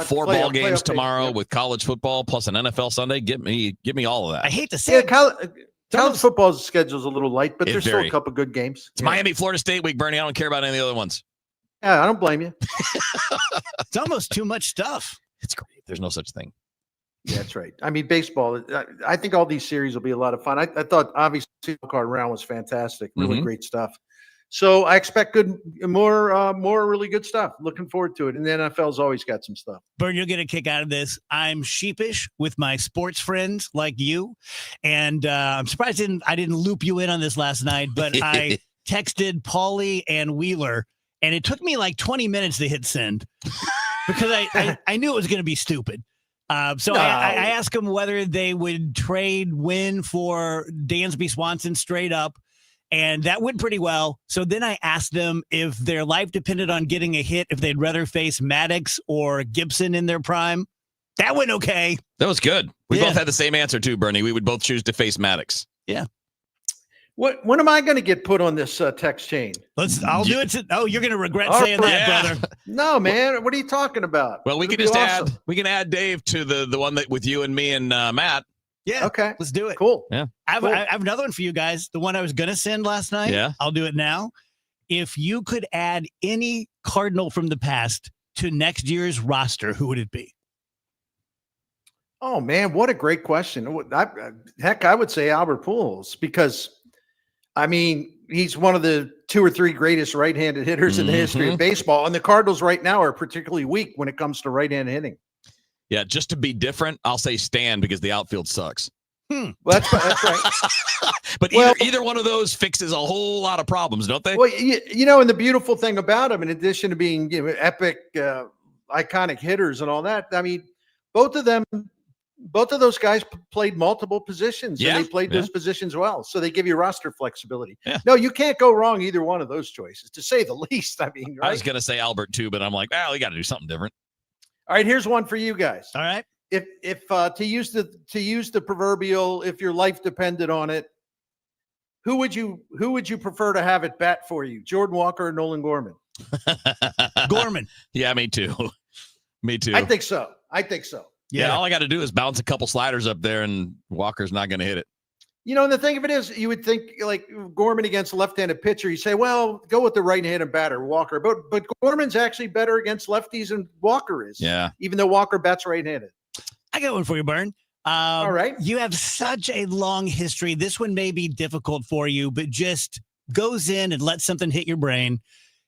[SPEAKER 9] Four ball games tomorrow with college football plus an NFL Sunday. Give me all of that.
[SPEAKER 8] I hate to say it.
[SPEAKER 25] College football's schedule is a little light, but there's still
[SPEAKER 9] very.
[SPEAKER 25] a couple good games.
[SPEAKER 9] It's Miami, Florida State week, Bernie. I don't care about any of the other ones.
[SPEAKER 25] Yeah, I don't blame you.
[SPEAKER 8] It's almost too much stuff.
[SPEAKER 9] It's great. There's no such thing.
[SPEAKER 25] Yeah, that's right. I mean, baseball, I think all these series will be a lot of fun. I thought, obviously, the card round was fantastic. Really great stuff. So I expect more really good stuff. Looking forward to it. And the NFL's always got some stuff.
[SPEAKER 8] Bern, you'll get a kick out of this. I'm sheepish with my sports friends like you. And I'm surprised I didn't loop you in on this last night, but I texted Paulie and Wheeler, and it took me like 20 minutes to hit send because I knew it was going to be stupid. So I asked them whether they would trade Wynn for Dansby Swanson straight up. And that went pretty well. So then I asked them if their life depended on getting a hit, if they'd rather face Maddox or Gibson in their prime. That went okay.
[SPEAKER 9] That was good. We both had the same answer too, Bernie. We would both choose to face Maddox.
[SPEAKER 8] Yeah.
[SPEAKER 25] When am I going to get put on this text chain?
[SPEAKER 8] I'll do it. You're going to regret saying that, brother.
[SPEAKER 25] No, man. What are you talking about?
[SPEAKER 9] Well, we can just add Dave to the one that with you and me and Matt.
[SPEAKER 8] Yeah.
[SPEAKER 25] Okay.
[SPEAKER 8] Let's do it.
[SPEAKER 25] Cool.
[SPEAKER 9] Yeah.
[SPEAKER 8] I have another one for you guys. The one I was going to send last night.
[SPEAKER 9] Yeah.
[SPEAKER 8] I'll do it now. If you could add any Cardinal from the past to next year's roster, who would it be?
[SPEAKER 25] Oh, man. What a great question. I would say Albert Pujols because, I mean, he's one of the 2 or 3 greatest right-handed hitters in the history of baseball. And the Cardinals right now are particularly weak when it comes to right-handed hitting.
[SPEAKER 9] Yeah, just to be different, I'll say Stan because the outfield sucks.
[SPEAKER 25] Well, that's right.
[SPEAKER 9] But either one of those fixes a whole lot of problems, don't they?
[SPEAKER 25] Well, and the beautiful thing about them, in addition to being epic, iconic hitters and all that, I mean, both of those guys played multiple positions, and they played those positions well. So they give you roster flexibility.
[SPEAKER 9] Yeah.
[SPEAKER 25] No, you can't go wrong either one of those choices, to say the least. I mean, right?
[SPEAKER 9] I was going to say Albert too, but I'm like, we got to do something different.
[SPEAKER 25] All right, here's one for you guys.
[SPEAKER 8] All right.
[SPEAKER 25] If to use the proverbial, if your life depended on it, who would you prefer to have at bat for you, Jordan Walker or Nolan Gorman?
[SPEAKER 8] Gorman.
[SPEAKER 9] Yeah, me too. Me too.
[SPEAKER 25] I think so.
[SPEAKER 9] Yeah, all I got to do is bounce a couple sliders up there, and Walker's not going to hit it.
[SPEAKER 25] And the thing of it is, you would think like Gorman against a left-handed pitcher, you say, well, go with the right-handed batter, Walker. But Gorman's actually better against lefties than Walker is.
[SPEAKER 9] Yeah.
[SPEAKER 25] Even though Walker bats right-handed.
[SPEAKER 8] I got one for you, Bern.
[SPEAKER 25] All right.
[SPEAKER 8] You have such a long history. This one may be difficult for you, but just goes in and lets something hit your brain.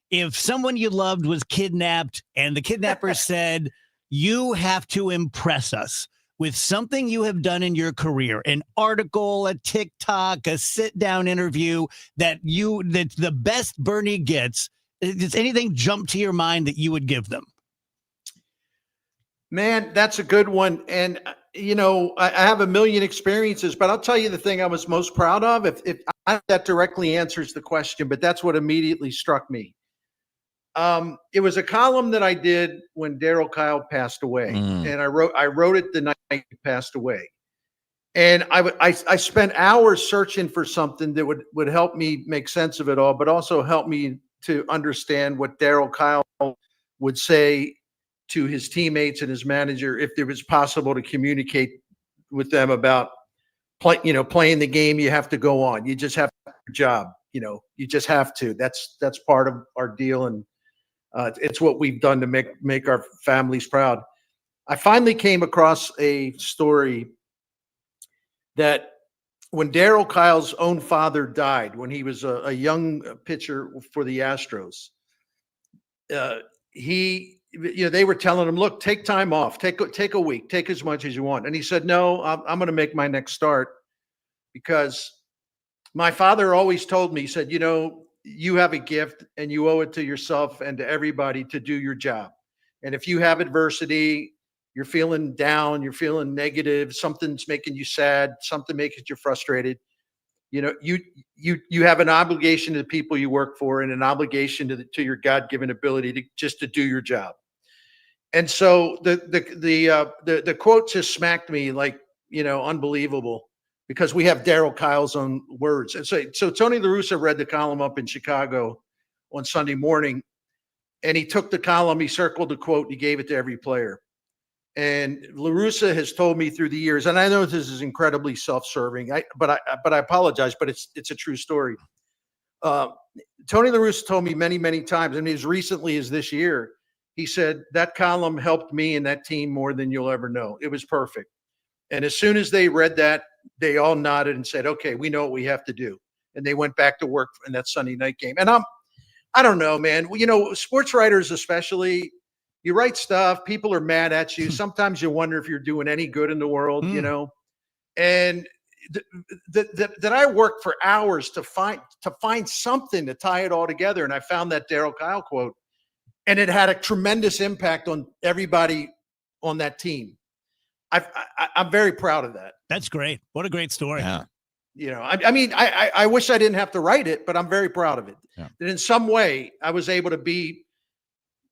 [SPEAKER 8] If someone you loved was kidnapped and the kidnapper said, you have to impress us with something you have done in your career, an article, a TikTok, a sit-down interview that's the best Bernie gets. Does anything jump to your mind that you would give them?
[SPEAKER 25] Man, that's a good one. And, I have a million experiences, but I'll tell you the thing I was most proud of. If that directly answers the question, but that's what immediately struck me. It was a column that I did when Darryl Kyle passed away, and I wrote it the night he passed away. And I spent hours searching for something that would help me make sense of it all, but also help me to understand what Darryl Kyle would say to his teammates and his manager if it was possible to communicate with them about playing the game. You have to go on. You just have to do your job. You just have to. That's part of our deal, and it's what we've done to make our families proud. I finally came across a story that when Darryl Kyle's own father died, when he was a young pitcher for the Astros, they were telling him, look, take time off, take a week, take as much as you want. And he said, no, I'm going to make my next start because my father always told me, he said, you have a gift and you owe it to yourself and to everybody to do your job. And if you have adversity, you're feeling down, you're feeling negative, something's making you sad, something making you frustrated, you have an obligation to the people you work for and an obligation to your God-given ability to do your job. And so the quote just smacked me like, unbelievable, because we have Darryl Kyle's own words. And so Tony La Russa read the column up in Chicago on Sunday morning, and he took the column, he circled the quote, he gave it to every player. And La Russa has told me through the years, and I know this is incredibly self-serving, but I apologize, but it's a true story. Tony La Russa told me many, many times, and as recently as this year, he said, that column helped me and that team more than you'll ever know. It was perfect. And as soon as they read that, they all nodded and said, okay, we know what we have to do. And they went back to work in that Sunday night game. And I don't know, man. You know, sports writers, especially, you write stuff, people are mad at you. Sometimes you wonder if you're doing any good in the world, you know, and that I worked for hours to find something to tie it all together. And I found that Daryl Kyle quote, and it had a tremendous impact on everybody on that team. I'm very proud of that.
[SPEAKER 8] That's great. What a great story.
[SPEAKER 9] Yeah.
[SPEAKER 25] You know, I mean, I wish I didn't have to write it, but I'm very proud of it.
[SPEAKER 9] Yeah.
[SPEAKER 25] That in some way I was able to be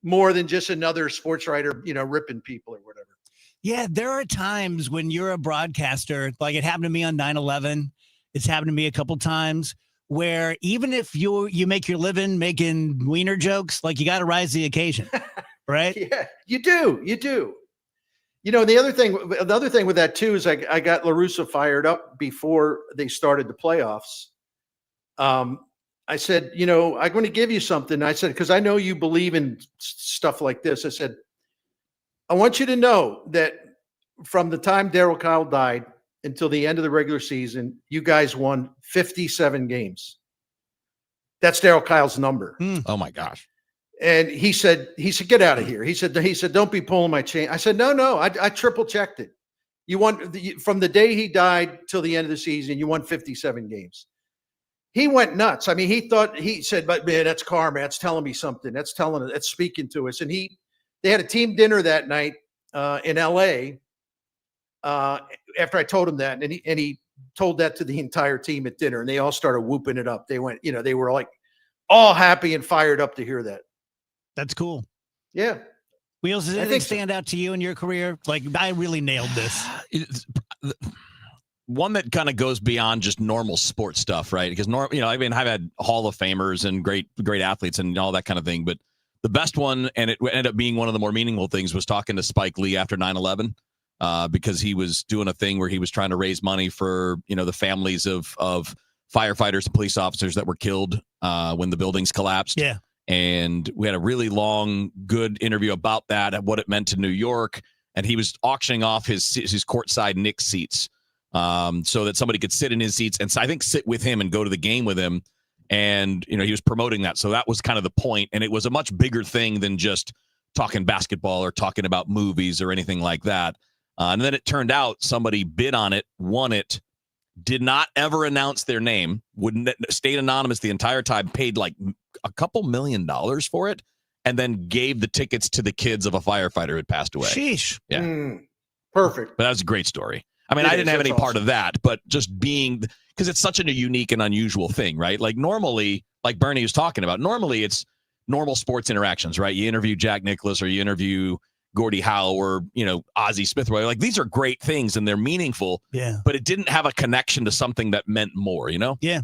[SPEAKER 25] more than just another sports writer, you know, ripping people or whatever.
[SPEAKER 8] Yeah, there are times when you're a broadcaster, like it happened to me on 9/11. It's happened to me a couple times where even if you make your living making wiener jokes, like you got to rise to the occasion, right?
[SPEAKER 25] Yeah, you do. You know, the other thing with that too is I got La Russa fired up before they started the playoffs. I said, you know, I'm going to give you something. I said, because I know you believe in stuff like this. I said, I want you to know that from the time Daryl Kyle died until the end of the regular season, you guys won 57 games. That's Daryl Kyle's number.
[SPEAKER 9] Oh my gosh.
[SPEAKER 25] And he said, get out of here. He said, don't be pulling my chain. I said, no, I triple checked it. You won from the day he died till the end of the season, you won 57 games. He went nuts. I mean, he said, but man, that's karma. That's telling me something. That's speaking to us. And they had a team dinner that night in LA after I told him that. And he told that to the entire team at dinner, and they all started whooping it up. They went, you know, they were like all happy and fired up to hear that.
[SPEAKER 8] That's cool.
[SPEAKER 25] Yeah.
[SPEAKER 8] Wheels, does anything stand out to you in your career? Like, I really nailed this.
[SPEAKER 9] One that kind of goes beyond just normal sports stuff, right? Because I mean, I've had Hall of Famers and great athletes and all that kind of thing, but the best one, and it ended up being one of the more meaningful things, was talking to Spike Lee after 9/11, because he was doing a thing where he was trying to raise money for, you know, the families of firefighters and police officers that were killed when the buildings collapsed.
[SPEAKER 8] Yeah.
[SPEAKER 9] And we had a really long, good interview about that and what it meant to New York. And he was auctioning off his courtside Knicks seats so that somebody could sit in his seats and I think sit with him and go to the game with him. And, you know, he was promoting that. So that was kind of the point. And it was a much bigger thing than just talking basketball or talking about movies or anything like that. And then it turned out somebody bid on it, won it, did not ever announce their name, stayed anonymous the entire time, paid like a couple $1 million for it, and then gave the tickets to the kids of a firefighter who had passed away.
[SPEAKER 8] Sheesh.
[SPEAKER 9] Yeah.
[SPEAKER 25] Perfect.
[SPEAKER 9] But that was a great story. I mean, I didn't have any part of that, but just being, because it's such a unique and unusual thing, right? Like normally, like Bernie was talking about, normally it's normal sports interactions, right? You interview Jack Nicklaus or you interview Gordie Howe or, you know, Ozzie Smith. Like these are great things and they're meaningful.
[SPEAKER 8] Yeah.
[SPEAKER 9] But it didn't have a connection to something that meant more, you know?
[SPEAKER 8] Yeah.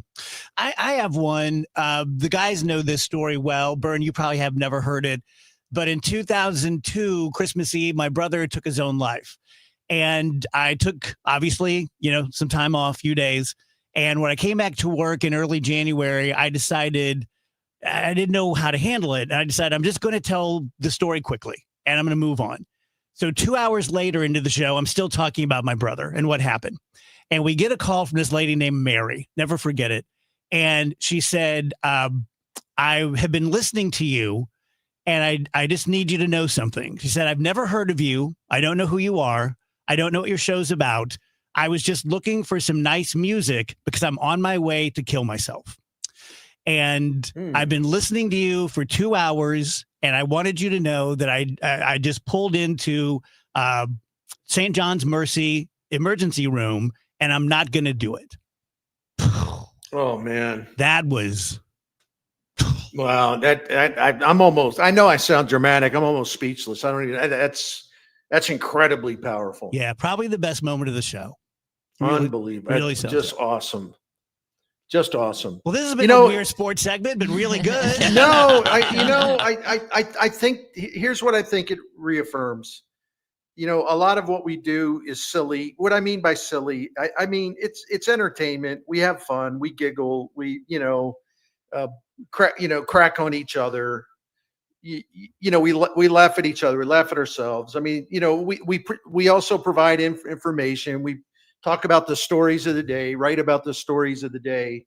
[SPEAKER 8] I have one. The guys know this story well. Bern, you probably have never heard it. But in 2002, Christmas Eve, my brother took his own life. And I took, obviously, you know, some time off, a few days. And when I came back to work in early January, I decided I didn't know how to handle it. And I decided I'm just going to tell the story quickly and I'm going to move on. So 2 hours later into the show, I'm still talking about my brother and what happened. And we get a call from this lady named Mary. Never forget it. And she said, I have been listening to you and I just need you to know something. She said, I've never heard of you. I don't know who you are. I don't know what your show's about. I was just looking for some nice music because I'm on my way to kill myself. And I've been listening to you for 2 hours, and I wanted you to know that I just pulled into St. John's Mercy emergency room, and I'm not going to do it.
[SPEAKER 25] Oh, man.
[SPEAKER 8] That was...
[SPEAKER 25] Wow. I'm almost, I know I sound dramatic. I'm almost speechless. I don't even, that's incredibly powerful.
[SPEAKER 8] Yeah, probably the best moment of the show.
[SPEAKER 25] Unbelievable.
[SPEAKER 8] Really
[SPEAKER 25] just awesome. Just awesome.
[SPEAKER 8] Well, this has been a weird sports segment, but really good.
[SPEAKER 25] No, I think here's what I think it reaffirms. You know, a lot of what we do is silly. What I mean by silly, I mean it's entertainment. We have fun. We giggle. We crack on each other. We laugh at each other. We laugh at ourselves. I mean, you know, we also provide information. We talk about the stories of the day, write about the stories of the day.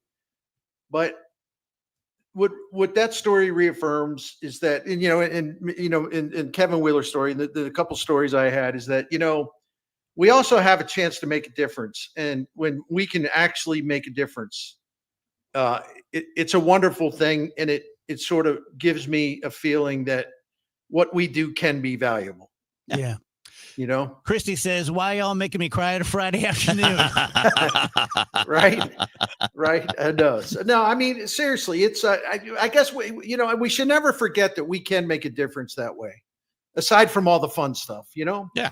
[SPEAKER 25] But what that story reaffirms is that, and in Kevin Wheeler's story, the couple stories I had is that, we also have a chance to make a difference. And when we can actually make a difference, it's a wonderful thing. And it sort of gives me a feeling that what we do can be valuable.
[SPEAKER 8] Yeah.
[SPEAKER 25] Christy
[SPEAKER 8] says, why y'all making me cry on a Friday afternoon?
[SPEAKER 25] Right. I know. So, no, I mean, seriously, it's, I guess we should never forget that we can make a difference that way, aside from all the fun stuff,
[SPEAKER 9] Yeah.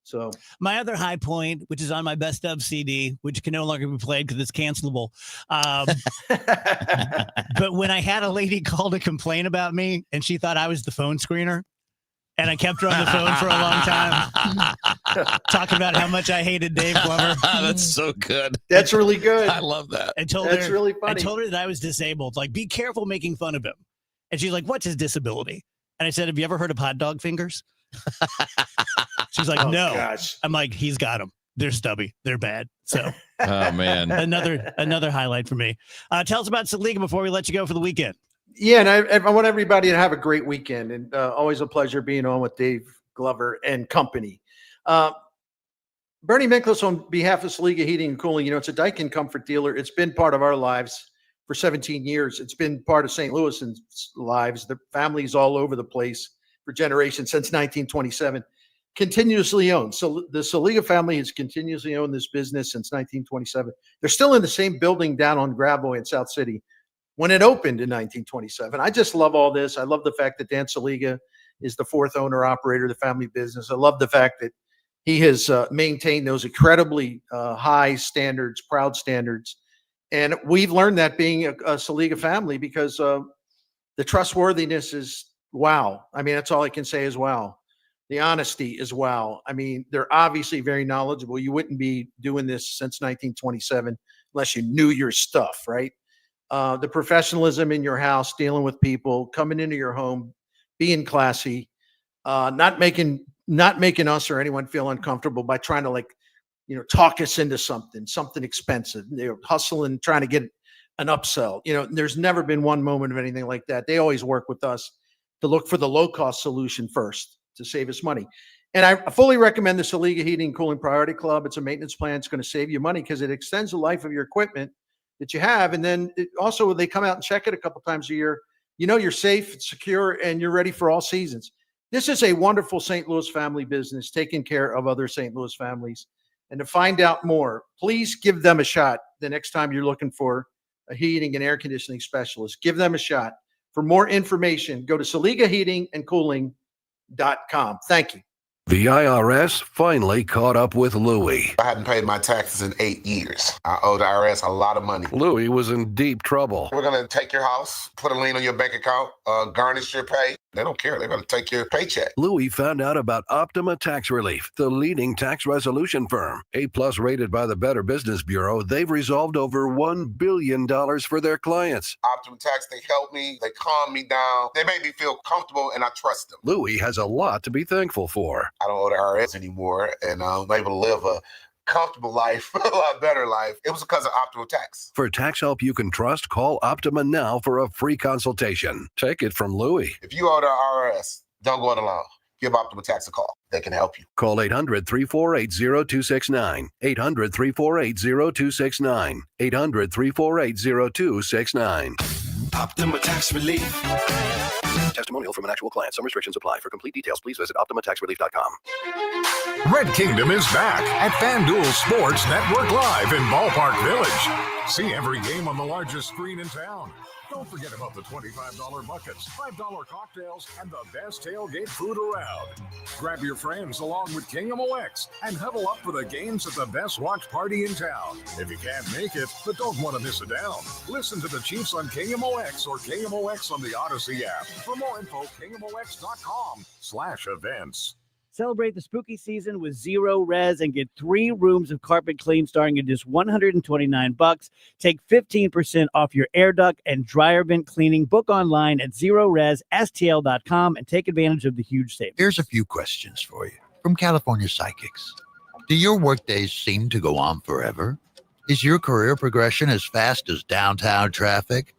[SPEAKER 25] So
[SPEAKER 8] my other high point, which is on my best of CD, which can no longer be played because it's cancelable. But when I had a lady call to complain about me and she thought I was the phone screener, and I kept her on the phone for a long time, talking about how much I hated Dave Glover.
[SPEAKER 9] That's so good.
[SPEAKER 25] That's really good.
[SPEAKER 9] I love that.
[SPEAKER 25] That's really funny.
[SPEAKER 8] I told her that I was disabled. Like, be careful making fun of him. And she's like, what's his disability? And I said, have you ever heard of hot dog fingers? She's like, no.
[SPEAKER 25] Gosh.
[SPEAKER 8] I'm like, he's got them. They're stubby. They're bad. So,
[SPEAKER 9] oh man,
[SPEAKER 8] another highlight for me. Tell us about Saliga before we let you go for the weekend.
[SPEAKER 25] Yeah, and I want everybody to have a great weekend, and always a pleasure being on with Dave Glover and company. Bernie Minklis on behalf of Saliga Heating and Cooling. It's a Daikin comfort dealer. It's been part of our lives for 17 years. It's been part of St. Louisans' lives. The families all over the place for generations since 1927. Continuously owned. So the Saliga family has continuously owned this business since 1927. They're still in the same building down on Gravois in South City when it opened in 1927. I just love all this. I love the fact that Dan Saliga is the fourth owner operator of the family business. I love the fact that he has maintained those incredibly high standards, proud standards. And we've learned that being a Saliga family because the trustworthiness is wow. I mean, that's all I can say is wow. The honesty is wow. I mean, they're obviously very knowledgeable. You wouldn't be doing this since 1927 unless you knew your stuff, right? The professionalism in your house, dealing with people, coming into your home, being classy, not making us or anyone feel uncomfortable by trying to talk us into something expensive. They're hustling, trying to get an upsell. There's never been one moment of anything like that. They always work with us to look for the low-cost solution first to save us money. And I fully recommend the Saliga Heating and Cooling Priority Club. It's a maintenance plan. It's going to save you money because it extends the life of your equipment that you have. And then also they come out and check it a couple times a year. You're safe, secure, and you're ready for all seasons. This is a wonderful St. Louis family business taking care of other St. Louis families. And to find out more, please give them a shot the next time you're looking for a heating and air conditioning specialist. Give them a shot. For more information, go to SaligaHeatingandCooling.com. Thank you.
[SPEAKER 21] The IRS finally caught up with Louie.
[SPEAKER 24] I hadn't paid my taxes in 8 years. I owe the IRS a lot of money.
[SPEAKER 21] Louie was in deep trouble.
[SPEAKER 24] We're going to take your house, put a lien on your bank account, garnish your pay. They don't care. They're going to take your paycheck.
[SPEAKER 21] Louie found out about Optima Tax Relief, the leading tax resolution firm. A+ rated by the Better Business Bureau, they've resolved over $1 billion for their clients.
[SPEAKER 24] Optima Tax, they help me. They calm me down. They make me feel comfortable, and I trust them.
[SPEAKER 21] Louie has a lot to be thankful for.
[SPEAKER 24] I don't owe the IRS anymore, and I'm able to live a comfortable life, a lot better life. It was because of Optima Tax.
[SPEAKER 21] For tax help you can trust, call Optima now for a free consultation. Take it from Louie.
[SPEAKER 24] If you owe the IRS, don't go it alone. Give Optima Tax a call. They can help you.
[SPEAKER 21] Call 800-348-0269. 800-348-0269. 800-348-0269.
[SPEAKER 5] Optima Tax Relief.
[SPEAKER 21] Testimonial from an actual client. Some restrictions apply. For complete details, please visit OptimaTaxRelief.com.
[SPEAKER 11] Red Kingdom is back at FanDuel Sports Network Live in Ballpark Village. See every game on the largest screen in town. Don't forget about the $25 buckets, $5 cocktails, and the best tailgate food around. Grab your friends along with KMOX and huddle up for the games at the best watch party in town. If you can't make it, but don't want to miss it down, listen to the Chiefs on KMOX or KMOX on the Odyssey app. For more info, KMOX.com/events.
[SPEAKER 12] Celebrate the spooky season with Zero Res and get 3 rooms of carpet clean starting at just $129. Take 15% off your air duct and dryer vent cleaning. Book online at ZeroResSTL.com and take advantage of the huge savings.
[SPEAKER 15] Here's a few questions for you from California Psychics. Do your workdays seem to go on forever? Is your career progression as fast as downtown traffic?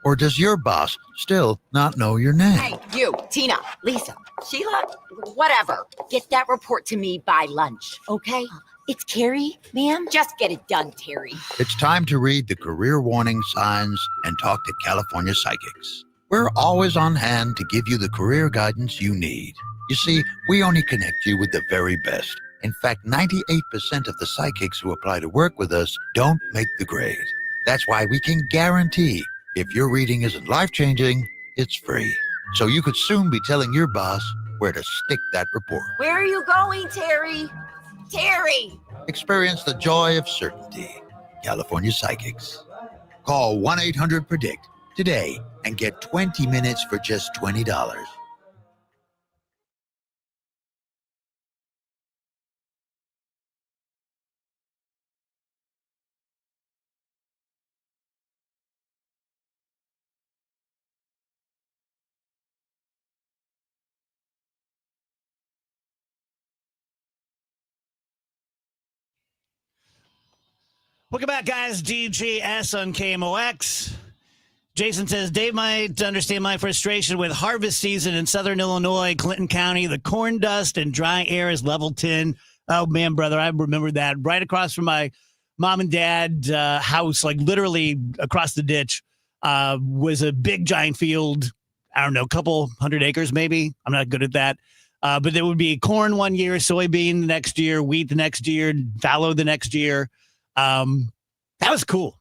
[SPEAKER 15] Or does your boss still not know your name?
[SPEAKER 13] Hey, you, Tina, Lisa, Sheila, whatever. Get that report to me by lunch, okay? It's Carrie, ma'am. Just get it done, Terry.
[SPEAKER 15] It's time to read the career warning signs and talk to California Psychics. We're always on hand to give you the career guidance you need. You see, we only connect you with the very best. In fact, 98% of the psychics who apply to work with us don't make the grade. That's why we can guarantee if your reading isn't life-changing, it's free. So you could soon be telling your boss where to stick that report.
[SPEAKER 13] Where are you going, Terry? Terry!
[SPEAKER 15] Experience the joy of certainty. California Psychics. Call 1-800-PREDICT today and get 20 minutes for just $20.
[SPEAKER 8] Welcome back, guys. DGS on KMOX. Jason says, Dave might understand my frustration with harvest season in southern Illinois, Clinton County. The corn dust and dry air is level 10. Oh, man, brother, I remember that. Right across from my mom and dad house, like literally across the ditch, was a big, giant field. I don't know, a couple 100 acres maybe. I'm not good at that. But there would be corn one year, soybean the next year, wheat the next year, fallow the next year. That was cool.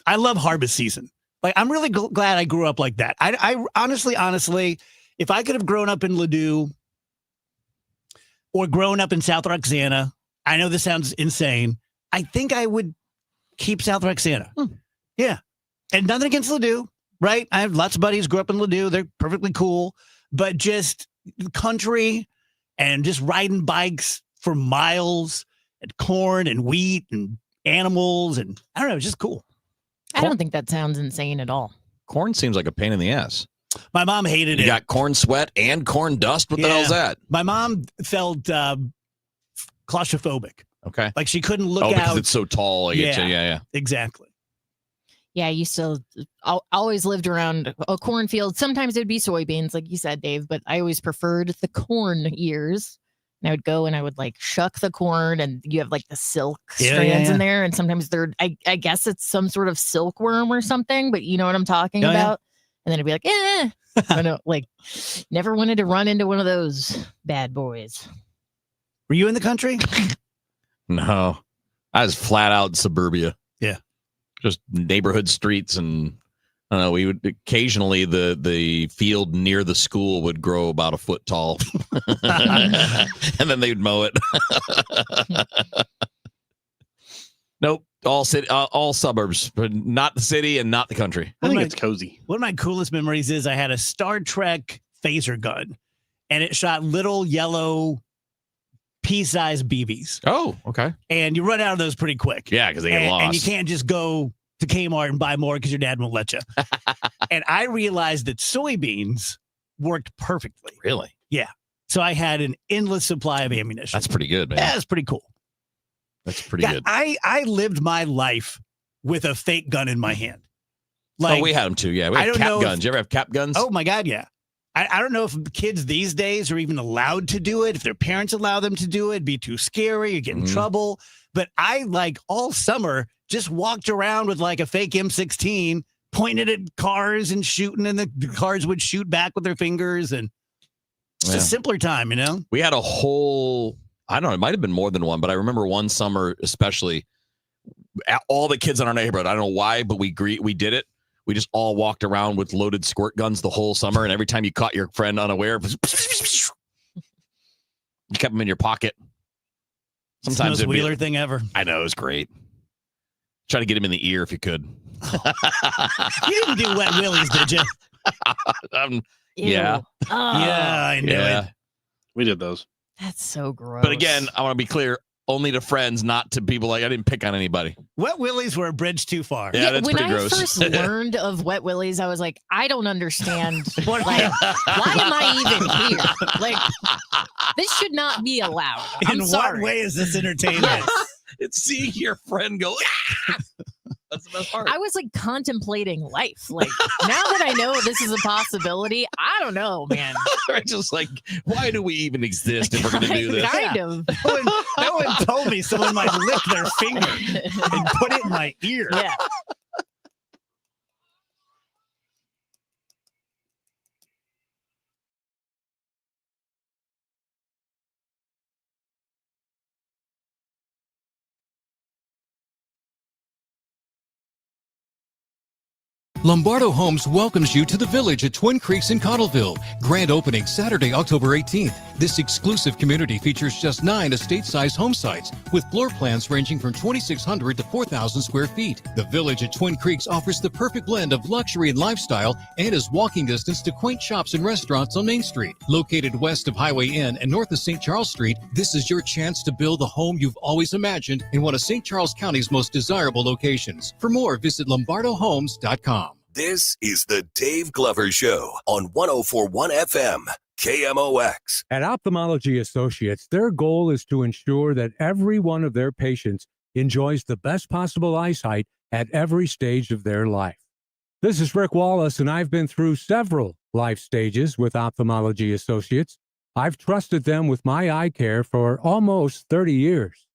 [SPEAKER 8] I love harvest season. Like, I'm really glad I grew up like that. I honestly, if I could have grown up in Ladue or grown up in South Roxana, I know this sounds insane. I think I would keep South Roxana. Yeah. And nothing against Ladue, right? I have lots of buddies who grew up in Ladue. They're perfectly cool. But just country and just riding bikes for miles and corn and wheat and animals, and I don't know, it's just cool.
[SPEAKER 10] I don't think that sounds insane at all.
[SPEAKER 9] Corn seems like a pain in the ass.
[SPEAKER 8] My mom hated it.
[SPEAKER 9] You got corn sweat and corn dust? What the hell's that?
[SPEAKER 8] My mom felt claustrophobic.
[SPEAKER 9] Okay.
[SPEAKER 8] Like she couldn't look out.
[SPEAKER 9] Because it's so tall.
[SPEAKER 8] Yeah, exactly.
[SPEAKER 10] Yeah, I used to always lived around a cornfield. Sometimes it'd be soybeans, like you said, Dave, but I always preferred the corn years. And I would go and I would like shuck the corn, and you have like the silk strands in there. And sometimes I guess it's some sort of silkworm or something, but you know what I'm talking about? And then it'd be like, I know, like never wanted to run into one of those bad boys.
[SPEAKER 8] Were you in the country?
[SPEAKER 9] No, I was flat out in suburbia.
[SPEAKER 8] Yeah.
[SPEAKER 9] Just neighborhood streets, and I don't know, we would occasionally the field near the school would grow about a foot tall. And then they'd mow it. Nope. All city, all suburbs, but not the city and not the country.
[SPEAKER 4] I think it's cozy.
[SPEAKER 8] One of my coolest memories is I had a Star Trek phaser gun, and it shot little yellow pea-sized BBs.
[SPEAKER 9] Oh, okay.
[SPEAKER 8] And you run out of those pretty quick.
[SPEAKER 9] Yeah, because they get lost.
[SPEAKER 8] And you can't just go to Kmart and buy more because your dad won't let you. And I realized that soybeans worked perfectly.
[SPEAKER 9] Really?
[SPEAKER 8] Yeah. So I had an endless supply of ammunition.
[SPEAKER 9] That's pretty good, man.
[SPEAKER 8] Yeah, that's pretty cool.
[SPEAKER 9] That's pretty good.
[SPEAKER 8] I lived my life with a fake gun in my hand.
[SPEAKER 9] Like, we had them too. Yeah, we had cap guns. You ever have cap guns?
[SPEAKER 8] Oh my God, yeah. I don't know if kids these days are even allowed to do it. If their parents allow them to do it, it'd be too scary. You get in trouble. But I, like, all summer just walked around with like a fake M16, pointed at cars and shooting, and the cars would shoot back with their fingers. And it's a simpler time, you know?
[SPEAKER 9] We had a whole, I don't know, it might have been more than one, but I remember one summer especially, all the kids in our neighborhood, I don't know why, but we did it. We just all walked around with loaded squirt guns the whole summer, and every time you caught your friend unaware, you kept them in your pocket. Sometimes
[SPEAKER 8] it's the most Wheeler thing ever.
[SPEAKER 9] I know, it was great. Try to get him in the ear if you could.
[SPEAKER 8] You didn't do wet willies, did you?
[SPEAKER 9] Yeah.
[SPEAKER 8] Yeah, I knew it.
[SPEAKER 4] We did those.
[SPEAKER 10] That's so gross.
[SPEAKER 9] But again, I want to be clear, only to friends, not to people. Like, I didn't pick on anybody.
[SPEAKER 8] Wet willies were a bridge too far.
[SPEAKER 9] Yeah, that's
[SPEAKER 10] when
[SPEAKER 9] pretty gross.
[SPEAKER 10] I first learned of wet willies, I was like, I don't understand. Like, why am I even here? Like, this should not be allowed.
[SPEAKER 8] In what way is this entertainment?
[SPEAKER 9] It's seeing your friend go. That's best part.
[SPEAKER 10] I was like contemplating life. Like now that I know this is a possibility, I don't know, man.
[SPEAKER 9] Just like, why do we even exist if we're going to do this?
[SPEAKER 10] Kind of.
[SPEAKER 8] No one told me someone might lick their finger and put it in my ear.
[SPEAKER 10] Yeah.
[SPEAKER 2] Lombardo Homes welcomes you to the Village at Twin Creeks in Cottleville. Grand opening Saturday, October 18th. This exclusive community features just 9 estate-sized home sites with floor plans ranging from 2,600 to 4,000 square feet. The Village at Twin Creeks offers the perfect blend of luxury and lifestyle and is walking distance to quaint shops and restaurants on Main Street. Located west of Highway Inn and north of St. Charles Street, this is your chance to build the home you've always imagined in one of St. Charles County's most desirable locations. For more, visit lombardohomes.com.
[SPEAKER 7] This is the Dave Glover Show on 104.1 FM, KMOX.
[SPEAKER 16] At Ophthalmology Associates, their goal is to ensure that every one of their patients enjoys the best possible eyesight at every stage of their life. This is Rick Wallace, and I've been through several life stages with Ophthalmology Associates. I've trusted them with my eye care for almost 30 years.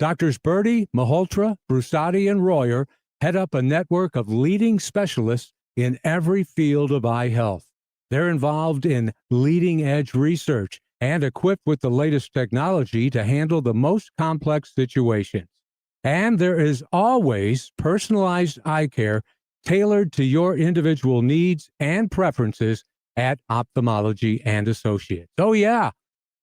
[SPEAKER 16] Doctors Birdie, Malhotra, Brusati, and Royer head up a network of leading specialists in every field of eye health. They're involved in leading-edge research and equipped with the latest technology to handle the most complex situations. And there is always personalized eye care tailored to your individual needs and preferences at Ophthalmology and Associates. Oh yeah,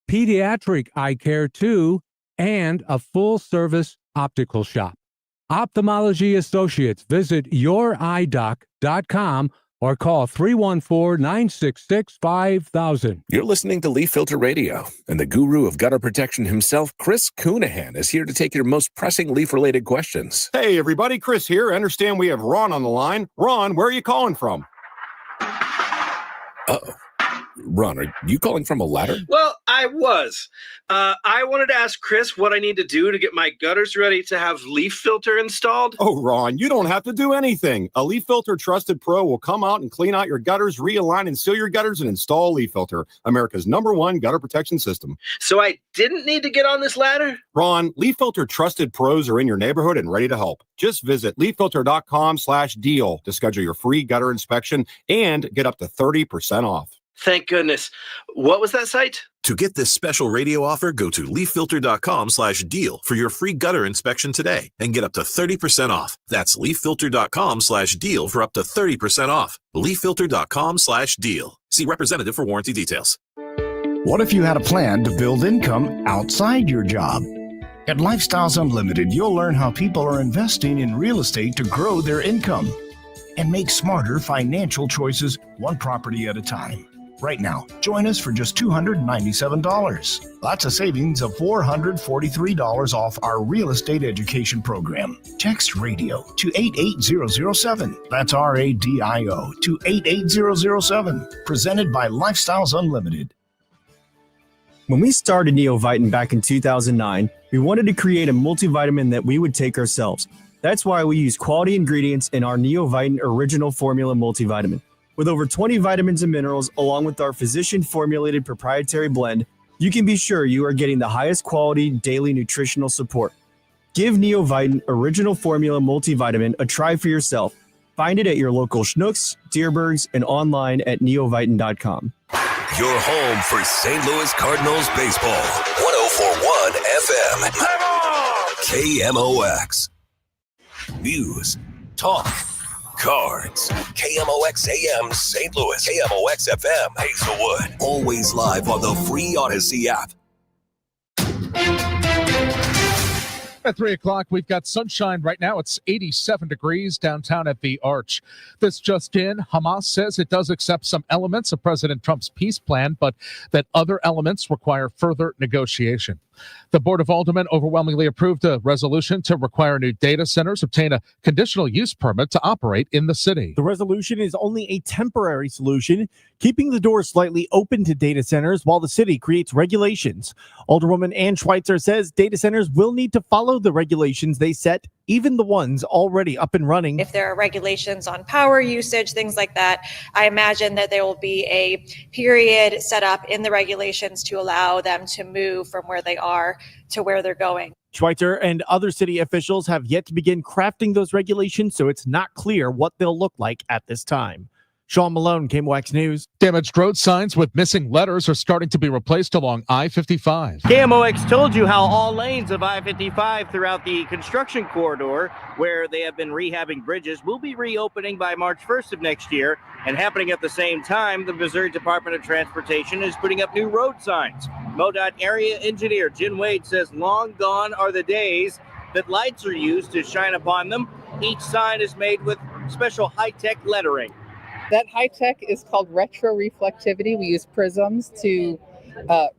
[SPEAKER 16] pediatric eye care too, and a full-service optical shop. Ophthalmology Associates. Visit yourEyeDoc.com or call 314-966-5000.
[SPEAKER 17] You're listening to Leaf Filter Radio, and the guru of gutter protection himself, Chris Coonahan, is here to take your most pressing leaf-related questions.
[SPEAKER 18] Hey, everybody. Chris here. I understand we have Ron on the line. Ron, where are you calling from?
[SPEAKER 17] Uh-oh. Ron, are you calling from a ladder?
[SPEAKER 19] Well, I was. I wanted to ask Chris what I need to do to get my gutters ready to have Leaf Filter installed.
[SPEAKER 18] Oh, Ron, you don't have to do anything. A Leaf Filter Trusted Pro will come out and clean out your gutters, realign and seal your gutters, and install Leaf Filter, America's #1 gutter protection system.
[SPEAKER 19] So I didn't need to get on this ladder?
[SPEAKER 18] Ron, Leaf Filter Trusted Pros are in your neighborhood and ready to help. Just visit leaffilter.com/deal to schedule your free gutter inspection and get up to 30% off.
[SPEAKER 19] Thank goodness. What was that site?
[SPEAKER 17] To get this special radio offer, go to leaffilter.com/deal for your free gutter inspection today and get up to 30% off. That's leaffilter.com/deal for up to 30% off. leaffilter.com/deal. See representative for warranty details.
[SPEAKER 26] What if you had a plan to build income outside your job? At Lifestyles Unlimited, you'll learn how people are investing in real estate to grow their income and make smarter financial choices one property at a time. Right now, join us for just $297. That's a savings of $443 off our real estate education program. Text radio to 88007. That's RADIO to 88007. Presented by Lifestyles Unlimited.
[SPEAKER 27] When we started Neovitin back in 2009, we wanted to create a multivitamin that we would take ourselves. That's why we use quality ingredients in our Neovitin Original Formula multivitamin. With over 20 vitamins and minerals, along with our physician-formulated proprietary blend, you can be sure you are getting the highest quality daily nutritional support. Give Neovitin Original Formula multivitamin a try for yourself. Find it at your local Schnucks, Deerbergs, and online at neovitin.com.
[SPEAKER 7] Your home for St. Louis Cardinals baseball. 104.1 FM. KMOX. News, talk, cards. KMOX AM St. Louis. KMOX FM Hazelwood. Always live on the free Odyssey app.
[SPEAKER 28] At 3 o'clock, we've got sunshine right now. It's 87 degrees downtown at the Arch. This just in, Hamas says it does accept some elements of President Trump's peace plan, but that other elements require further negotiation. The Board of Aldermen overwhelmingly approved a resolution to require new data centers obtain a conditional use permit to operate in the city.
[SPEAKER 29] The resolution is only a temporary solution, keeping the door slightly open to data centers while the city creates regulations. Alderwoman Ann Schweitzer says data centers will need to follow the regulations they set even the ones already up and running.
[SPEAKER 1] If there are regulations on power usage, things like that, I imagine that there will be a period set up in the regulations to allow them to move from where they are to where they're going.
[SPEAKER 29] Schweitzer and other city officials have yet to begin crafting those regulations, so it's not clear what they'll look like at this time. Sean Malone, KMOX News.
[SPEAKER 28] Damaged road signs with missing letters are starting to be replaced along I-55.
[SPEAKER 12] KMOX told you how all lanes of I-55 throughout the construction corridor, where they have been rehabbing bridges, will be reopening by March 1st of next year. And happening at the same time, the Missouri Department of Transportation is putting up new road signs. MoDOT area engineer Jen Wade says long gone are the days that lights are used to shine upon them. Each sign is made with special high-tech lettering.
[SPEAKER 3] That high tech is called retroreflectivity. We use prisms to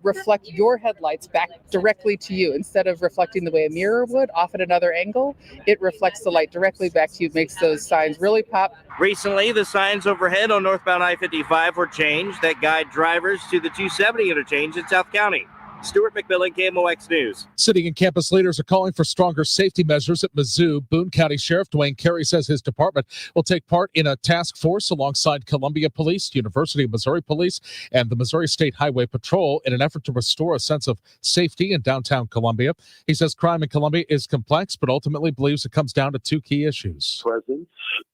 [SPEAKER 3] reflect your headlights back directly to you. Instead of reflecting the way a mirror would off at another angle, it reflects the light directly back to you, makes those signs really pop.
[SPEAKER 12] Recently, the signs overhead on northbound I-55 were changed that guide drivers to the 270 interchange in South County. Stuart McMillan, KMOX News.
[SPEAKER 28] City and campus leaders are calling for stronger safety measures at Mizzou. Boone County Sheriff Dwayne Carey says his department will take part in a task force alongside Columbia Police, University of Missouri Police, and the Missouri State Highway Patrol in an effort to restore a sense of safety in downtown Columbia. He says crime in Columbia is complex, but ultimately believes it comes down to two key issues.
[SPEAKER 6] Presence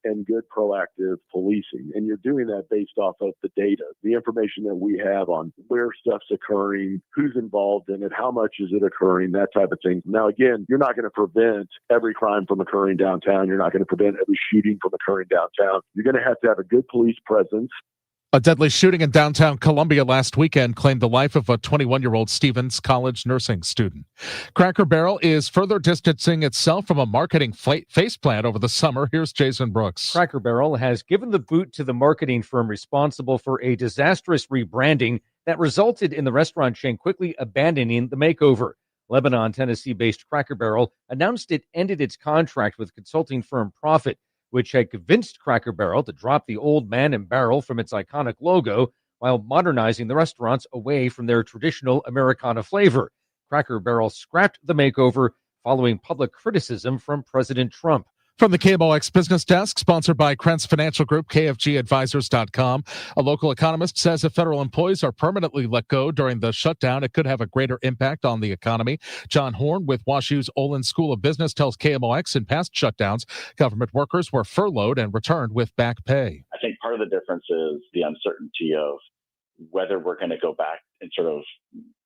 [SPEAKER 6] and good proactive policing. And you're doing that based off of the data, the information that we have on where stuff's occurring, who's involved in it, how much is it occurring, that type of thing. Now, again, you're not going to prevent every crime from occurring downtown. You're not going to prevent every shooting from occurring downtown. You're going to have a good police presence.
[SPEAKER 28] A deadly shooting in downtown Columbia last weekend claimed the life of a 21-year-old Stevens College nursing student. Cracker Barrel is further distancing itself from a marketing faceplant over the summer. Here's Jason Brooks.
[SPEAKER 14] Cracker Barrel has given the boot to the marketing firm responsible for a disastrous rebranding that resulted in the restaurant chain quickly abandoning the makeover. Lebanon, Tennessee-based Cracker Barrel announced it ended its contract with consulting firm Profit, which had convinced Cracker Barrel to drop the old man and barrel from its iconic logo while modernizing the restaurants away from their traditional Americana flavor. Cracker Barrel scrapped the makeover following public criticism from President Trump.
[SPEAKER 28] From the KMOX Business Desk, sponsored by Krentz Financial Group, KFGadvisors.com. A local economist says if federal employees are permanently let go during the shutdown, it could have a greater impact on the economy. John Horn with WashU's Olin School of Business tells KMOX in past shutdowns, government workers were furloughed and returned with back pay.
[SPEAKER 20] I think part of the difference is the uncertainty of whether we're going to go back and sort of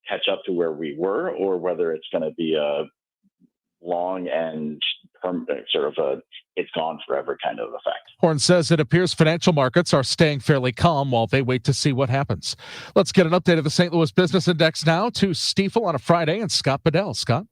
[SPEAKER 20] catch up to where we were, or whether it's going to be a long and sort of a it's gone forever kind of effect.
[SPEAKER 28] Horn says it appears financial markets are staying fairly calm while they wait to see what happens. Let's get an update of the St. Louis Business Index now to Stifel on a Friday and Scott Bedell. Scott?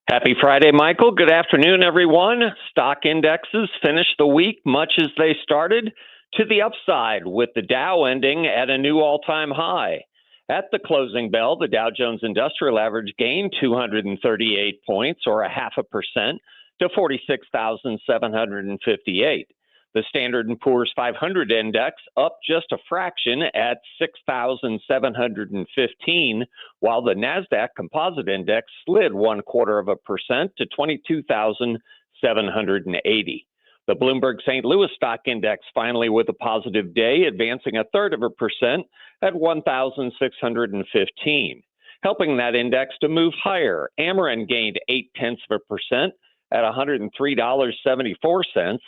[SPEAKER 22] Happy Friday, Michael. Good afternoon, everyone. Stock indexes finished the week much as they started, to the upside, with the Dow ending at a new all-time high. At the closing bell, the Dow Jones Industrial Average gained 238 points, or 0.5%, to 46,758. The Standard & Poor's 500 index up just a fraction at 6,715, while the NASDAQ Composite Index slid 0.25% to 22,780. The Bloomberg St. Louis Stock Index finally with a positive day, advancing 0.33% at 1,615. Helping that index to move higher, Ameren gained 0.8% at $103.74.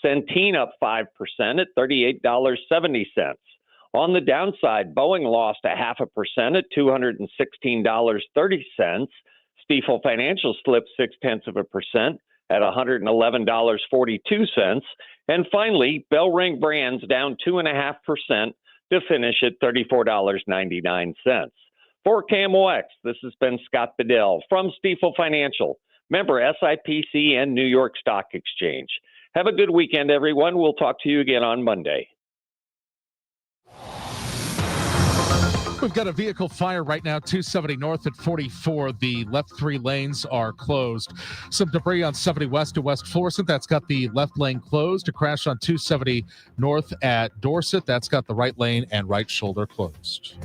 [SPEAKER 22] Centene up 5% at $38.70. On the downside, Boeing lost 0.5% at $216.30. Stifel Financial slipped 0.6% at $111.42. And finally, Bellring Brands down 2.5% to finish at $34.99. For KMOX, this has been Scott Bedell from Stifel Financial, member SIPC and New York Stock Exchange. Have a good weekend, everyone. We'll talk to you again on Monday.
[SPEAKER 28] We've got a vehicle fire right now, 270 north at 44. The left three lanes are closed. Some debris on 70 west to West Florissant. That's got the left lane closed. A crash on 270 north at Dorset. That's got the right lane and right shoulder closed.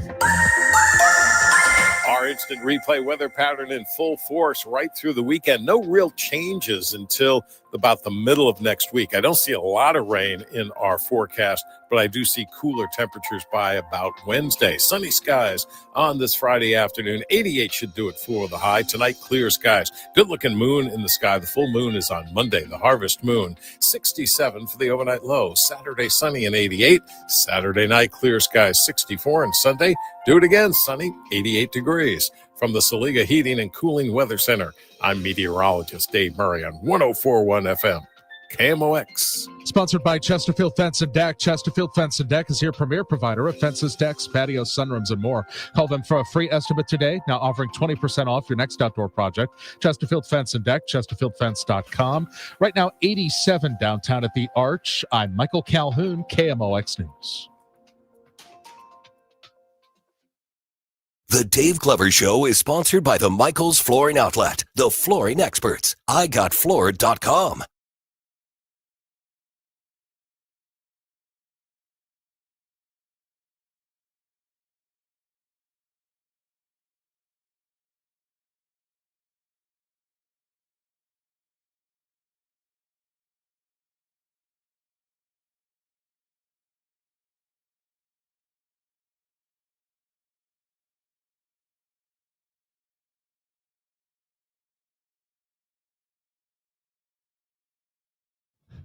[SPEAKER 4] Our instant replay weather pattern in full force right through the weekend. No real changes until about the middle of next week. I don't see a lot of rain in our forecast, but I do see cooler temperatures by about Wednesday. Sunny skies on this Friday afternoon. 88 should do it for the high. Tonight, clear skies. Good looking moon in the sky. The full moon is on Monday, the harvest moon. 67 for the overnight low. Saturday, sunny and 88. Saturday night, clear skies, 64. And Sunday, do it again, sunny, 88 degrees. From the Saliga Heating and Cooling Weather Center, I'm meteorologist Dave Murray on 104.1 FM, KMOX.
[SPEAKER 28] Sponsored by Chesterfield Fence and Deck. Chesterfield Fence and Deck is your premier provider of fences, decks, patios, sunrooms, and more. Call them for a free estimate today. Now offering 20% off your next outdoor project. Chesterfield Fence and Deck, chesterfieldfence.com. Right now, 87 downtown at the Arch. I'm Michael Calhoun, KMOX News.
[SPEAKER 7] The Dave Glover Show is sponsored by the Michaels Flooring Outlet, the flooring experts. IGotFloored.com.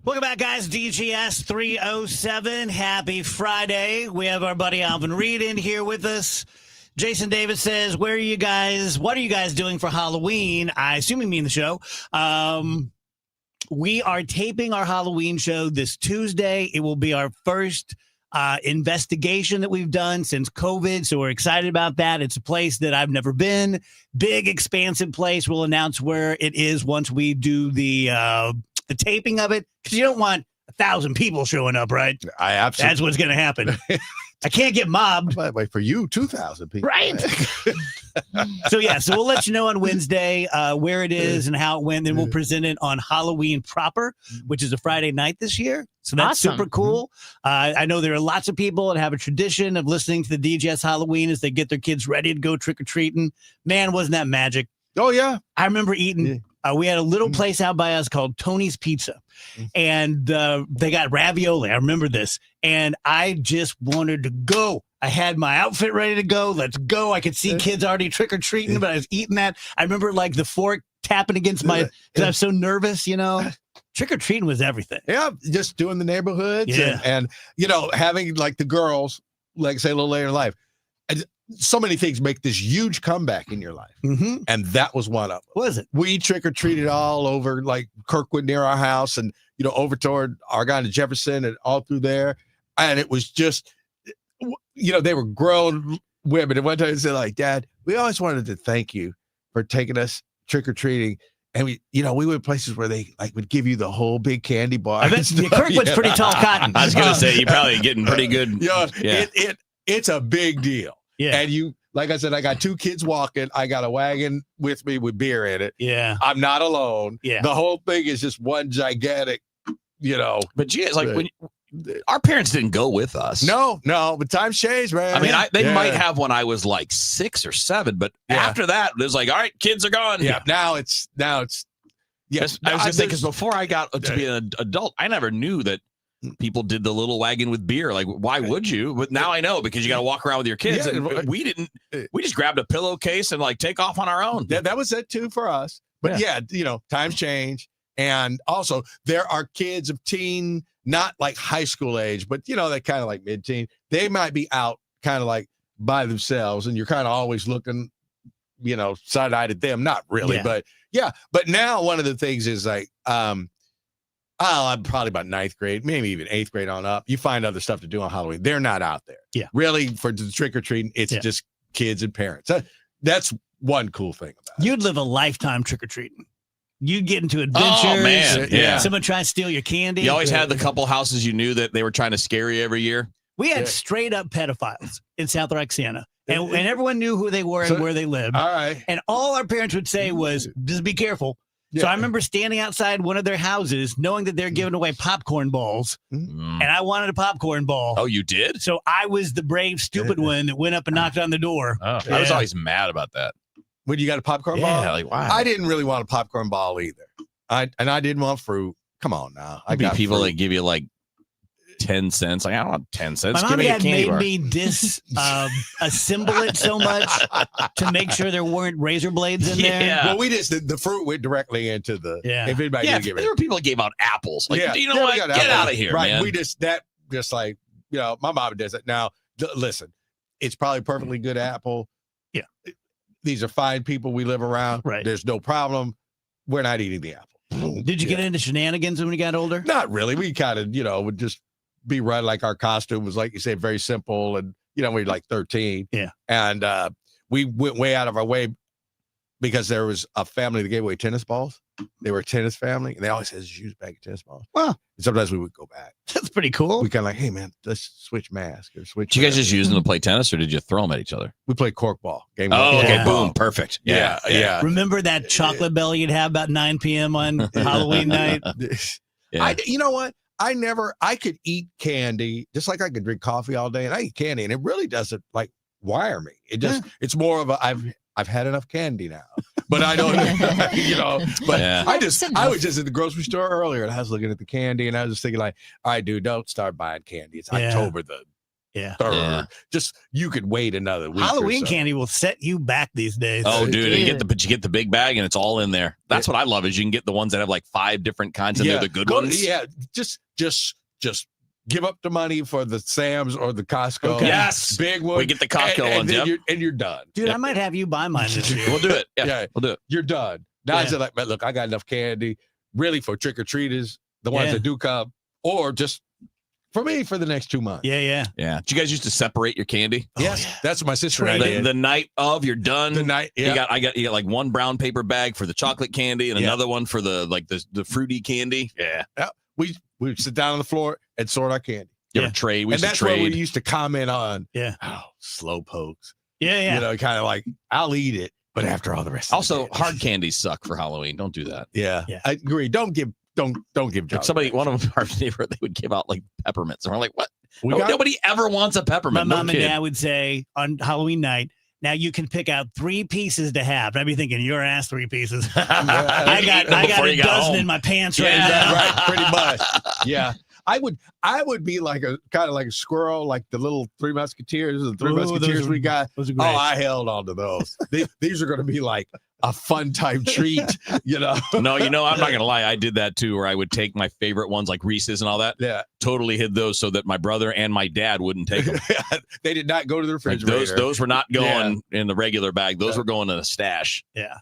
[SPEAKER 8] Welcome back, guys. DGS 307. Happy Friday. We have our buddy Alvin Reed in here with us. Jason Davis says, what are you guys doing for Halloween? I assume you mean the show. We are taping our Halloween show this Tuesday. It will be our first investigation that we've done since COVID. So we're excited about that. It's a place that I've never been. Big, expansive place. We'll announce where it is once we do the taping of it, because you don't want 1,000 people showing up, right?
[SPEAKER 5] I absolutely.
[SPEAKER 8] That's what's going to happen. I can't get mobbed.
[SPEAKER 5] Wait, for you, 2,000 people.
[SPEAKER 8] Right. So we'll let you know on Wednesday where it is and how it went. Then we'll present it on Halloween proper, which is a Friday night this year. So that's
[SPEAKER 10] Awesome.
[SPEAKER 8] super cool. I know there are lots of people that have a tradition of listening to the DGS Halloween as they get their kids ready to go trick-or-treating. Man, wasn't that magic?
[SPEAKER 5] Oh, yeah.
[SPEAKER 8] I remember eating. We had a little place out by us called Tony's Pizza, and they got ravioli. I remember this, and I just wanted to go. I had my outfit ready to go. Let's go. I could see kids already trick-or-treating, but I was eating that. I remember like the fork tapping against my, because I was so nervous, Trick-or-treating was everything.
[SPEAKER 5] Yeah, just doing the neighborhoods
[SPEAKER 8] Yeah.
[SPEAKER 5] and having like the girls, like say a little later in life. And so many things make this huge comeback in your life.
[SPEAKER 8] Mm-hmm.
[SPEAKER 5] And that was one of them.
[SPEAKER 8] What was it?
[SPEAKER 5] We trick-or-treated all over like Kirkwood near our house and, over toward Argonne and Jefferson and all through there. And it was just, they were grown women. And one time they said like, Dad, we always wanted to thank you for taking us trick-or-treating. And we went places where they like would give you the whole big candy bar.
[SPEAKER 8] I bet Kirkwood's pretty tall cotton.
[SPEAKER 9] I was going to say, you're probably getting pretty good.
[SPEAKER 5] Yeah.
[SPEAKER 9] Yeah.
[SPEAKER 5] It's a big deal.
[SPEAKER 8] Yeah.
[SPEAKER 5] And like I said, I got 2 kids walking. I got a wagon with me with beer in it.
[SPEAKER 8] Yeah.
[SPEAKER 5] I'm not alone.
[SPEAKER 8] Yeah.
[SPEAKER 5] The whole thing is just one gigantic,
[SPEAKER 9] But it's like when our parents didn't go with us.
[SPEAKER 5] No, but times change, man.
[SPEAKER 9] I mean, they might have when I was like 6 or 7, but after that, it was like, all right, kids are gone.
[SPEAKER 5] Yeah. Now it's. Yes.
[SPEAKER 9] I was just saying, because before I got to be an adult, I never knew that people did the little wagon with beer. Like, why would you? But now I know, because you got to walk around with your kids.
[SPEAKER 5] Yeah,
[SPEAKER 9] and we didn't. We just grabbed a pillowcase and like take off on our own.
[SPEAKER 5] That was it too for us. But times change. And also there are kids of teen, not like high school age, but they're kind of like mid-teen. They might be out kind of like by themselves, and you're kind of always looking, side-eyed at them. Not really, but yeah. But now one of the things is like, I'm probably about 9th grade, maybe even 8th grade on up. You find other stuff to do on Halloween. They're not out there.
[SPEAKER 8] Yeah.
[SPEAKER 5] Really, for the trick-or-treating, it's just kids and parents. That's one cool thing about it.
[SPEAKER 8] You'd live a lifetime trick-or-treating. You'd get into adventures.
[SPEAKER 9] Oh, man. Yeah.
[SPEAKER 8] Someone try to steal your candy.
[SPEAKER 9] You always had the couple houses you knew that they were trying to scare you every year.
[SPEAKER 8] We had straight up pedophiles in South Roxana. And everyone knew who they were and where they lived.
[SPEAKER 5] All right.
[SPEAKER 8] And all our parents would say was, just be careful. So I remember standing outside one of their houses, knowing that they're giving away popcorn balls, and I wanted a popcorn ball.
[SPEAKER 9] Oh, you did?
[SPEAKER 8] So I was the brave, stupid one that went up and knocked on the door.
[SPEAKER 9] Oh, I was always mad about that.
[SPEAKER 5] When you got a popcorn
[SPEAKER 9] Yeah,
[SPEAKER 5] ball?
[SPEAKER 9] like, wow.
[SPEAKER 5] I didn't really want a popcorn ball either. I didn't want fruit. Come on now. I
[SPEAKER 9] There'd be
[SPEAKER 5] got
[SPEAKER 9] people
[SPEAKER 5] fruit.
[SPEAKER 9] that give you like 10 cents. Like, I don't want 10 cents.
[SPEAKER 8] My
[SPEAKER 9] Give
[SPEAKER 8] mom
[SPEAKER 9] me a
[SPEAKER 8] and dad
[SPEAKER 9] candy
[SPEAKER 8] made
[SPEAKER 9] bar.
[SPEAKER 8] me assemble it so much to make sure there weren't razor blades in there.
[SPEAKER 5] Well, we just the fruit went directly into the.
[SPEAKER 8] Yeah.
[SPEAKER 5] If anybody
[SPEAKER 9] Yeah,
[SPEAKER 5] did give
[SPEAKER 9] there were people that gave out apples. Like, you know
[SPEAKER 5] yeah,
[SPEAKER 9] what?
[SPEAKER 5] we got
[SPEAKER 9] Get
[SPEAKER 5] apples.
[SPEAKER 9] out of here,
[SPEAKER 5] right.
[SPEAKER 9] man.
[SPEAKER 5] We just like, my mom does it. Now, listen, it's probably perfectly good apple.
[SPEAKER 8] Yeah.
[SPEAKER 5] These are fine people we live around.
[SPEAKER 8] Right.
[SPEAKER 5] There's no problem. We're not eating the apple.
[SPEAKER 8] Did you get into shenanigans when you got older?
[SPEAKER 5] Not really. We kind of, would just be right. Like our costume was, like you said, very simple. And, we were like 13.
[SPEAKER 8] Yeah.
[SPEAKER 5] And we went way out of our way because there was a family that gave away tennis balls. They were a tennis family. And they always said, use a bag of tennis balls.
[SPEAKER 8] Wow.
[SPEAKER 5] And sometimes we would go back.
[SPEAKER 8] That's pretty cool.
[SPEAKER 5] We kind of like, hey, man, let's switch masks or switch.
[SPEAKER 9] Did you guys
[SPEAKER 5] masks.
[SPEAKER 9] just use them to play tennis or did you throw them at each other?
[SPEAKER 5] We played corkball. Game
[SPEAKER 9] Oh, okay.
[SPEAKER 8] Yeah.
[SPEAKER 9] Boom. Perfect. Yeah.
[SPEAKER 8] Remember that chocolate belly you'd have about 9 p.m. on Halloween night?
[SPEAKER 9] Yeah.
[SPEAKER 5] You know what? I could eat candy just like I could drink coffee all day, and I eat candy, and it really doesn't like wire me. It just it's more of a I've had enough candy now, but I don't, But
[SPEAKER 9] Yeah.
[SPEAKER 5] I was just at the grocery store earlier, and I was looking at the candy, and I was just thinking like, all right, dude, don't start buying candy. It's
[SPEAKER 8] Yeah.
[SPEAKER 5] October the 3rd.
[SPEAKER 9] Yeah.
[SPEAKER 5] Just you could wait another week.
[SPEAKER 8] Halloween
[SPEAKER 5] or so.
[SPEAKER 8] candy will set you back these days.
[SPEAKER 9] Oh, dude, and you get the big bag and it's all in there. That's what I love is you can get the ones that have like 5 different kinds and they're the good ones.
[SPEAKER 5] Yeah, just give up the money for the Sam's or the Costco.
[SPEAKER 8] Okay.
[SPEAKER 9] Yes.
[SPEAKER 5] Big one.
[SPEAKER 9] We get the Costco
[SPEAKER 5] and
[SPEAKER 9] ones,
[SPEAKER 5] then
[SPEAKER 9] yep.
[SPEAKER 5] you're done.
[SPEAKER 8] Dude, I might have you buy mine this year.
[SPEAKER 9] We'll do it. Yeah, we'll do it.
[SPEAKER 5] You're done. Now
[SPEAKER 8] Yeah.
[SPEAKER 5] it's like, man, look, I got enough candy, really for trick or treaters, the ones
[SPEAKER 8] Yeah.
[SPEAKER 5] that do come, or just for me for the next 2 months.
[SPEAKER 8] Yeah.
[SPEAKER 9] Yeah. Did you guys used to separate your candy?
[SPEAKER 5] Yes, that's what my sister and I did.
[SPEAKER 9] The night of, you're done.
[SPEAKER 5] The night,
[SPEAKER 9] you got like one brown paper bag for the chocolate candy and another one for the fruity candy. Yeah.
[SPEAKER 5] We would sit down on the floor and sort our candy.
[SPEAKER 9] You ever trade? We
[SPEAKER 5] And
[SPEAKER 9] used to
[SPEAKER 5] that's what we
[SPEAKER 9] trade.
[SPEAKER 5] used to comment on.
[SPEAKER 8] Yeah.
[SPEAKER 5] Oh, slow pokes.
[SPEAKER 8] Yeah.
[SPEAKER 5] Kind of like, I'll eat it, but after all the rest.
[SPEAKER 9] Also, hard candies suck for Halloween. Don't do that.
[SPEAKER 5] Yeah. I agree. Don't give
[SPEAKER 9] Like
[SPEAKER 5] John.
[SPEAKER 9] somebody, one of our neighbor, they would give out like peppermints, and we're like, what?
[SPEAKER 5] We got-
[SPEAKER 9] Nobody ever wants a
[SPEAKER 8] My
[SPEAKER 9] peppermint.
[SPEAKER 8] mom
[SPEAKER 9] no
[SPEAKER 8] and
[SPEAKER 9] kid.
[SPEAKER 8] dad would say on Halloween night, now you can pick out 3 pieces to have. And I'd be thinking, your ass 3 pieces. I got
[SPEAKER 9] Before
[SPEAKER 8] a
[SPEAKER 9] you got
[SPEAKER 8] dozen
[SPEAKER 9] home.
[SPEAKER 8] in my pants
[SPEAKER 9] Yeah,
[SPEAKER 8] right now.
[SPEAKER 5] right, pretty much. Yeah. I would be like a kind of like a squirrel, like the little Three Musketeers, the Three
[SPEAKER 8] Ooh,
[SPEAKER 5] Musketeers
[SPEAKER 8] those
[SPEAKER 5] we got.
[SPEAKER 8] those are
[SPEAKER 5] Oh,
[SPEAKER 8] great.
[SPEAKER 5] I held on to those. These are going to be like a fun time treat,
[SPEAKER 9] No, I'm not gonna lie. I did that too, where I would take my favorite ones like Reese's and all that.
[SPEAKER 5] Yeah.
[SPEAKER 9] Totally hid those so that my brother and my dad wouldn't take them.
[SPEAKER 5] They did not go to the
[SPEAKER 9] Like
[SPEAKER 5] refrigerator.
[SPEAKER 9] those were not going in the regular bag. Those were going in a stash.
[SPEAKER 8] Yeah.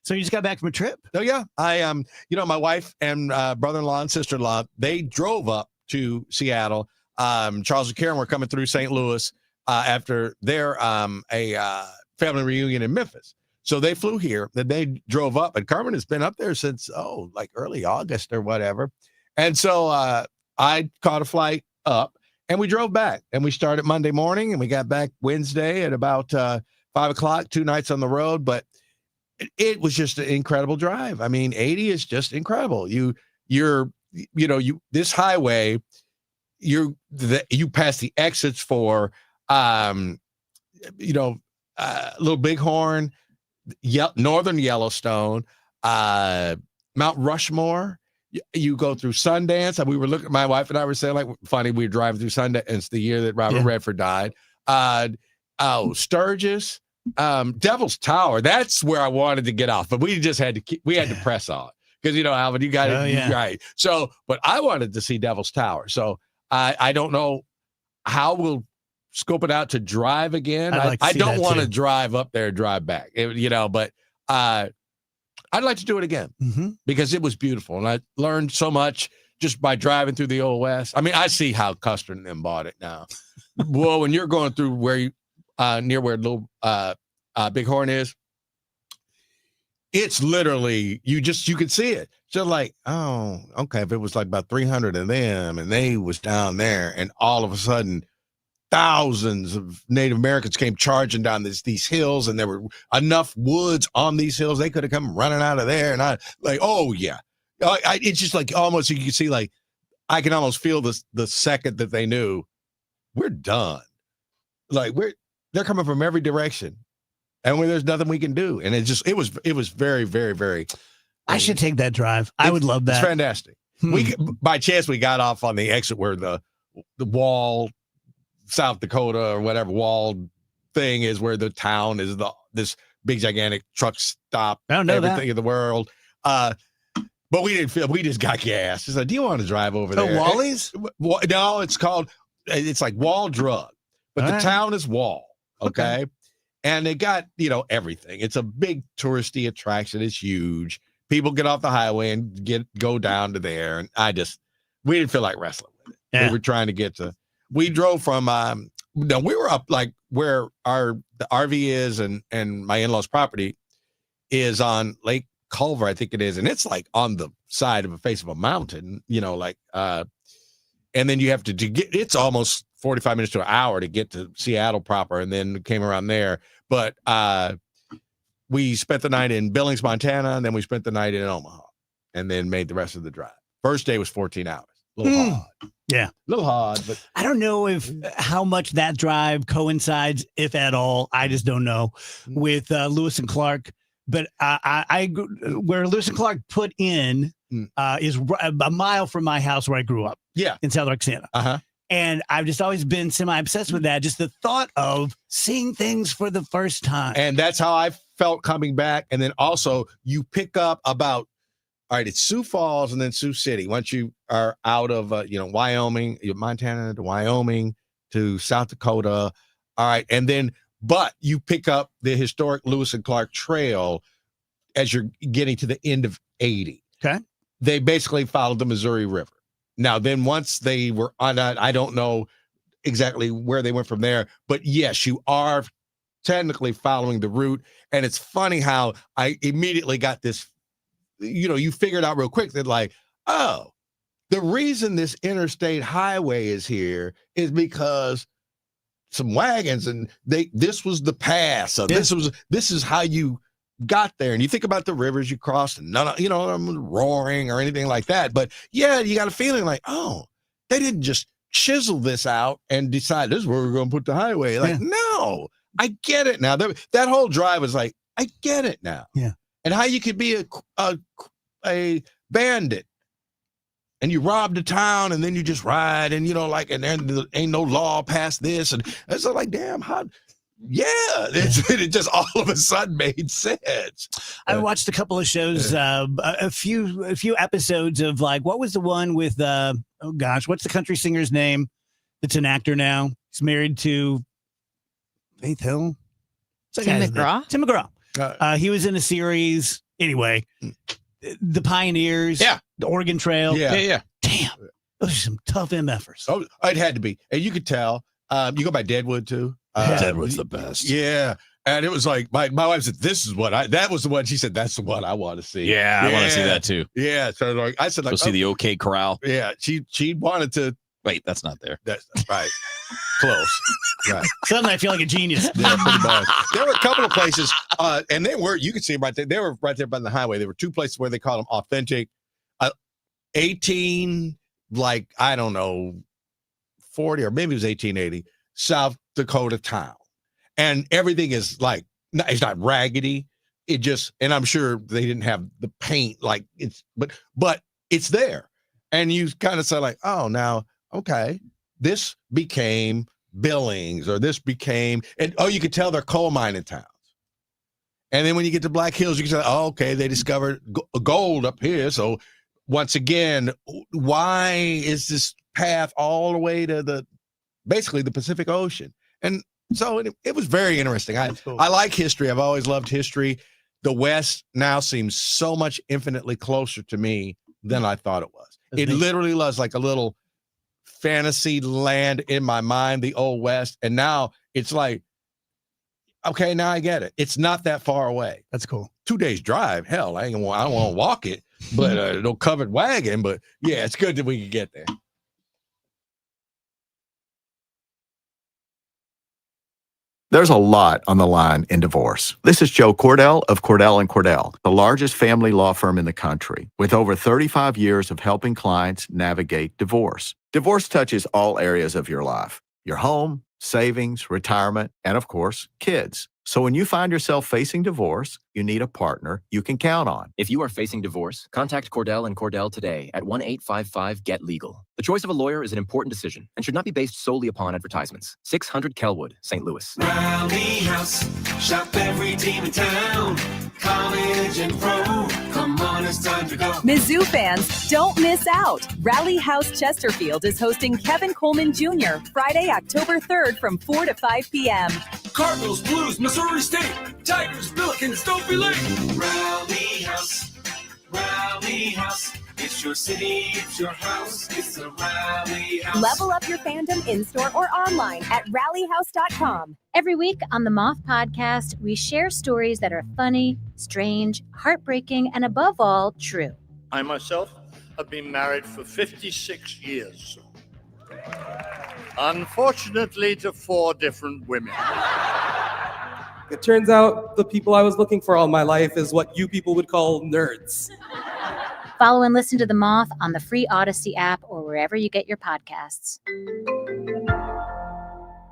[SPEAKER 8] So you just got back from a trip?
[SPEAKER 5] Oh yeah, I my wife and brother-in-law and sister-in-law, they drove up to Seattle. Charles and Karen were coming through St. Louis after their family reunion in Memphis. So they flew here. Then they drove up, and Carmen has been up there since like early August or whatever. And so I caught a flight up, and we drove back, and we started Monday morning, and we got back Wednesday at about 5 o'clock. 2 nights on the road, but it was just an incredible drive. I mean, 80 is just incredible. This highway, you pass the exits for, Little Bighorn, Northern Yellowstone, Mount Rushmore. You go through Sundance. And we were looking, my wife and I were saying, like, funny, we were driving through Sundance. It's the year that Robert Redford died. Sturgis. Devil's Tower, that's where I wanted to get off, but we just had to press on because Alvin, you got it right. So, but I wanted to see Devil's Tower. So I don't know how we'll scope it out to drive again. I don't want to drive up there and drive back, but I'd like to do it again because it was beautiful. And I learned so much just by driving through the Old West. I mean, I see how Custer and them bought it now. Well, when you're going through near where Little Bighorn is, it's literally you can see it. So like, oh, okay, if it was like about 300 of them and they was down there, and all of a sudden thousands of Native Americans came charging down these hills, and there were enough woods on these hills they could have come running out of there. And I like, oh yeah, it's just like almost you can see like I can almost feel the second that they knew we're done. Like they're coming from every direction, and there's nothing we can do. And it was very, very, very.
[SPEAKER 8] I should take that drive. I would love that.
[SPEAKER 5] It's fantastic. By chance we got off on the exit where the wall, South Dakota or whatever wall thing is, where the town is this big gigantic truck stop.
[SPEAKER 8] I don't know
[SPEAKER 5] everything in the world. But we didn't feel. We just got gas. It's like, do you want to drive over there?
[SPEAKER 8] Wally's?
[SPEAKER 5] No, it's like Wall Drug, but the town is Wall. Okay. And they got, everything. It's a big touristy attraction. It's huge. People get off the highway and go down to there. And we didn't feel like wrestling with it.
[SPEAKER 8] Yeah.
[SPEAKER 5] We were trying to we drove from, we were up like where the RV is and my in-laws property is on Lake Culver, I think it is. And it's like on the side of the face of a mountain, and then you have to get, it's almost 45 minutes to an hour to get to Seattle proper, and then came around there. But we spent the night in Billings, Montana, and then we spent the night in Omaha, and then made the rest of the drive. First day was 14 hours. A little hard.
[SPEAKER 8] Yeah.
[SPEAKER 5] A little hard, but
[SPEAKER 8] I don't know how much that drive coincides, if at all. I just don't know, with Lewis and Clark. But where Lewis and Clark put in is a mile from my house where I grew up.
[SPEAKER 5] Yeah.
[SPEAKER 8] In South Roxana.
[SPEAKER 5] Uh-huh.
[SPEAKER 8] And I've just always been semi-obsessed with that. Just the thought of seeing things for the first time.
[SPEAKER 5] And that's how I felt coming back. And then also you pick up about, all right, it's Sioux Falls and then Sioux City. Once you are out of, Wyoming, Montana to Wyoming to South Dakota. All right. And then, but you pick up the historic Lewis and Clark Trail as you're getting to the end of 80.
[SPEAKER 8] Okay.
[SPEAKER 5] They basically followed the Missouri River. Now, then once they were on that, I don't know exactly where they went from there, but yes, you are technically following the route. And it's funny how I immediately got this, you figured out real quick that like, oh, the reason this interstate highway is here is because some wagons and this was the pass. So this is how you got there. And you think about the rivers you crossed, and none of them roaring or anything like that. But yeah, you got a feeling like, oh, they didn't just chisel this out and decide this is where we're going to put the highway. Like, no, I get it now. That whole drive was like, I get it now.
[SPEAKER 8] Yeah.
[SPEAKER 5] And how you could be a bandit and you rob the town and then you just ride and, and then there ain't no law past this. And it's like, damn, it just all of a sudden made sense.
[SPEAKER 8] I watched a couple of shows, a few episodes of like, what was the one with, what's the country singer's name? That's an actor now. He's married to Faith Hill.
[SPEAKER 10] Tim McGraw?
[SPEAKER 8] Tim McGraw. He was in a series. Anyway, the Pioneers.
[SPEAKER 5] Yeah.
[SPEAKER 8] The Oregon Trail.
[SPEAKER 5] Yeah.
[SPEAKER 8] Damn. Those are some tough MFers.
[SPEAKER 5] Oh, it had to be. And you could tell. You go by Deadwood too.
[SPEAKER 9] Deadwood's the best.
[SPEAKER 5] Yeah. And it was like my wife said, that was the one. She said, that's the one I want to see.
[SPEAKER 9] Yeah, I want to see that too.
[SPEAKER 5] Yeah. So like I said,
[SPEAKER 9] go see the OK Corral.
[SPEAKER 5] Yeah. She wanted to.
[SPEAKER 9] Wait, that's not there.
[SPEAKER 5] That's right. Close. Right.
[SPEAKER 8] Suddenly I feel like a genius.
[SPEAKER 5] Yeah, pretty much. There were a couple of places, and you could see them right there. They were right there by the highway. There were two places where they called them authentic 18, like, I don't know, 40 or maybe it was 1880, South Dakota town. And everything is like, it's not raggedy. It just, and I'm sure they didn't have the paint like but it's there. And you kind of say like, oh, now, okay, this became Billings or this became, and you could tell they're coal mining towns. And then when you get to Black Hills, you can say, oh, okay, they discovered gold up here. So once again, why is this path all the way to basically the Pacific Ocean? And so it was very interesting. I like history. I've always loved history. The West now seems so much infinitely closer to me than I thought it was. It literally was like a little fantasy land in my mind, the Old West. And now it's like, okay, now I get it. It's not that far away.
[SPEAKER 8] That's cool.
[SPEAKER 5] 2 days drive. Hell, I don't want to walk it, but no covered wagon. But yeah, it's good that we can get there.
[SPEAKER 2] There's a lot on the line in divorce. This is Joe Cordell of Cordell & Cordell, the largest family law firm in the country, with over 35 years of helping clients navigate divorce. Divorce touches all areas of your life: your home, savings, retirement, and of course, kids. So when you find yourself facing divorce, you need a partner you can count on.
[SPEAKER 11] If you are facing divorce, contact Cordell & Cordell today at 1-855-GET-LEGAL. The choice of a lawyer is an important decision and should not be based solely upon advertisements. 600 Kelwood, St. Louis.
[SPEAKER 13] Rally House, shop every team in town. College and pro, come on, it's time to go.
[SPEAKER 15] Mizzou fans, don't miss out. Rally House Chesterfield is hosting Kevin Coleman Jr. Friday, October 3rd from 4 to 5 p.m.
[SPEAKER 13] Cardinals, Blues, Missouri State, Tigers, Billikens, don't be late. Rally House, Rally House. It's your city, it's your house, it's a Rally House.
[SPEAKER 15] Level up your fandom in-store or online at rallyhouse.com.
[SPEAKER 16] Every week on the Moth Podcast, we share stories that are funny, strange, heartbreaking, and above all, true.
[SPEAKER 21] I myself have been married for 56 years. Unfortunately, to 4 different women.
[SPEAKER 23] It turns out the people I was looking for all my life is what you people would call nerds.
[SPEAKER 16] Follow and listen to The Moth on the free Odyssey app or wherever you get your podcasts.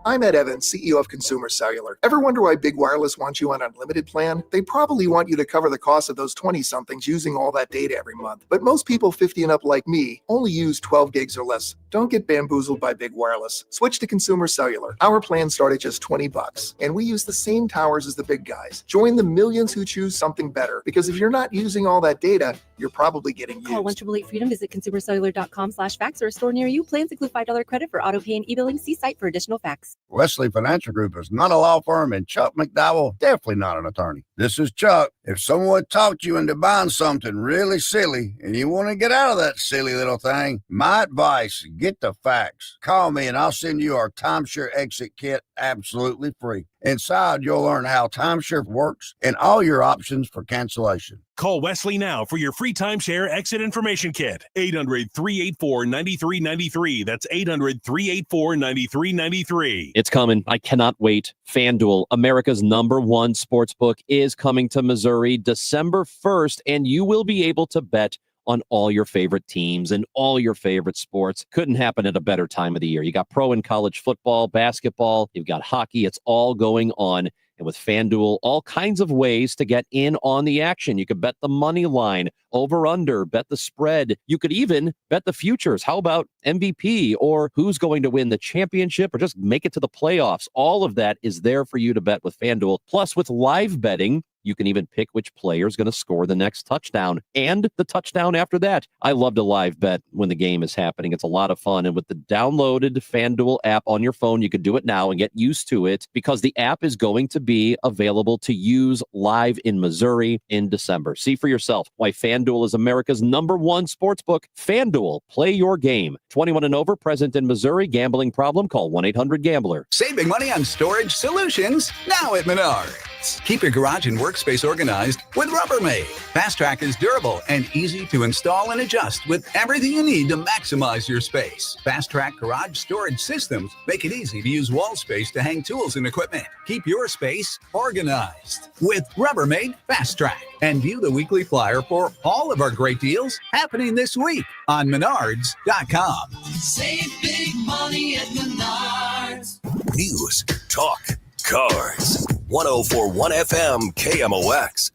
[SPEAKER 24] I'm Ed Evans, CEO of Consumer Cellular. Ever wonder why Big Wireless wants you on an unlimited plan? They probably want you to cover the cost of those 20-somethings using all that data every month. But most people 50 and up like me only use 12 gigs or less. Don't get bamboozled by Big Wireless. Switch to Consumer Cellular. Our plans start at just $20, and we use the same towers as the big guys. Join the millions who choose something better, because if you're not using all that data, you're probably getting used.
[SPEAKER 25] Call 1-888-FREEDOM, visit consumercellular.com/facts or a store near you. Plans include $5 credit for auto pay and e-billing. See site for additional facts.
[SPEAKER 30] Wesley Financial Group is not a law firm, and Chuck McDowell definitely not an attorney. This is Chuck. If someone talked you into buying something really silly and you want to get out of that silly little thing, my advice, get the facts. Call me and I'll send you our timeshare exit kit absolutely free. Inside, you'll learn how timeshare works and all your options for cancellation.
[SPEAKER 31] Call Wesley now for your free timeshare exit information kit. 800-384-9393. That's 800-384-9393.
[SPEAKER 22] It's coming. I cannot wait. FanDuel, America's #1 sportsbook, is coming to Missouri December 1st, and you will be able to bet on all your favorite teams and all your favorite sports. Couldn't happen at a better time of the year. You got pro and college football, basketball, you've got hockey. It's all going on. And with FanDuel, all kinds of ways to get in on the action. You could bet the money line, over under, bet the spread. You could even bet the futures. How about MVP or who's going to win the championship or just make it to the playoffs? All of that is there for you to bet with FanDuel. Plus, with live betting, you can even pick which player is going to score the next touchdown and the touchdown after that. I love to live bet when the game is happening. It's a lot of fun. And with the downloaded FanDuel app on your phone, you could do it now and get used to it, because the app is going to be available to use live in Missouri in December. See for yourself why FanDuel is America's #1 sportsbook. FanDuel, play your game. 21 and over, present in Missouri. Gambling problem? Call 1-800-GAMBLER.
[SPEAKER 32] Saving money on storage solutions now at Menards. Keep your garage and workspace organized with Rubbermaid. Fast Track is durable and easy to install and adjust with everything you need to maximize your space. Fast Track garage storage systems make it easy to use wall space to hang tools and equipment. Keep your space organized with Rubbermaid Fast Track. And view the weekly flyer for all of our great deals happening this week on Menards.com.
[SPEAKER 13] Save big money at Menards.
[SPEAKER 7] News, talk, cars. 104.1 FM KMOX.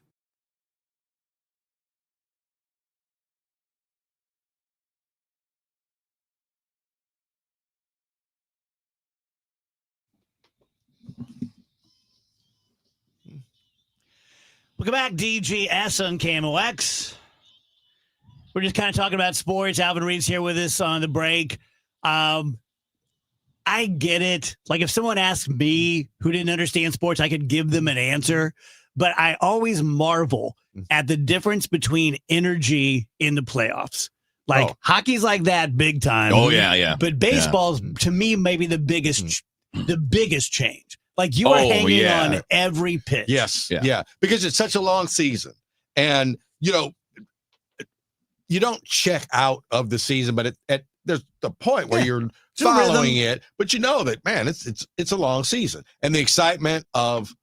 [SPEAKER 8] Welcome back, DGS on KMOX. We're just kind of talking about sports. Alvin Reed's here with us on the break. I get it. Like, if someone asked me who didn't understand sports, I could give them an answer. But I always marvel at the difference between energy in the playoffs. Like, hockey's like that big time.
[SPEAKER 9] Oh, yeah.
[SPEAKER 8] But baseball's, to me, maybe the biggest change. Like, you are hanging on every pitch.
[SPEAKER 5] Yes. Yeah. Because it's such a long season. And, you don't check out of the season, but at there's the point where you're following it, but you know that, man, it's a long season. And the excitement of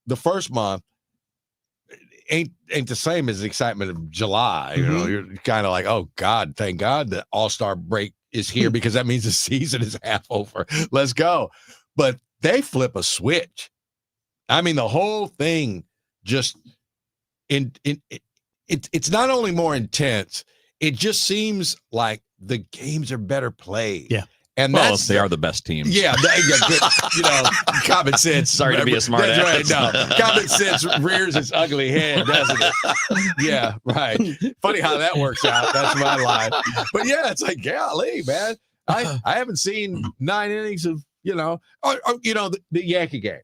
[SPEAKER 5] the first month ain't the same as the excitement of July. You know, you're kind of like, oh God, thank God the All-Star break is here because that means the season is half over. Let's go. But they flip a switch. I mean, the whole thing just it's not only more intense, it just seems like the games are better played.
[SPEAKER 8] Yeah.
[SPEAKER 9] And they are the best team.
[SPEAKER 5] Yeah, you know, common sense.
[SPEAKER 9] Sorry to be a smart ass.
[SPEAKER 5] Right, no, common sense rears its ugly head, doesn't it? Yeah, right. Funny how that works out. That's my line. But yeah, it's like, golly, man. I haven't seen 9 innings of, you know, or you know, the Yankee game.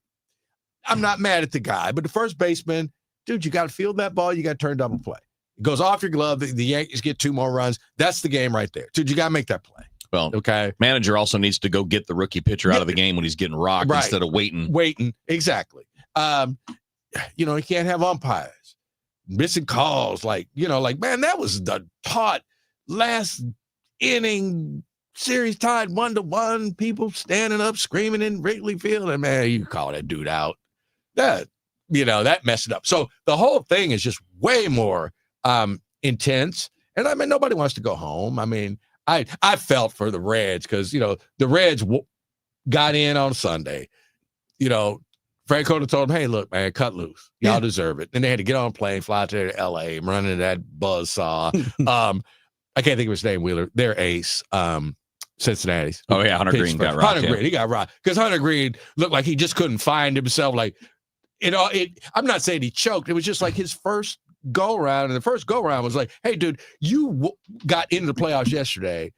[SPEAKER 5] I'm not mad at the guy, but the first baseman, dude, you got to field that ball. You got to turn double play. It goes off your glove. The Yankees get 2 more runs. That's the game right there. Dude, you got to make that play.
[SPEAKER 9] Well,
[SPEAKER 5] okay.
[SPEAKER 9] Manager also needs to go get the rookie pitcher out of the game when he's getting rocked instead of waiting.
[SPEAKER 5] Exactly. You know, he can't have umpires missing calls. Like, you know, like, man, that was the taut last inning series tied 1-1. People standing up screaming in Wrigley Field, and man, you call that dude out. That, you know, that messed it up. So the whole thing is just way more intense. And I mean, nobody wants to go home. I mean, I felt for the Reds because, you know, the Reds got in on Sunday. You know, Frank Cota told them, hey, look, man, cut loose. Y'all deserve it. And they had to get on a plane, fly to L.A., run into that buzzsaw. I can't think of his name, Wheeler. Their ace, Cincinnati's.
[SPEAKER 9] Oh, yeah, Hunter Green got rocked.
[SPEAKER 5] Hunter Green, he got rocked. Because Hunter Green looked like he just couldn't find himself. Like, I'm not saying he choked. It was just like his first go around, and the first go around was like, hey, dude, you got into the playoffs yesterday.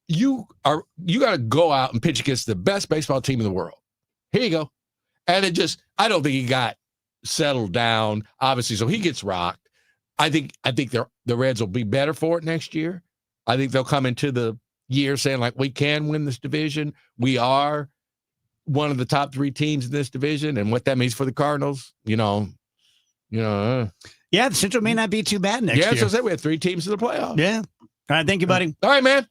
[SPEAKER 5] You got to go out and pitch against the best baseball team in the world. Here you go. And it just, I don't think he got settled down, obviously. So he gets rocked. I think the Reds will be better for it next year. I think they'll come into the year saying, like, we can win this division. We are one of the top 3 teams in this division, and what that means for the Cardinals, you know.
[SPEAKER 8] Yeah, the Central may not be too bad next year.
[SPEAKER 5] Yeah, so I said we have 3 teams in the playoffs.
[SPEAKER 8] Yeah. All right, thank you, buddy.
[SPEAKER 5] All right, man.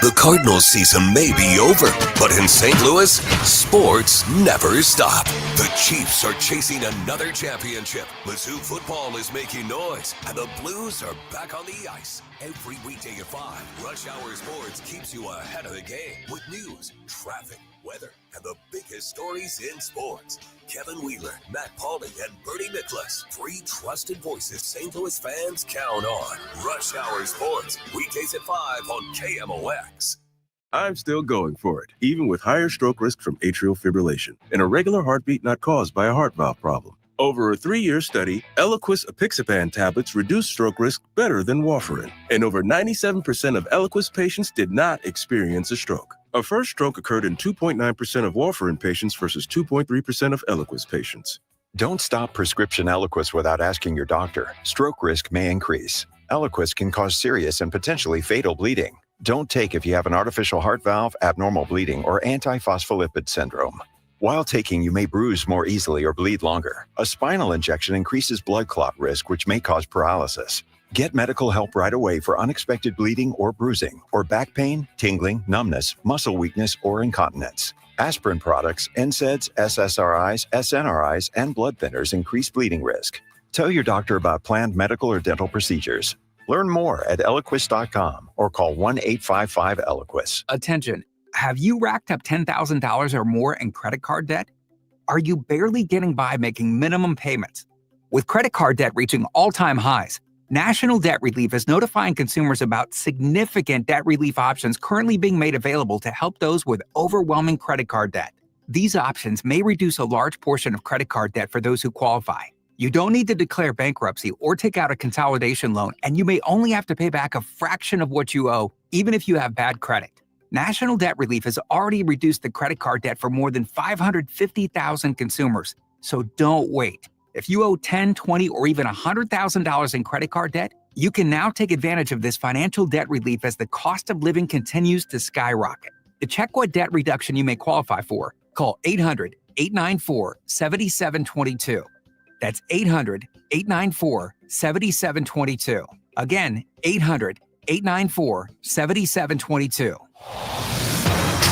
[SPEAKER 7] The Cardinals season may be over, but in St. Louis, sports never stop. The Chiefs are chasing another championship. Mizzou football is making noise, and the Blues are back on the ice. Every weekday at 5, Rush Hour Sports keeps you ahead of the game with news, traffic, weather, and the biggest stories in sports. Kevin Wheeler, Matt Pauling, and Bernie Nicholas, 3 trusted voices St. Louis fans count on. Rush Hour Sports, weekdays at 5 on KMOX.
[SPEAKER 1] I'm still going for it, even with higher stroke risk from atrial fibrillation, an irregular heartbeat not caused by a heart valve problem. Over a 3-year study, Eliquis apixaban tablets reduced stroke risk better than warfarin, and over 97% of Eliquis patients did not experience a stroke. A first stroke occurred in 2.9% of warfarin patients versus 2.3% of Eliquis patients.
[SPEAKER 3] Don't stop prescription Eliquis without asking your doctor. Stroke risk may increase. Eliquis can cause serious and potentially fatal bleeding. Don't take if you have an artificial heart valve, abnormal bleeding, or antiphospholipid syndrome. While taking, you may bruise more easily or bleed longer. A spinal injection increases blood clot risk, which may cause paralysis. Get medical help right away for unexpected bleeding or bruising, or back pain, tingling, numbness, muscle weakness, or incontinence. Aspirin products, NSAIDs, SSRIs, SNRIs, and blood thinners increase bleeding risk. Tell your doctor about planned medical or dental procedures. Learn more at Eliquis.com or call 1-855-ELIQUIS.
[SPEAKER 6] Attention. Have you racked up $10,000 or more in credit card debt? Are you barely getting by making minimum payments? With credit card debt reaching all-time highs, National Debt Relief is notifying consumers about significant debt relief options currently being made available to help those with overwhelming credit card debt. These options may reduce a large portion of credit card debt for those who qualify. You don't need to declare bankruptcy or take out a consolidation loan, and you may only have to pay back a fraction of what you owe, even if you have bad credit. National Debt Relief has already reduced the credit card debt for more than 550,000 consumers, so don't wait. If you owe $10, $20, or even $100,000 in credit card debt, you can now take advantage of this financial debt relief as the cost of living continues to skyrocket. To check what debt reduction you may qualify for, call 800-894-7722. That's 800-894-7722. Again, 800-894-7722.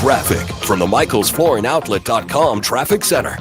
[SPEAKER 7] Traffic from the MichaelsFlooringOutlet.com Traffic Center.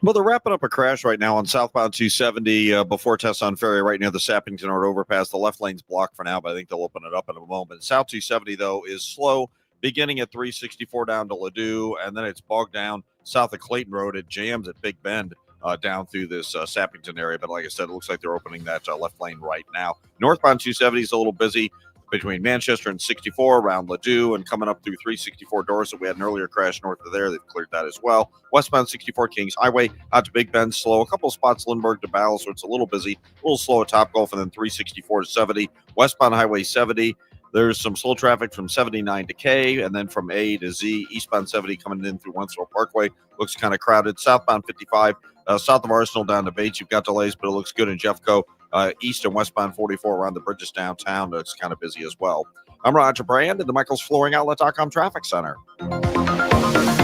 [SPEAKER 4] Well, they're wrapping up a crash right now on southbound 270 before Tesson Ferry, right near the Sappington Road overpass. The left lane's blocked for now, but I think they'll open it up in a moment. South 270, though, is slow, beginning at 364 down to Ladue, and then it's bogged down south of Clayton Road. It jams at Big Bend down through this Sappington area. But like I said, it looks like they're opening that left lane right now. Northbound 270 is a little busy between Manchester and 64 around Ladue and coming up through 364 Dorset. We had an earlier crash north of there. They've cleared that as well. Westbound 64 Kings Highway out to Big Bend, slow. A couple of spots, Lindbergh to Battle, so it's a little busy. A little slow at Top Gulf, and then 364 to 70. Westbound Highway 70. There's some slow traffic from 79 to K, and then from A to Z. Eastbound 70 coming in through Wentzville Parkway. Looks kind of crowded. Southbound 55, south of Arsenal down to Bates. You've got delays, but it looks good in Jeffco. East and westbound 44 around the bridges downtown. That's kind of busy as well. I'm Roger Brand at the MichaelsFlooringOutlet.com Traffic Center.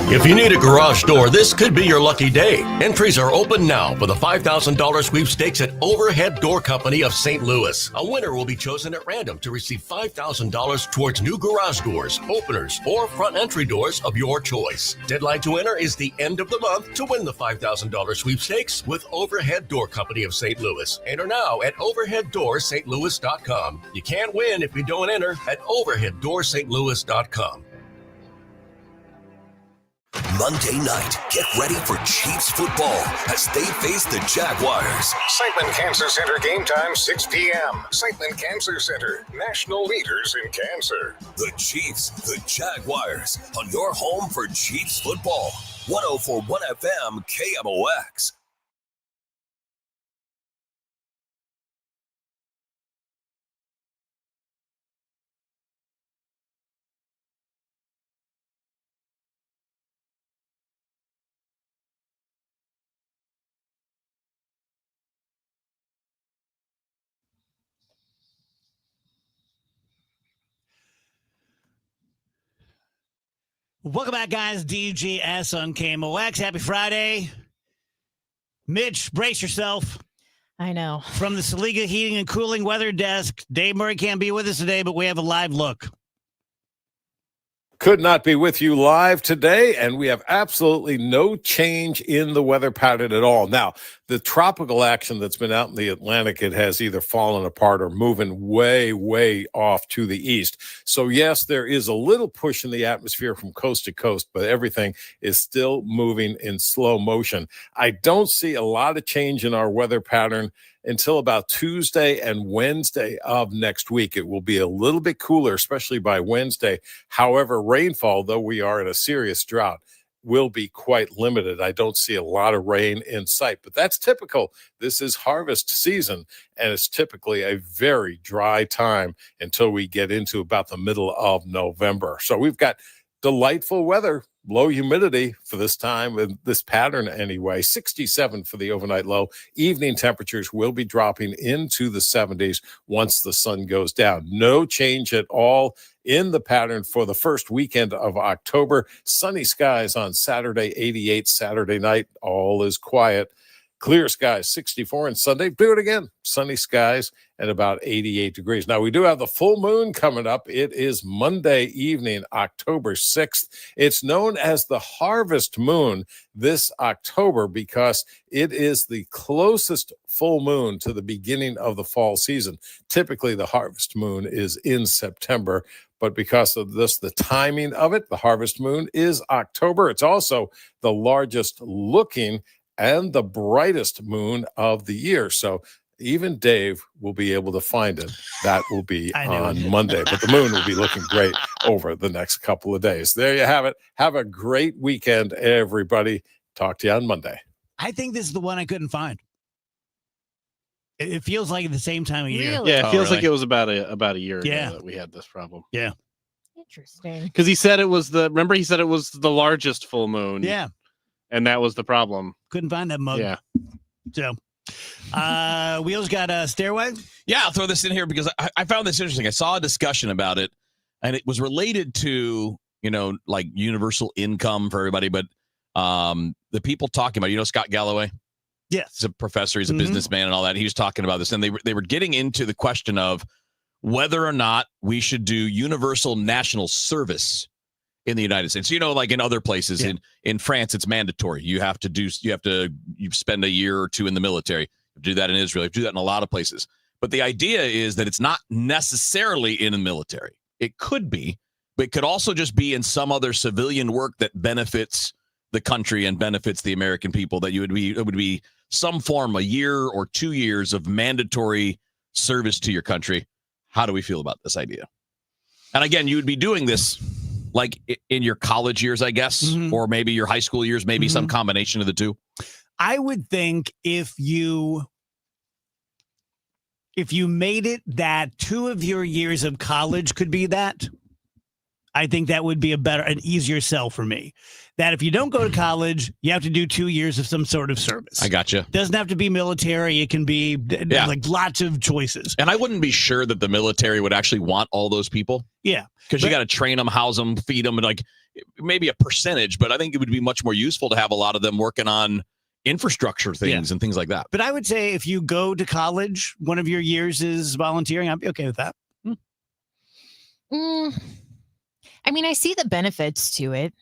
[SPEAKER 10] If you need a garage door, this could be your lucky day. Entries are open now for the $5,000 sweepstakes at Overhead Door Company of St. Louis. A winner will be chosen at random to receive $5,000 towards new garage doors, openers, or front entry doors of your choice. Deadline to enter is the end of the month to win the $5,000 sweepstakes with Overhead Door Company of St. Louis. Enter now at overheaddoorstlouis.com. You can't win if you don't enter at overheaddoorstlouis.com.
[SPEAKER 7] Monday night, get ready for Chiefs football as they face the Jaguars.
[SPEAKER 12] Siteman Cancer Center game time, 6 p.m. Siteman Cancer Center, national leaders in cancer.
[SPEAKER 7] The Chiefs, the Jaguars, on your home for Chiefs football. 104.1 FM KMOX.
[SPEAKER 8] Welcome back, guys. DGS on KMOX. Happy Friday. Mitch, brace yourself.
[SPEAKER 14] I know.
[SPEAKER 8] From the Saliga Heating and Cooling Weather Desk, Dave Murray can't be with us today, but we have a live look.
[SPEAKER 17] Could not be with you live today, and we have absolutely no change in the weather pattern at all. Now, the tropical action that's been out in the Atlantic, it has either fallen apart or moving way, way off to the east. So, yes, there is a little push in the atmosphere from coast to coast, but everything is still moving in slow motion. I don't see a lot of change in our weather pattern until about Tuesday and Wednesday of next week. It will be a little bit cooler, especially by Wednesday. However, rainfall, though we are in a serious drought, will be quite limited. I don't see a lot of rain in sight, but that's typical. This is harvest season, and it's typically a very dry time until we get into about the middle of November. So we've got delightful weather, low humidity for this time, in this pattern anyway. 67 for the overnight low. Evening temperatures will be dropping into the 70s once the sun goes down. No change at all in the pattern for the first weekend of October. Sunny skies on Saturday, 88 Saturday night. All is quiet. Clear skies, 64, and Sunday, do it again. Sunny skies and about 88 degrees. Now, we do have the full moon coming up. It is Monday evening, October 6th. It's known as the harvest moon this October because it is the closest full moon to the beginning of the fall season. Typically, the harvest moon is in September, but because of this, the timing of it, the harvest moon is October. It's also the largest looking and the brightest moon of the year. So even Dave will be able to find it. That will be on Monday, but the moon will be looking great over the next couple of days. There you have it. Have a great weekend, everybody. Talk to you on Monday.
[SPEAKER 8] I think this is the one I couldn't find. It feels like at the same time of year.
[SPEAKER 14] Really?
[SPEAKER 18] Yeah, it feels like it was about a year ago
[SPEAKER 8] Yeah.
[SPEAKER 18] that we had this problem.
[SPEAKER 8] Yeah.
[SPEAKER 14] Interesting.
[SPEAKER 18] Because he said it was the largest full moon.
[SPEAKER 8] Yeah.
[SPEAKER 18] And that was the problem.
[SPEAKER 8] Couldn't find that mug.
[SPEAKER 18] Yeah.
[SPEAKER 8] So, Wheels got a stairway?
[SPEAKER 9] Yeah, I'll throw this in here because I found this interesting. I saw a discussion about it, and it was related to, like universal income for everybody, but the people talking about, Scott Galloway?
[SPEAKER 8] Yes.
[SPEAKER 9] He's a professor, he's a businessman and all that. He was talking about this, and they were getting into the question of whether or not we should do universal national service in the United States. Like in other places, in France, it's mandatory. You spend a year or two in the military. You do that in Israel. You do that in a lot of places. But the idea is that it's not necessarily in the military. It could be, but it could also just be in some other civilian work that benefits the country and benefits the American people, that it would be some form, a year or 2 years of mandatory service to your country. How do we feel about this idea? And again, you would be doing this like in your college years, I guess, or maybe your high school years, maybe some combination of the two.
[SPEAKER 8] I would think if you made it that 2 of your years of college could be that, I think that would be an easier sell for me. That if you don't go to college, you have to do 2 years of some sort of service.
[SPEAKER 9] I gotcha.
[SPEAKER 8] Doesn't have to be military. It can be like lots of choices.
[SPEAKER 9] And I wouldn't be sure that the military would actually want all those people.
[SPEAKER 8] Yeah.
[SPEAKER 9] Because you got to train them, house them, feed them, and like maybe a percentage, but I think it would be much more useful to have a lot of them working on infrastructure things and things like that.
[SPEAKER 8] But I would say if you go to college, one of your years is volunteering. I'd be okay with that.
[SPEAKER 14] I mean, I see the benefits to it.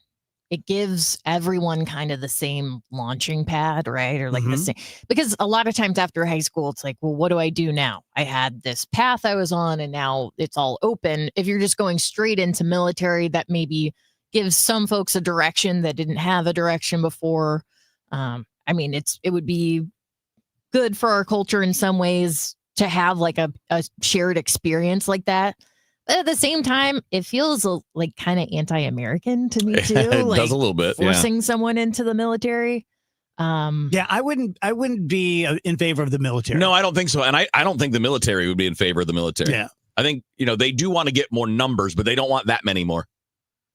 [SPEAKER 14] It gives everyone kind of the same launching pad, right? Or like the same, because a lot of times after high school, it's like, well, what do I do now? I had this path I was on and now it's all open. If you're just going straight into military, that maybe gives some folks a direction that didn't have a direction before. I mean, it would be good for our culture in some ways to have like a shared experience like that. But at the same time, it feels like kind of anti-American to me too.
[SPEAKER 9] It
[SPEAKER 14] like
[SPEAKER 9] does a little bit,
[SPEAKER 14] forcing someone into the military.
[SPEAKER 8] I wouldn't be in favor of the military.
[SPEAKER 9] No, I don't think so. And I don't think the military would be in favor of the military.
[SPEAKER 8] Yeah.
[SPEAKER 9] I think, they do want to get more numbers, but they don't want that many more.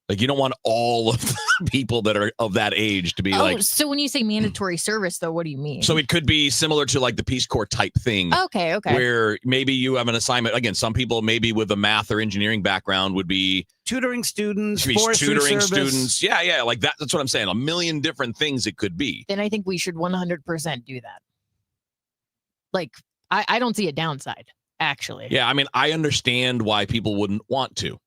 [SPEAKER 9] Like, you don't want all of the people that are of that age to be
[SPEAKER 14] so when you say mandatory service, though, what do you mean?
[SPEAKER 9] So it could be similar to like the Peace Corps type thing.
[SPEAKER 14] Okay.
[SPEAKER 9] Where maybe you have an assignment. Again, some people maybe with a math or engineering background would be
[SPEAKER 8] tutoring students,
[SPEAKER 9] tutoring students. Yeah. Like that. That's what I'm saying. A million different things it could be.
[SPEAKER 14] Then I think we should 100% do that. Like, I don't see a downside, actually.
[SPEAKER 9] Yeah. I mean, I understand why people wouldn't want to,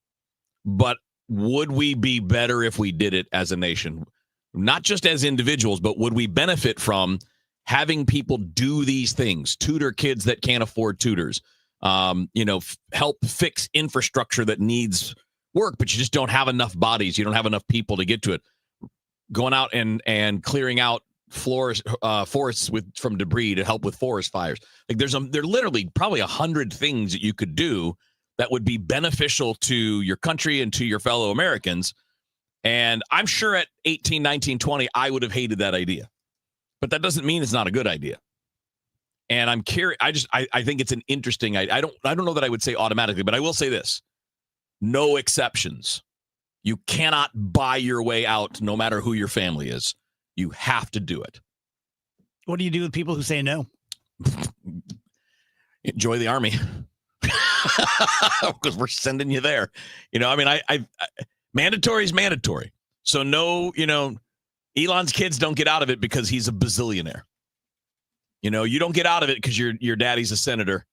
[SPEAKER 9] but would we be better if we did it as a nation? Not just as individuals, but would we benefit from having people do these things? Tutor kids that can't afford tutors. Help fix infrastructure that needs work, but you just don't have enough bodies. You don't have enough people to get to it. Going out and clearing out forests from debris to help with forest fires. Like there are literally probably 100 things that you could do that would be beneficial to your country and to your fellow Americans. And I'm sure at 18, 19, 20, I would have hated that idea. But that doesn't mean it's not a good idea. And I'm curious. I think it's an interesting idea. I don't know that I would say automatically, but I will say this. No exceptions. You cannot buy your way out no matter who your family is. You have to do it.
[SPEAKER 8] What do you do with people who say no?
[SPEAKER 9] Enjoy the Army. Because we're sending you there. I mandatory is mandatory. So no, Elon's kids don't get out of it because he's a bazillionaire. You don't get out of it because your daddy's a senator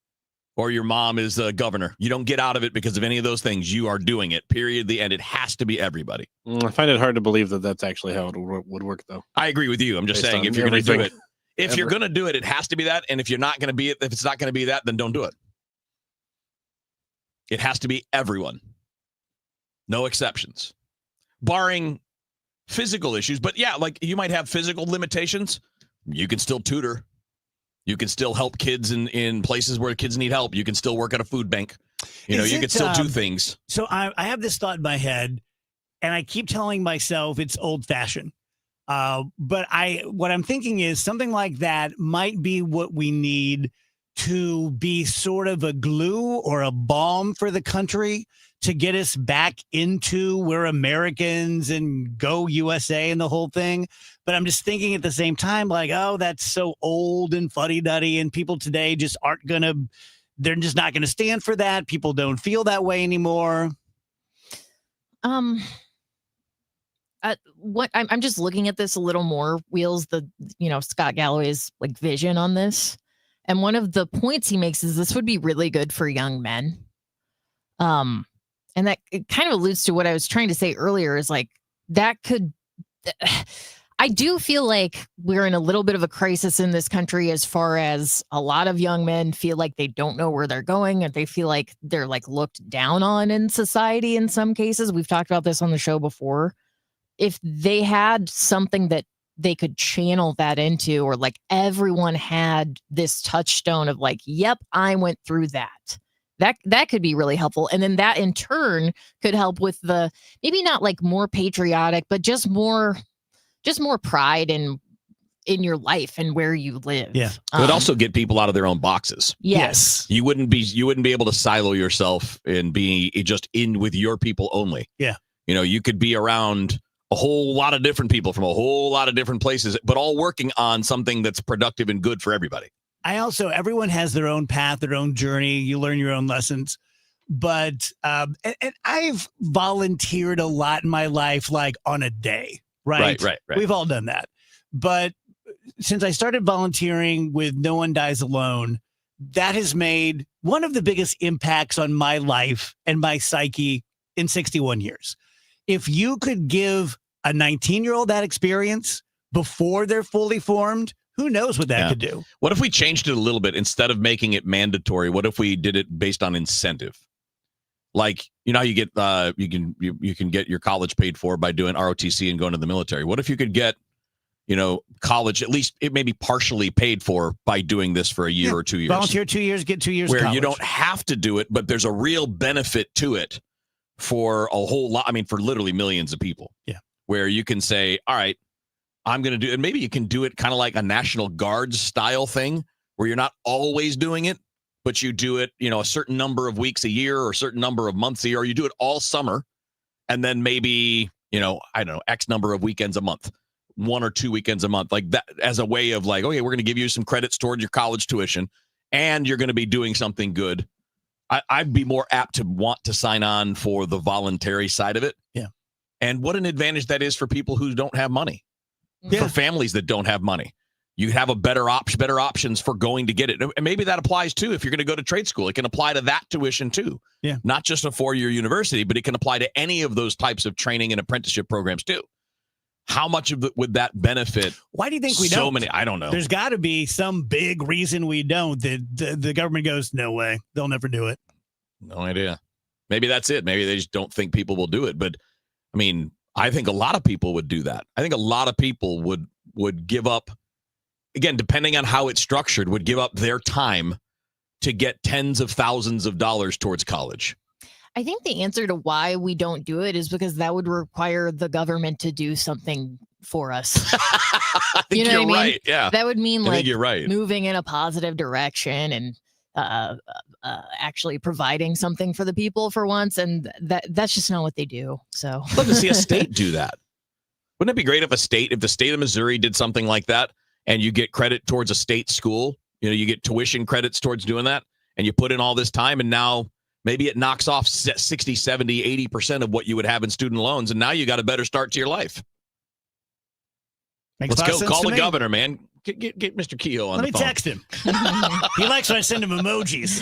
[SPEAKER 9] or your mom is a governor. You don't get out of it because of any of those things. You are doing it, period. The end. It has to be everybody.
[SPEAKER 18] I find it hard to believe that that's actually how it would work, though.
[SPEAKER 9] I agree with you. I'm just saying, if you're going to do it, you're going to do it, it has to be that. And if you're not going to be it, if it's not going to be that, then don't do it. It has to be everyone. No exceptions. Barring physical issues. But yeah, like you might have physical limitations. You can still tutor. You can still help kids in places where kids need help. You can still work at a food bank. You can still do things.
[SPEAKER 8] So I have this thought in my head, and I keep telling myself it's old-fashioned. But what I'm thinking is something like that might be what we need to be sort of a glue or a balm for the country to get us back into we're Americans and go USA and the whole thing. But I'm just thinking at the same time, like, oh, that's so old and fuddy-duddy, and people today just aren't going to, they're just not going to stand for that. People don't feel that way anymore.
[SPEAKER 14] What I'm just looking at this a little more, Wheels, Scott Galloway's like vision on this. And one of the points he makes is this would be really good for young men. And that it kind of alludes to what I was trying to say earlier is like that could, I do feel like we're in a little bit of a crisis in this country as far as a lot of young men feel like they don't know where they're going and they feel like they're like looked down on in society in some cases. We've talked about this on the show before. If they had something that they could channel that into, or like everyone had this touchstone of like, yep, I went through that. That could be really helpful. And then that in turn could help with the, maybe not like more patriotic, but just more pride in your life and where you live.
[SPEAKER 9] Yeah. It would also get people out of their own boxes.
[SPEAKER 14] Yes.
[SPEAKER 9] You wouldn't be able to silo yourself and be just in with your people only.
[SPEAKER 8] Yeah.
[SPEAKER 9] You could be around a whole lot of different people from a whole lot of different places, but all working on something that's productive and good for everybody.
[SPEAKER 8] Everyone has their own path, their own journey. You learn your own lessons. But, and I've volunteered a lot in my life, like on a day, right?
[SPEAKER 9] Right.
[SPEAKER 8] We've all done that. But since I started volunteering with No One Dies Alone, that has made one of the biggest impacts on my life and my psyche in 61 years. If you could give a 19-year-old that experience before they're fully formed, who knows what that could do?
[SPEAKER 9] What if we changed it a little bit? Instead of making it mandatory, what if we did it based on incentive? Like, how you get you can get your college paid for by doing ROTC and going to the military. What if you could get, college, at least it may be partially paid for by doing this for a year or 2 years?
[SPEAKER 8] Volunteer 2 years, get 2 years
[SPEAKER 9] where
[SPEAKER 8] college.
[SPEAKER 9] You don't have to do it, but there's a real benefit to it for a whole lot. I mean, for literally millions of people.
[SPEAKER 8] Yeah.
[SPEAKER 9] Where you can say, all right, I'm going to do it. And maybe you can do it kind of like a National Guard style thing where you're not always doing it, but you do it, a certain number of weeks a year or a certain number of months a year, or you do it all summer. And then maybe, I don't know, X number of weekends a month, 1 or 2 weekends a month, like that, as a way of like, okay, we're going to give you some credits toward your college tuition and you're going to be doing something good. I'd be more apt to want to sign on for the voluntary side of it.
[SPEAKER 8] Yeah.
[SPEAKER 9] And what an advantage that is for people who don't have money.
[SPEAKER 8] Yeah.
[SPEAKER 9] For families that don't have money. You have a better options for going to get it. And maybe that applies too. If you're going to go to trade school, it can apply to that tuition too.
[SPEAKER 8] Yeah.
[SPEAKER 9] Not just a 4-year university, but it can apply to any of those types of training and apprenticeship programs too. How much of it would that benefit?
[SPEAKER 8] Why do you think we
[SPEAKER 9] so
[SPEAKER 8] don't?
[SPEAKER 9] Many, I don't know.
[SPEAKER 8] There's got to be some big reason we don't. The government goes, no way. They'll never do it.
[SPEAKER 9] No idea. Maybe that's it. Maybe they just don't think people will do it. But I mean, I think a lot of people would do that. I think a lot of people would give up, again, depending on how it's structured, would give up their time to get tens of thousands of dollars towards college.
[SPEAKER 14] I think the answer to why we don't do it is because that would require the government to do something for us.
[SPEAKER 9] I think
[SPEAKER 14] what
[SPEAKER 9] you're
[SPEAKER 14] I mean?
[SPEAKER 9] right. Yeah.
[SPEAKER 14] That would mean
[SPEAKER 9] I
[SPEAKER 14] like
[SPEAKER 9] think you're right.
[SPEAKER 14] moving in a positive direction and actually providing something for the people for once. And that's just not what they do. So
[SPEAKER 9] I'd love to see a state do that. Wouldn't it be great if the state of Missouri did something like that and you get credit towards a state school? You get tuition credits towards doing that and you put in all this time and now maybe it knocks off 60, 70, 80% of what you would have in student loans. And now you got a better start to your life.
[SPEAKER 8] Makes
[SPEAKER 9] Let's
[SPEAKER 8] a lot
[SPEAKER 9] go
[SPEAKER 8] of
[SPEAKER 9] call
[SPEAKER 8] sense
[SPEAKER 9] the
[SPEAKER 8] to me.
[SPEAKER 9] governor, man. Get Mr. Kehoe on
[SPEAKER 8] Let
[SPEAKER 9] the
[SPEAKER 8] me
[SPEAKER 9] phone.
[SPEAKER 8] text him. He likes when I send him emojis.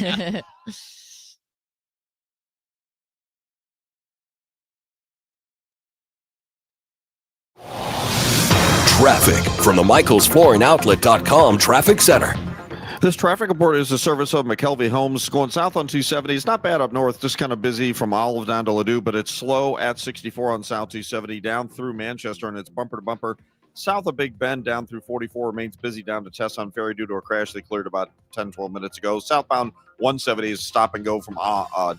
[SPEAKER 7] Traffic from the MichaelsFlooringOutlet.com Traffic Center.
[SPEAKER 4] This traffic report is a service of McKelvey Homes. Going south on 270. It's not bad up north, just kind of busy from Olive down to Ladue, but it's slow at 64 on South 270 down through Manchester, and it's bumper to bumper. South of Big Bend down through 44 remains busy down to Tesson Ferry due to a crash they cleared about 10, 12 minutes ago. Southbound 170 is stop and go from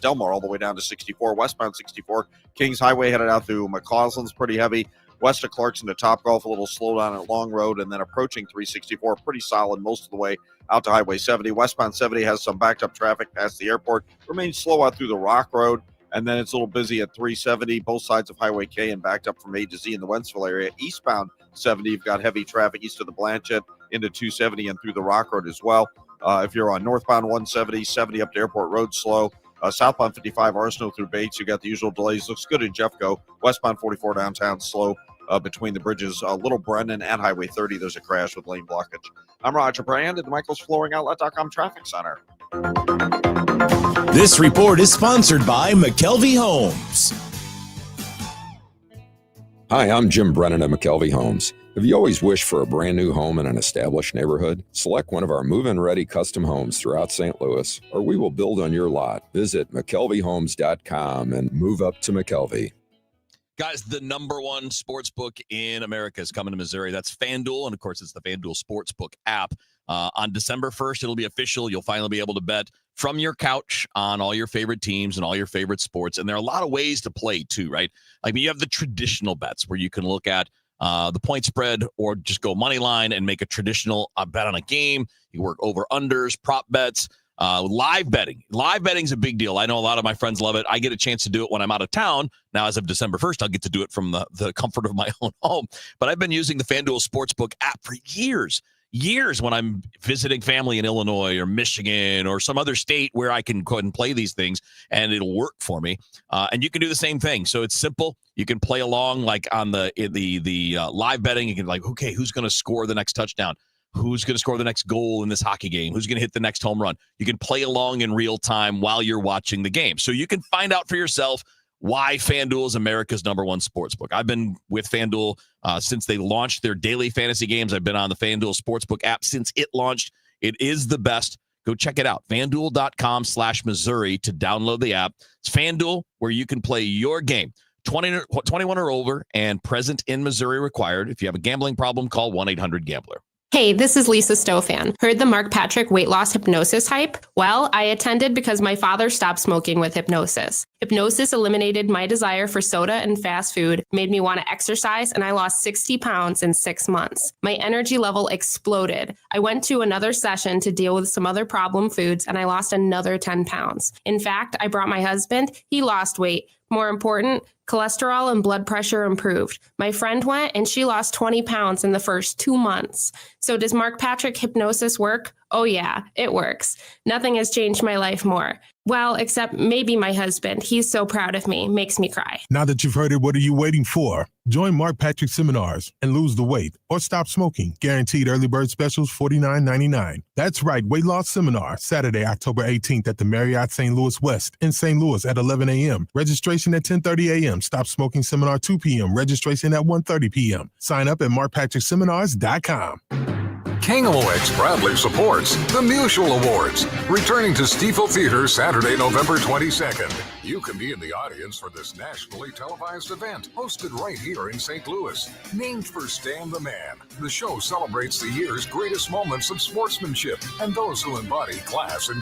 [SPEAKER 4] Delmar all the way down to 64. Westbound 64, Kings Highway headed out through McCausland's pretty heavy. West of Clarkson to Topgolf, a little slowdown at Long Road, and then approaching 364, pretty solid most of the way out to Highway 70. Westbound 70 has some backed up traffic past the airport, remains slow out through the Rock Road, and then it's a little busy at 370, both sides of Highway K, and backed up from A to Z in the Wentzville area. Eastbound 70, you've got heavy traffic east of the Blanchette into 270 and through the Rock Road as well. If you're on northbound 170, 70 up to Airport Road, slow. Southbound 55, Arsenal through Bates, you got the usual delays. Looks good in Jeffco. Westbound 44 downtown, slow between the bridges. Little Brennan and Highway 30, there's a crash with lane blockage. I'm Roger Brand at the Michael's Flooring Outlet.com Traffic Center.
[SPEAKER 31] This report is sponsored by McKelvey Homes.
[SPEAKER 2] Hi, I'm Jim Brennan at McKelvey Homes. Have you always wished for a brand new home in an established neighborhood? Select one of our move-in ready custom homes throughout St. Louis, or we will build on your lot. Visit McKelveyhomes.com and move up to McKelvey.
[SPEAKER 9] Guys, the number one sports book in America is coming to Missouri. That's FanDuel, and of course, it's the FanDuel Sportsbook app. On December 1st, it'll be official. You'll finally be able to bet from your couch on all your favorite teams and all your favorite sports. And there are a lot of ways to play, too, right? I mean, you have the traditional bets where you can look at the point spread or just go money line and make a traditional bet on a game. You work over-unders, prop bets. Live betting. Live betting is a big deal. I know a lot of my friends love it. I get a chance to do it when I'm out of town. Now, as of December 1st, I'll get to do it from the comfort of my own home. But I've been using the FanDuel Sportsbook app for years when I'm visiting family in Illinois or Michigan or some other state where I can go ahead and play these things, and it'll work for me. And you can do the same thing. So it's simple. You can play along like on the live betting. You can like, okay, who's going to score the next touchdown? Who's going to score the next goal in this hockey game? Who's going to hit the next home run? You can play along in real time while you're watching the game. So you can find out for yourself why FanDuel is America's number one sportsbook. I've been with FanDuel since they launched their daily fantasy games. I've been on the FanDuel Sportsbook app since it launched. It is the best. Go check it out. FanDuel.com/Missouri to download the app. It's FanDuel, where you can play your game. 21 or over and present in Missouri required. If you have a gambling problem, call 1-800-GAMBLER.
[SPEAKER 11] Hey, this is Lisa Stofan. Heard the Mark Patrick weight loss hypnosis hype? Well, I attended because my father stopped smoking with hypnosis. Hypnosis eliminated my desire for soda and fast food, made me want to exercise, and I lost 60 pounds in 6 months. My energy level exploded. I went to another session to deal with some other problem foods, and I lost another 10 pounds. In fact, I brought my husband. He lost weight. More important, cholesterol and blood pressure improved. My friend went and she lost 20 pounds in the first 2 months. So does Mark Patrick hypnosis work? Oh yeah, it works. Nothing has changed my life more. Well, except maybe my husband. He's so proud of me, makes me cry.
[SPEAKER 15] Now that you've heard it, what are you waiting for? Join Mark Patrick seminars and lose the weight or stop smoking. Guaranteed early bird specials, $49.99. That's right, weight loss seminar, Saturday, October 18th at the Marriott St. Louis West in St. Louis at 11 a.m. Registration at 10:30 a.m. Stop smoking seminar 2 p.m. Registration at 1:30 p.m. Sign up at markpatrickseminars.com.
[SPEAKER 12] KMOX proudly supports the Musial Awards, returning to Stiefel Theater Saturday, November 22nd. You can be in the audience for this nationally televised event, hosted right here in St. Louis. Named for Stan the Man, the show celebrates the year's greatest moments of sportsmanship and those who embody class and